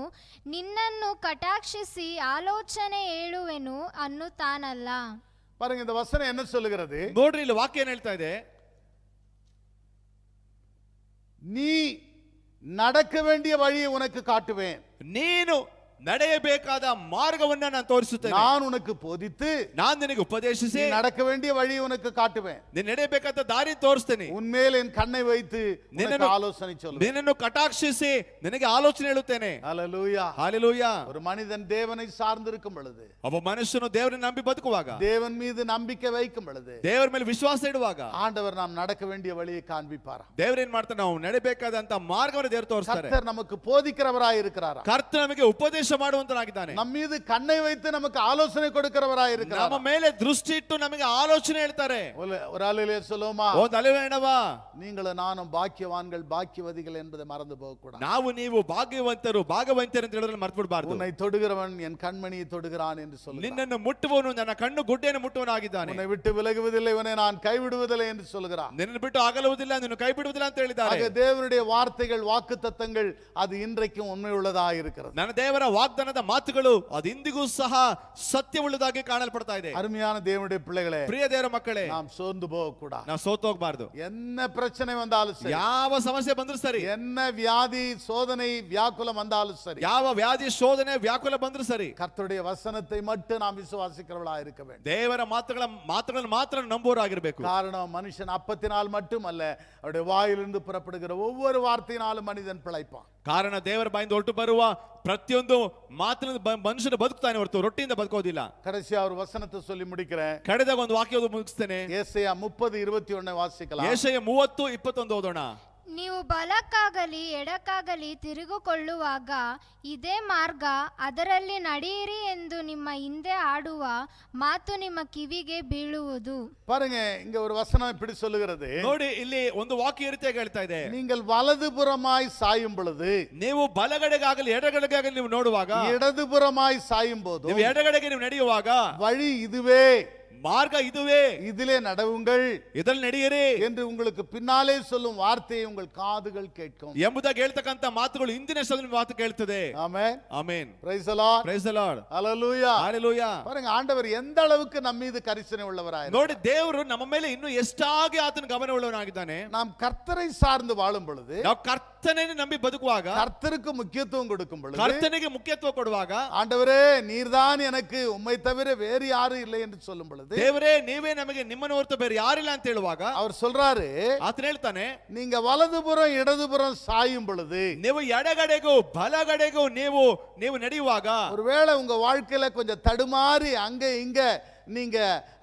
ನಿನ್ನನ್ನು ಕಟಾಕ್ಷಿಸಿ ಆಲೋಚನೆ ಹೇಳುವೆನು ಅನ್ನುತ್ತಾನಲ್ಲ. பாருங்க, இந்த வசனம் என்ன சொல்லுகிறது? ನೋಡ್ರಿ, ಇಲ್ಲಿ ವಾಕ್ಯ ಏನ್ ಹೇಳ್ತಾ ಇದೆ? நீ நடக்க வேண்டிய வழியை உனக்கு காட்டுவேன், ನೀನು ನಡೆಯಬೇಕಾದ ಮಾರ್ಗವನ್ನ ನಾನು ತೋರಿಸುತ್ತೇನೆ. நான் உனக்கு போதித்து ನಾನು ನಿನಗೆ ಉಪದೇಶಿಸಿ நடக்க வேண்டிய வழியை உனக்கு காட்டுவேன், ನೀನು ನಡೆಯಬೇಕಾದ ದಾರಿ ತೋರಿಸ್ತೇನೆ. உன்மேல் என் கண்ணை வைத்து நினக்கு ஆலோசனை சொல்லுவேன், ನಿನ್ನನ್ನು ಕಟಾಕ್ಷಿಸಿ ನಿನಗೆ ಆಲೋಚನೆ ಹೇಳುತ್ತೇನೆ. ஹல்லேலூயா. ಹಾಲೆಲೂಯಾ. ஒரு மனிதன் தேவனை சார்ந்திருக்கும் பொழுது, ಒಬ್ಬ ಮನುಷ್ಯನು ದೇವರನ್ನು ನಂಬಿ ಬದುಕುವಾಗ, தேவன் மீது நம்பிக்கை வைக்கும் பொழுது, ದೇವರ ಮೇಲೆ ವಿಶ್ವಾಸ ಇಡುವಾಗ ஆண்டவர் நாம் நடக்க வேண்டிய வழியை காண்பிப்பார். ದೇವರೇನ್ ಮಾಡ್ತಾನೆ? ನಾವು ನಡೆಯಬೇಕಾದಂತ ಮಾರ್ಗವನ್ನು ದೇವರು ತೋರಿಸ್ತಾರೆ. கர்த்தர் நமக்கு போதிக்கிறவராய் இருக்கிறார். ಕರ್ತನು ನಮಗೆ ಉಪದೇಶ ಮಾಡುವಂತನಾಗಿದ್ದಾನೆ. நம்ம மீது கண்ணை வைத்து நமக்கு ஆலோசனை கொடுக்கிறவராய் இருக்கிறார். ನಮ್ಮ ಮೇಲೆ ದೃಷ್ಟಿ ಇಟ್ಟು ನಮಗೆ ಆಲೋಚನೆ ಹೇಳ್ತಾರೆ. ஒரு ஆளிலே சொல்லுமா, ಒಂದು ಅಲೆವೇಣವಾ, நீங்களும் நானும் பாக்கியவான்கள் பாக்கியவதிகள் என்பதை மறந்து போக கூடாது. ನಾವು ನೀವು ಭಾಗ್ಯವಂತರು ಭಾಗವಂತರು ಅಂತ ಹೇಳೋದನ್ನ ಮರೆತು ಬಿಡಬಾರದು. உன்னை தொடுகிறவன் என் கண்மணியை தொடுகிறான் என்று சொல்லுகிறார். ನಿನ್ನನ್ನು ಮುಟ್ಟುವವನು ನನ್ನ ಕಣ್ಣು ಗುಡ್ಡೆಯನ್ನು ಮುಟ್ಟುವನಾಗಿದ್ದಾನೆ. உன்னை விட்டு விலகுவதில்லை, உன்னை நான் கைவிடுவதில்லை என்று சொல்கிறார். ನಿನ್ನನ್ನು ಬಿಟ್ಟು ಅಗಲುವುದಿಲ್ಲ, ನಿನ್ನ ಕೈ ಬಿಡುವುದಿಲ್ಲ ಅಂತ ಹೇಳಿದ್ದಾರೆ. ஆக தேவனுடைய வார்த்தைகள், வாக்குத்தத்தங்கள் அது இன்றைக்கும் உண்மை உள்ளதாக இருக்கிறது. ನನ್ನ ದೇವರ ವಾಗ್ದಾನದ ಮಾತುಗಳು ಅದು ಇಂದಿಗೂ ಸಹ ಸತ್ಯವುಳ್ಳದಾಗಿ ಕಾಣಲ್ಪಡ್ತಾ ಇದೆ. அருமையான தேவனுடைய பிள்ளைகளே, ಪ್ರಿಯ ದೇವರ ಮಕ್ಕಳೇ, நாம் சோர்ந்து போக கூடாது. ನಾವು ಸೋತು ಹೋಗ್ಬಾರ್ದು. என்ன பிரச்சனை வந்தாலும் சரி, ಯಾವ ಸಮಸ್ಯೆ ಬಂದ್ರು ಸರಿ, என்ன வியாதி சோதனை வியாக்குலம் வந்தாலும் சரி, ಯಾವ ವ್ಯಾಧಿ ಶೋಧನೆ ವ್ಯಾಕುಲ ಬಂದ್ರು ಸರಿ, கர்த்தருடைய வசனத்தை மட்டும் நாம் விசுவாசிக்கிறவளா இருக்க வேண்டும். ದೇವರ ಮಾತುಗಳನ್ನು ಮಾತ್ರ ನಂಬುವರಾಗಿರ್ಬೇಕು. காரணம் மனுஷன் அப்பத்தினால் மட்டுமல்ல, அவருடைய வாயிலிருந்து புறப்படுகிற ஒவ்வொரு வார்த்தையினாலும் மனிதன் பிழைப்பான். ಕಾರಣ ದೇವರ ಬಾಯಿಂದ ಹೊರಟು ಬರುವ ಪ್ರತಿಯೊಂದು ಮಾತಿನಿಂದ ಮನುಷ್ಯನು ಬದುಕ್ತಾನೆ ಹೊರತು ರೊಟ್ಟಿಯಿಂದ ಬದುಕೋದಿಲ್ಲ. கடைசியா ஒரு வசனத்தை சொல்லி முடிக்கிறேன். ಕಡೆದಾಗ ಒಂದು ವಾಕ್ಯ ಮುಗಿಸ್ತೇನೆ. ஏசாயா 30:21 வாசிக்கலாம். ಯೆಶಾಯ 30:21 ಓದೋಣ. ನೀವು ಬಲಕ್ಕಾಗಲಿ ಎಡಕ್ಕಾಗಲಿ ತಿರುಗಿಕೊಳ್ಳುವಾಗ ಇದೇ ಮಾರ್ಗ, ಅದರಲ್ಲಿ ನಡೆಯಿರಿ ಎಂದು ನಿಮ್ಮ ಹಿಂದೆ ಆಡುವ ಮಾತು ನಿಮ್ಮ ಕಿವಿಗೆ ಬೀಳುವುದು. பாருங்க, இங்க ஒரு வசனம் இப்படி சொல்லுகிறது. ನೋಡಿ, ಇಲ್ಲಿ ಒಂದು ವಾಕ್ಯ ಈ ರೀತಿಯಾಗಿ ಹೇಳ್ತಾ ಇದೆ. நீங்கள் வலதுபுறமாய் சாயும் பொழுது, ನೀವು ಬಲಗಡೆಗಾಗಲಿ ಎಡಗಡೆಗಾಗಲಿ ನೀವು ನೋಡುವಾಗ, இடதுபுறமாய் சாயும் போது, ನೀವು ಎಡಗಡೆಗೆ ನೀವು ನಡೆಯುವಾಗ, வழி இதுவே, ಮಾರ್ಗ ಇದುವೇ, இதிலே நடவுங்கள் ಇದರಲ್ಲಿ ನಡೆಯಿರಿ என்று உங்களுக்கு பின்னாலே சொல்லும் வார்த்தையை உங்கள் காதுகள் கேட்கும் ಎಂಬುದಾಗಿ ಹೇಳ್ತಕ್ಕಂತ ಮಾತುಗಳು ಇಂದಿನ ಸದನ ಮಾತು ಕೇಳ್ತದೆ. Amen, amen. praise the Lord, praise the Lord, hallelujah. Hallelujah. பாருங்க, ஆண்டவர் எந்த அளவுக்கு நம்ம மீது கரிசனை உள்ளவராய். ನೋಡಿ, ದೇವರು ನಮ್ಮ ಮೇಲೆ ಇನ್ನೂ ಎಷ್ಟಾಗಿ ಆತನ ಗಮನ ಉಳ್ಳವನಾಗಿದ್ದಾನೆ. நாம் கர்த்தரை சார்ந்து வாழும் பொழுது, ನಾವು ಕರ್ತನನ್ನು ನಂಬಿ ಬದುಕುವಾಗ, கர்த்தருக்கு முக்கியத்துவம் கொடுக்கும் பொழுது, ಕರ್ತನಿಗೆ ಮುಖ್ಯತ್ವ ಕೊಡುವಾಗ, ஆண்டவரே நீர்தான் எனக்கு, உம்மை தவிர வேறு யாரும் இல்லை என்று சொல்லும் பொழுது, ದೇವರೇ ನೀವೇ ನಮಗೆ, ನಿಮ್ಮನ್ನು ಹೊರತು ಬೇರೆ ಯಾರಿಲ್ಲ ಅಂತ ಹೇಳುವಾಗ, அவர் சொல்றாரு, ಆತನ ಹೇಳ್ತಾನೆ, நீங்க வலதுபுறம் இடதுபுறம் சாயும் பொழுது, ನೀವು ಎಡಗಡೆಗೂ ಬಲಗಡೆಗೂ ನೀವು ನಡೆಯುವಾಗ, ஒருவேளை உங்க வாழ்க்கையில கொஞ்சம் தடுமாறி அங்க இங்க நீங்க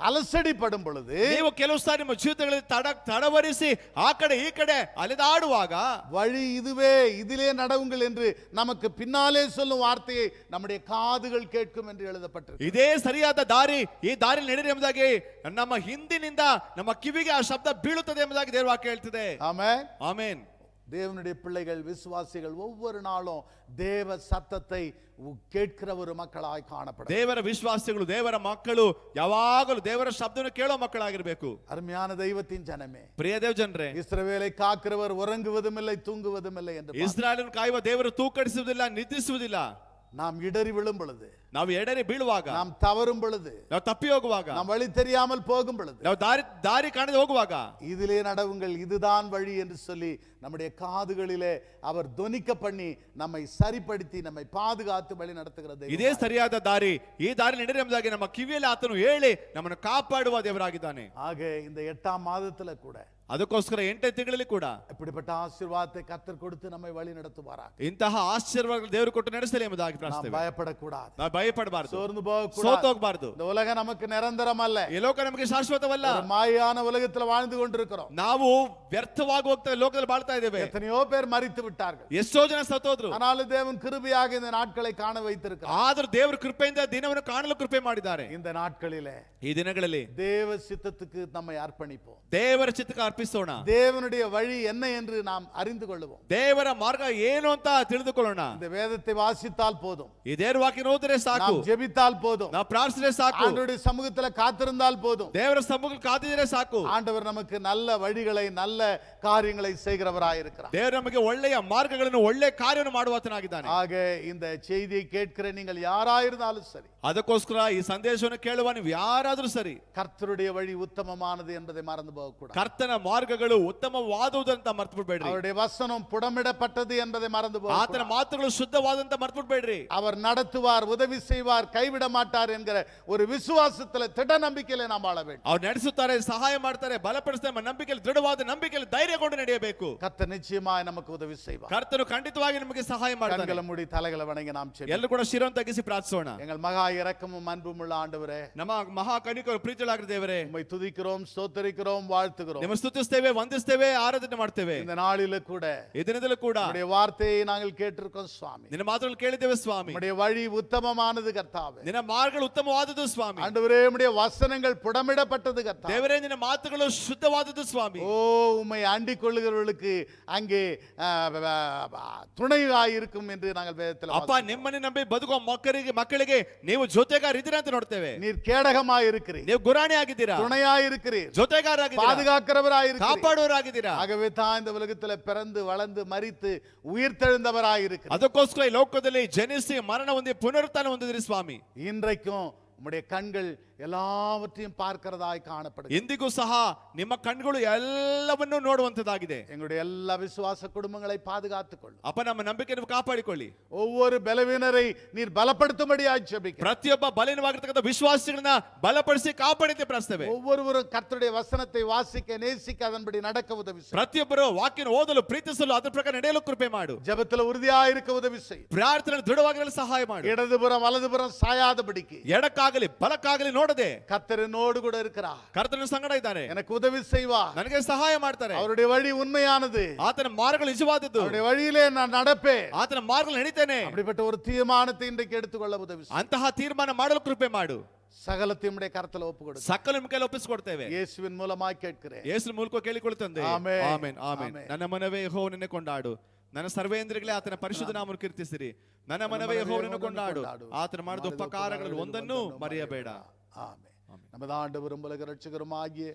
அலசடி படும் பொழுது, ನೀವು ಕೆಲವು ಸಾರಿ ನಿಮ್ಮ ಜೀವಿತಗಳಲ್ಲಿ ತಡವರಿಸಿ ಆ ಕಡೆ ಈ ಕಡೆ ಅಲೆದಾಡುವಾಗ, வழி இதுவே, இதிலே நடவுங்கள் என்று நமக்கு பின்னாலே சொல்லும் வார்த்தையை நம்முடைய காதுகள் கேட்கும் என்று எழுதப்பட்டிருக்கு. ಇದೇ ಸರಿಯಾದ ದಾರಿ, ಈ ದಾರಿಯಲ್ಲಿ ನಡೆಯಿರಿ ಎಂಬುದಾಗಿ ನಮ್ಮ ಹಿಂದಿನಿಂದ ನಮ್ಮ ಕಿವಿಗೆ ಆ ಶಬ್ದ ಬೀಳುತ್ತದೆ ಎಂಬುದಾಗಿ ದೇವರ ವಾಕ್ಯ ಹೇಳ್ತಿದೆ. ஆமென். ಆಮೆನ್. தேவனுடைய பிள்ளைகள், விசுவாசிகள் ஒவ்வொரு நாளும் தேவ சத்தத்தை கேட்கிற ஒரு மக்களாய் காணப்படும். ದೇವರ ವಿಶ್ವಾಸಿಗಳು, ದೇವರ ಮಕ್ಕಳು ಯಾವಾಗಲೂ ದೇವರ ಶಬ್ದವನ್ನು ಕೇಳೋ ಮಕ್ಕಳಾಗಿರಬೇಕು. அருமையான தெய்வத்தின் ஜனமே, ಪ್ರಿಯ ದೇವ ಜನರೇ, இஸ்ரவேலை காக்கிறவர் உறங்குவதும் இல்லை தூங்குவதும் இல்லை என்று ಇಸ್ರಾಯೇಲನ್ನು ಕಾಯುವ ದೇವರು ತೂಕಡಿಸುವುದಿಲ್ಲ, ನಿದ್ರಿಸುವುದಿಲ್ಲ. நாம் இடறி விழும் பொழுது, ನಾವು ಎಡರಿ ಬೀಳುವಾಗ, நாம் தவறும் பொழுது, ನಾವು ತಪ್ಪಿ ಹೋಗುವಾಗ, நாம் வழி தெரியாமல் போகும் பொழுது, ನಾವು ದಾರಿ ಕಾಣದೆ ಹೋಗುವಾಗ, இதிலே நடவுங்கள், இதுதான் வழி என்று சொல்லி நம்முடைய காதுகளிலே அவர் தொனிக்க பண்ணி நம்மை சரிப்படுத்தி நம்மை பாதுகாத்து வழி நடத்துகிறது. ಇದೇ ಸರಿಯಾದ ದಾರಿ, ಈ ದಾರಿ ನಡೆಯಿರಿ ಎಂಬುದಾಗಿ ನಮ್ಮ ಕಿವಿಯಲ್ಲಿ ಆತನು ಹೇಳಿ ನಮ್ಮನ್ನು ಕಾಪಾಡುವ ದೇವರಾಗಿದ್ದಾನೆ. ஆக இந்த 8ஆம் மாதத்துல கூட ಅದಕ್ಕೋಸ್ಕರ 8ನೇ ತಿಂಗಳಲ್ಲಿ ಕೂಡ இப்படிப்பட்ட ஆசீர்வாதத்தை கர்த்தர் கொடுத்து நம்மை வழி நடத்துவாராக. ಇಂತಹ ಆಶೀರ್ವಾದಗಳು ದೇವರು ಕೊಟ್ಟು ನಡೆಸಲಿ ಎಂಬುದಾಗಿ நாம் ಪ್ರಾರ್ಥಿಸ್ತೇವೆ. பயப்படக்கூடாது, ನಾವು ಭಯಪಡಬಾರದು, சோர்ந்து போகக்கூடாது. ಸೋತು ಹೋಗಬಾರದು. இந்த உலகம் நமக்கு நிரந்தரம் அல்ல. ಈ ಲೋಕ ನಮಗೆ ಶಾಶ್ವತವಲ್ಲ. ஒரு மாயான உலகத்துல வாழ்ந்து கொண்டிருக்கிறோம். ನಾವು ವ್ಯರ್ಥವಾಗಿ ಹೋಗ್ತಾ ಲೋಕದಲ್ಲಿ ಬಾಳ್ತಾ ಇದ್ದೇವೆ. எத்தனையோ பேர் மரித்து விட்டார்கள். ಎಷ್ಟೋ ಜನ ಸತ್ತೋದ್ರು. ஆனாலும் தேவன் கிருபையாக இந்த நாட்களை காண வைத்திருக்கிறார். ಆದರೂ ದೇವರ ಕೃಪೆಯಿಂದ ದಿನವನ್ನು ಕಾಣಲು ಕೃಪೆ ಮಾಡಿದ್ದಾರೆ. இந்த நாட்களிலே ಈ ದಿನಗಳಲ್ಲಿ தேவ சித்தத்துக்கு நம்மை அர்ப்பணிப்போம். ದೇವರ ಚಿತ್ತಕ್ಕೆ ಅರ್ಪಿಸೋಣ. தேவனுடைய வழி என்ன என்று நாம் அறிந்து கொள்வோம். ದೇವರ ಮಾರ್ಗ ಏನು ಅಂತ ತಿಳಿದುಕೊಳ್ಳೋಣ. இந்த வேதத்தை வாசித்தால் போதும், ಈ ದೇವರ ವಾಕ್ಯ ಓದಿದ್ರೆ ಸಾಕು, நாம் ஜெபித்தால் போதும், ನಾವು ಪ್ರಾರ್ಥನೆ ಸಾಕು, ஆண்டவருடைய சமூகத்துல காத்திருந்தால் போதும், ದೇವರ ಸಮ್ಮುಖದಲ್ಲಿ ಕಾದಿದ್ರೆ ಸಾಕು. ஆண்டவர் நமக்கு நல்ல வழிகளை, நல்ல காரியங்களை செய்கிறவராய் இருக்கிறார். ದೇವರು ನಮಗೆ ಒಳ್ಳೆಯ ಮಾರ್ಗಗಳನ್ನು, ಒಳ್ಳೆಯ ಕಾರ್ಯವನ್ನು ಮಾಡುವಾತನಾಗಿದ್ದಾನೆ. ஆக இந்த செய்தியை கேட்கிற நீங்கள் யாராயிருந்தாலும் சரி, ಅದಕ್ಕೋಸ್ಕರ ಈ ಸಂದೇಶವನ್ನು ಕೇಳುವ ನೀವು ಯಾರಾದರೂ ಸರಿ, கர்த்தருடைய வழி உத்தமமானது என்பதை மறந்து போகக்கூடாது. ಕರ್ತನ ಮಾರ್ಗಗಳು ಉತ್ತಮವಾದುದಂತ ಮರ್ತು ಬಿಡಬೇಡ್ರಿ. அவருடைய வசனம் புடமிடப்பட்டது என்பதை மறந்து ಆತನ போகக்கூடாது. ಮಾತುಗಳು ಶುದ್ಧವಾದಂತ ಮರ್ತು ಬಿಡಬೇಡ್ರಿ. அவர் நடத்துவார், உதவி செய்வார், கைவிட மாட்டார் என்கிற ஒரு விசுவாசத்துல திட நம்பிக்கையில நாம் வாழ வேண்டும். ಅವ್ರು ನಡೆಸುತ್ತಾರೆ, ಸಹಾಯ ಮಾಡ್ತಾರೆ, ಬಲಪಡಿಸ್ತಾರೆ ಎಂಬ ನಂಬಿಕೆಯಲ್ಲಿ, ದೃಢವಾದ ನಂಬಿಕೆಯಲ್ಲಿ ಧೈರ್ಯಗೊಂಡು ನಡೆಯಬೇಕು. கர்த்தர் நிச்சயமாய் நமக்கு உதவி செய்வார். ಕರ್ತನು ಖಂಡಿತವಾಗಿ ನಮಗೆ ಸಹಾಯ ಮಾಡ್ತಾನೆ. கண்களை மூடி தலைகளை வணங்கி நாம் ஜெபிப்போம். ಎಲ್ಲರೂ ಕೂಡ ಶಿರವನ್ನು ತಗ್ಗಿಸಿ ಪ್ರಾರ್ಥಿಸೋಣ. எங்கள் மகா இரக்கமும் அன்பும் உள்ள ஆண்டவரே, ನಮ್ಮ ಮಹಾ ಕನಿಕರು ಪ್ರೀತಿಗಳಾಗಿರುವ ದೇವರೇ, உம்மை துதிக்கிறோம், ஸ்தோத்திரிக்கிறோம், வாழ்த்துகிறோம். ನಿಮ್ಮ ಸ್ತುತಿಸ್ತೇವೆ, ವಂದಿಸ್ತೇವೆ, ಆರಾಧನೆ ಮಾಡ್ತೇವೆ. இந்த நாளில கூட ಈ ದಿನದಲ್ಲೂ ಕೂಡ உம்முடைய வார்த்தையை நாங்கள் கேட்டிருக்கோம் சுவாமி. ನಿನ್ನ ಮಾತುಗಳನ್ನು ಕೇಳಿದ್ದೇವೆ ಸ್ವಾಮಿ. உம்முடைய வழி உத்தமமானது கர்த்தாவே. ನಿನ್ನ ಮಾರ್ಗಗಳು ಉತ್ತಮವಾದದ್ದು ಸ್ವಾಮಿ. ஆண்டவரே, உம்முடைய வசனங்கள் புடமிடப்பட்டது கர்த்தாவே. ದೇವರೇ, ನಿನ್ನ ಮಾತುಗಳು ಶುದ್ಧವಾದದ್ದು ಸ್ವಾಮಿ. ஓ, உம்மை அண்டிக் கொள்ளுகிறவர்களுக்கு அங்கே துணையாய் இருக்கும் என்று நாங்கள் வேதத்தில் ಅಪ್ಪ, ನಿಮ್ಮನ್ನು ನಂಬಿ ಬದುಕುವ ಮಕ್ಕಳಿಗೆ ನೀವು ಜೊತೆಗಾರಿದ್ದೀರಾ ಅಂತ ನೋಡ್ತೇವೆ. நீர் கேடகமாய் இருக்கிறீர், ನೀವು ಗುರಾಣಿ ಆಗಿದ್ದೀರಾ, துணையாய் இருக்கிறீர், ಜೊತೆಗಾರಾಗಿದ್ದೀರಾ, பாதுகாக்கிறவராய் காப்பாற்றுகிறவராயிருக்கிறீர். ಕಾಪಾಡುವರಾಗಿದ್ದೀರಾ. ஆகவே தான் இந்த உலகத்தில் பிறந்து வளர்ந்து மரித்து உயிர்த்தெழுந்தவராயிருக்கிறீர். ಅದಕ್ಕೋಸ್ಕರ ಈ ಲೋಕದಲ್ಲಿ ಜನಿಸಿ ಮರಣ ಹೊಂದಿ ಪುನರುತ್ಥಾನ ಹೊಂದಿದ್ರಿ ಸ್ವಾಮಿ. இன்றைக்கும் உம்முடைய கண்கள் எல்லாவற்றையும் பார்க்கிறதாய் காணப்படுகிறது. ಎಂದಿಗೂ ಸಹ ನಿಮ್ಮ ಕಣ್ಗಳು ಎಲ್ಲವನ್ನೂ ನೋಡುವಂತದ್ದಾಗಿದೆ. எங்களுடைய எல்லா விசுவாச குடும்பங்களை பாதுகாத்துக் கொள்ளும். ಅಪ್ಪ ನಮ್ಮ ನಂಬಿಕೆಯನ್ನು ಕಾಪಾಡಿಕೊಳ್ಳಿ. ஒவ்வொரு பலவீனரை நீர் பலப்படுத்தும்படியாய் ஜெபிக்கிறேன். ಪ್ರತಿಯೊಬ್ಬ ಬಲಹೀನವಾಗಿರತಕ್ಕಂಥ ವಿಶ್ವಾಸಿಗಳನ್ನ ಬಲಪಡಿಸಿ ಕಾಪಾಡಿতে ಪ್ರಾರ್ಥಿಸುತ್ತೇವೆ. ஒவ்வொருவரும் கர்த்தருடைய வசனத்தை வாசிக்க நேசிக்க அதன்படி நடக்க உதவி செய். ಪ್ರತಿಯೊಬ್ಬರು ವಾಕ್ಯನ ಓದಲು ಪ್ರೀತಿಸಲು ಅದರ ಪ್ರಕಾರ ನಡೆಯಲು ಕೃಪೆ ಮಾಡು. ஜெபத்தில் உறுதியாய் இருக்க உதவி செய். ಪ್ರಾರ್ಥನೆ ದೃಢವಾಗಿರಲು ಸಹಾಯ ಮಾಡು. இடதுபுறம் வலதுபுறம் சாயாதபடிக்கு ಎಡಕ್ಕಾಗಲಿ ಬಲಕ್ಕಾಗಲಿ ನೋಡದೆ கர்த்தரனோடு கூட இருக்கிறார். ಕರ್ತನ ಸಂಗಡ ಇದ್ದಾನೆ. எனக்கு உதவி செய்வார். ನನಗೆ ಸಹಾಯ ಮಾಡ್ತಾರೆ. அவருடைய வழி உண்மையானது. ಆತನ ಮಾರ್ಗಗಳು ನಿಜವಾದದ್ದು. அவருடைய வழியிலே நான் நடப்பேன். ಆತನ ಮಾರ್ಗಗಳು ನಡೀತೇನೆ. அப்படிப்பட்ட ஒரு தீர்மானத்தை இன்றைக்கு எடுத்துக்கொள்ள உதவி செய். ಅಂತಹ ತೀರ್ಮಾನ ಮಾಡಲು ಕೃಪೆ ಮಾಡು. சகலத்தையும் உம்முடைய கரத்தில் ஒப்புக்கொடு. ಸಕಲ ನಿಮ್ಮ ಕೈಯಲ್ಲಿ ಒಪ್ಪಿಸಿಕೊಡ್ತೇವೆ. இயேசுவின் மூலமாய் கேட்கிறேன். ಯೇಸುವಿನ ಮೂಲಕ ಕೇಳಿಕೊಳ್ಳುತ್ತಂದೆ. ಆಮೆನ್. Amen amen. ನನ್ನ ಮನವೇ ಯೆಹೋವನನ್ನು ಕೊಂಡಾಡು, ನನ್ನ ಸರ್ವೇಂದ್ರಿಗಳೇ ಆತನ ಪರಿಶುದ್ಧ ನಾಮವನ್ನು ಕೀರ್ತಿಸಿರಿ. ನನ್ನ ಮನವೇ ಯೆಹೋವನನ್ನು ಕೊಂಡಾಡು, ಆತನ ಮಾಡಿದ ಉಪಕಾರಗಳಲ್ಲಿ ಒಂದನ್ನು ಮರೆಯಬೇಡ. ஆமென். நமது ஆண்டவரும் உலக இரட்சகருமாகிய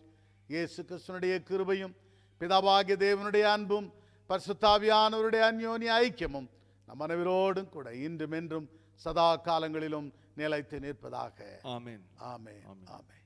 இயேசு கிறிஸ்துவினுடைய கிருபையும் பிதாவாகிய தேவனுடைய அன்பும் பரிசுத்தாவியானவருடைய அந்யோன்ய ஐக்கியமும் நம் அனைவரோடும் கூட இன்றும் என்றும் சதா காலங்களிலும் நிலைத்து நிற்பதாக. ஆமென். ஆமென். ஆமென்.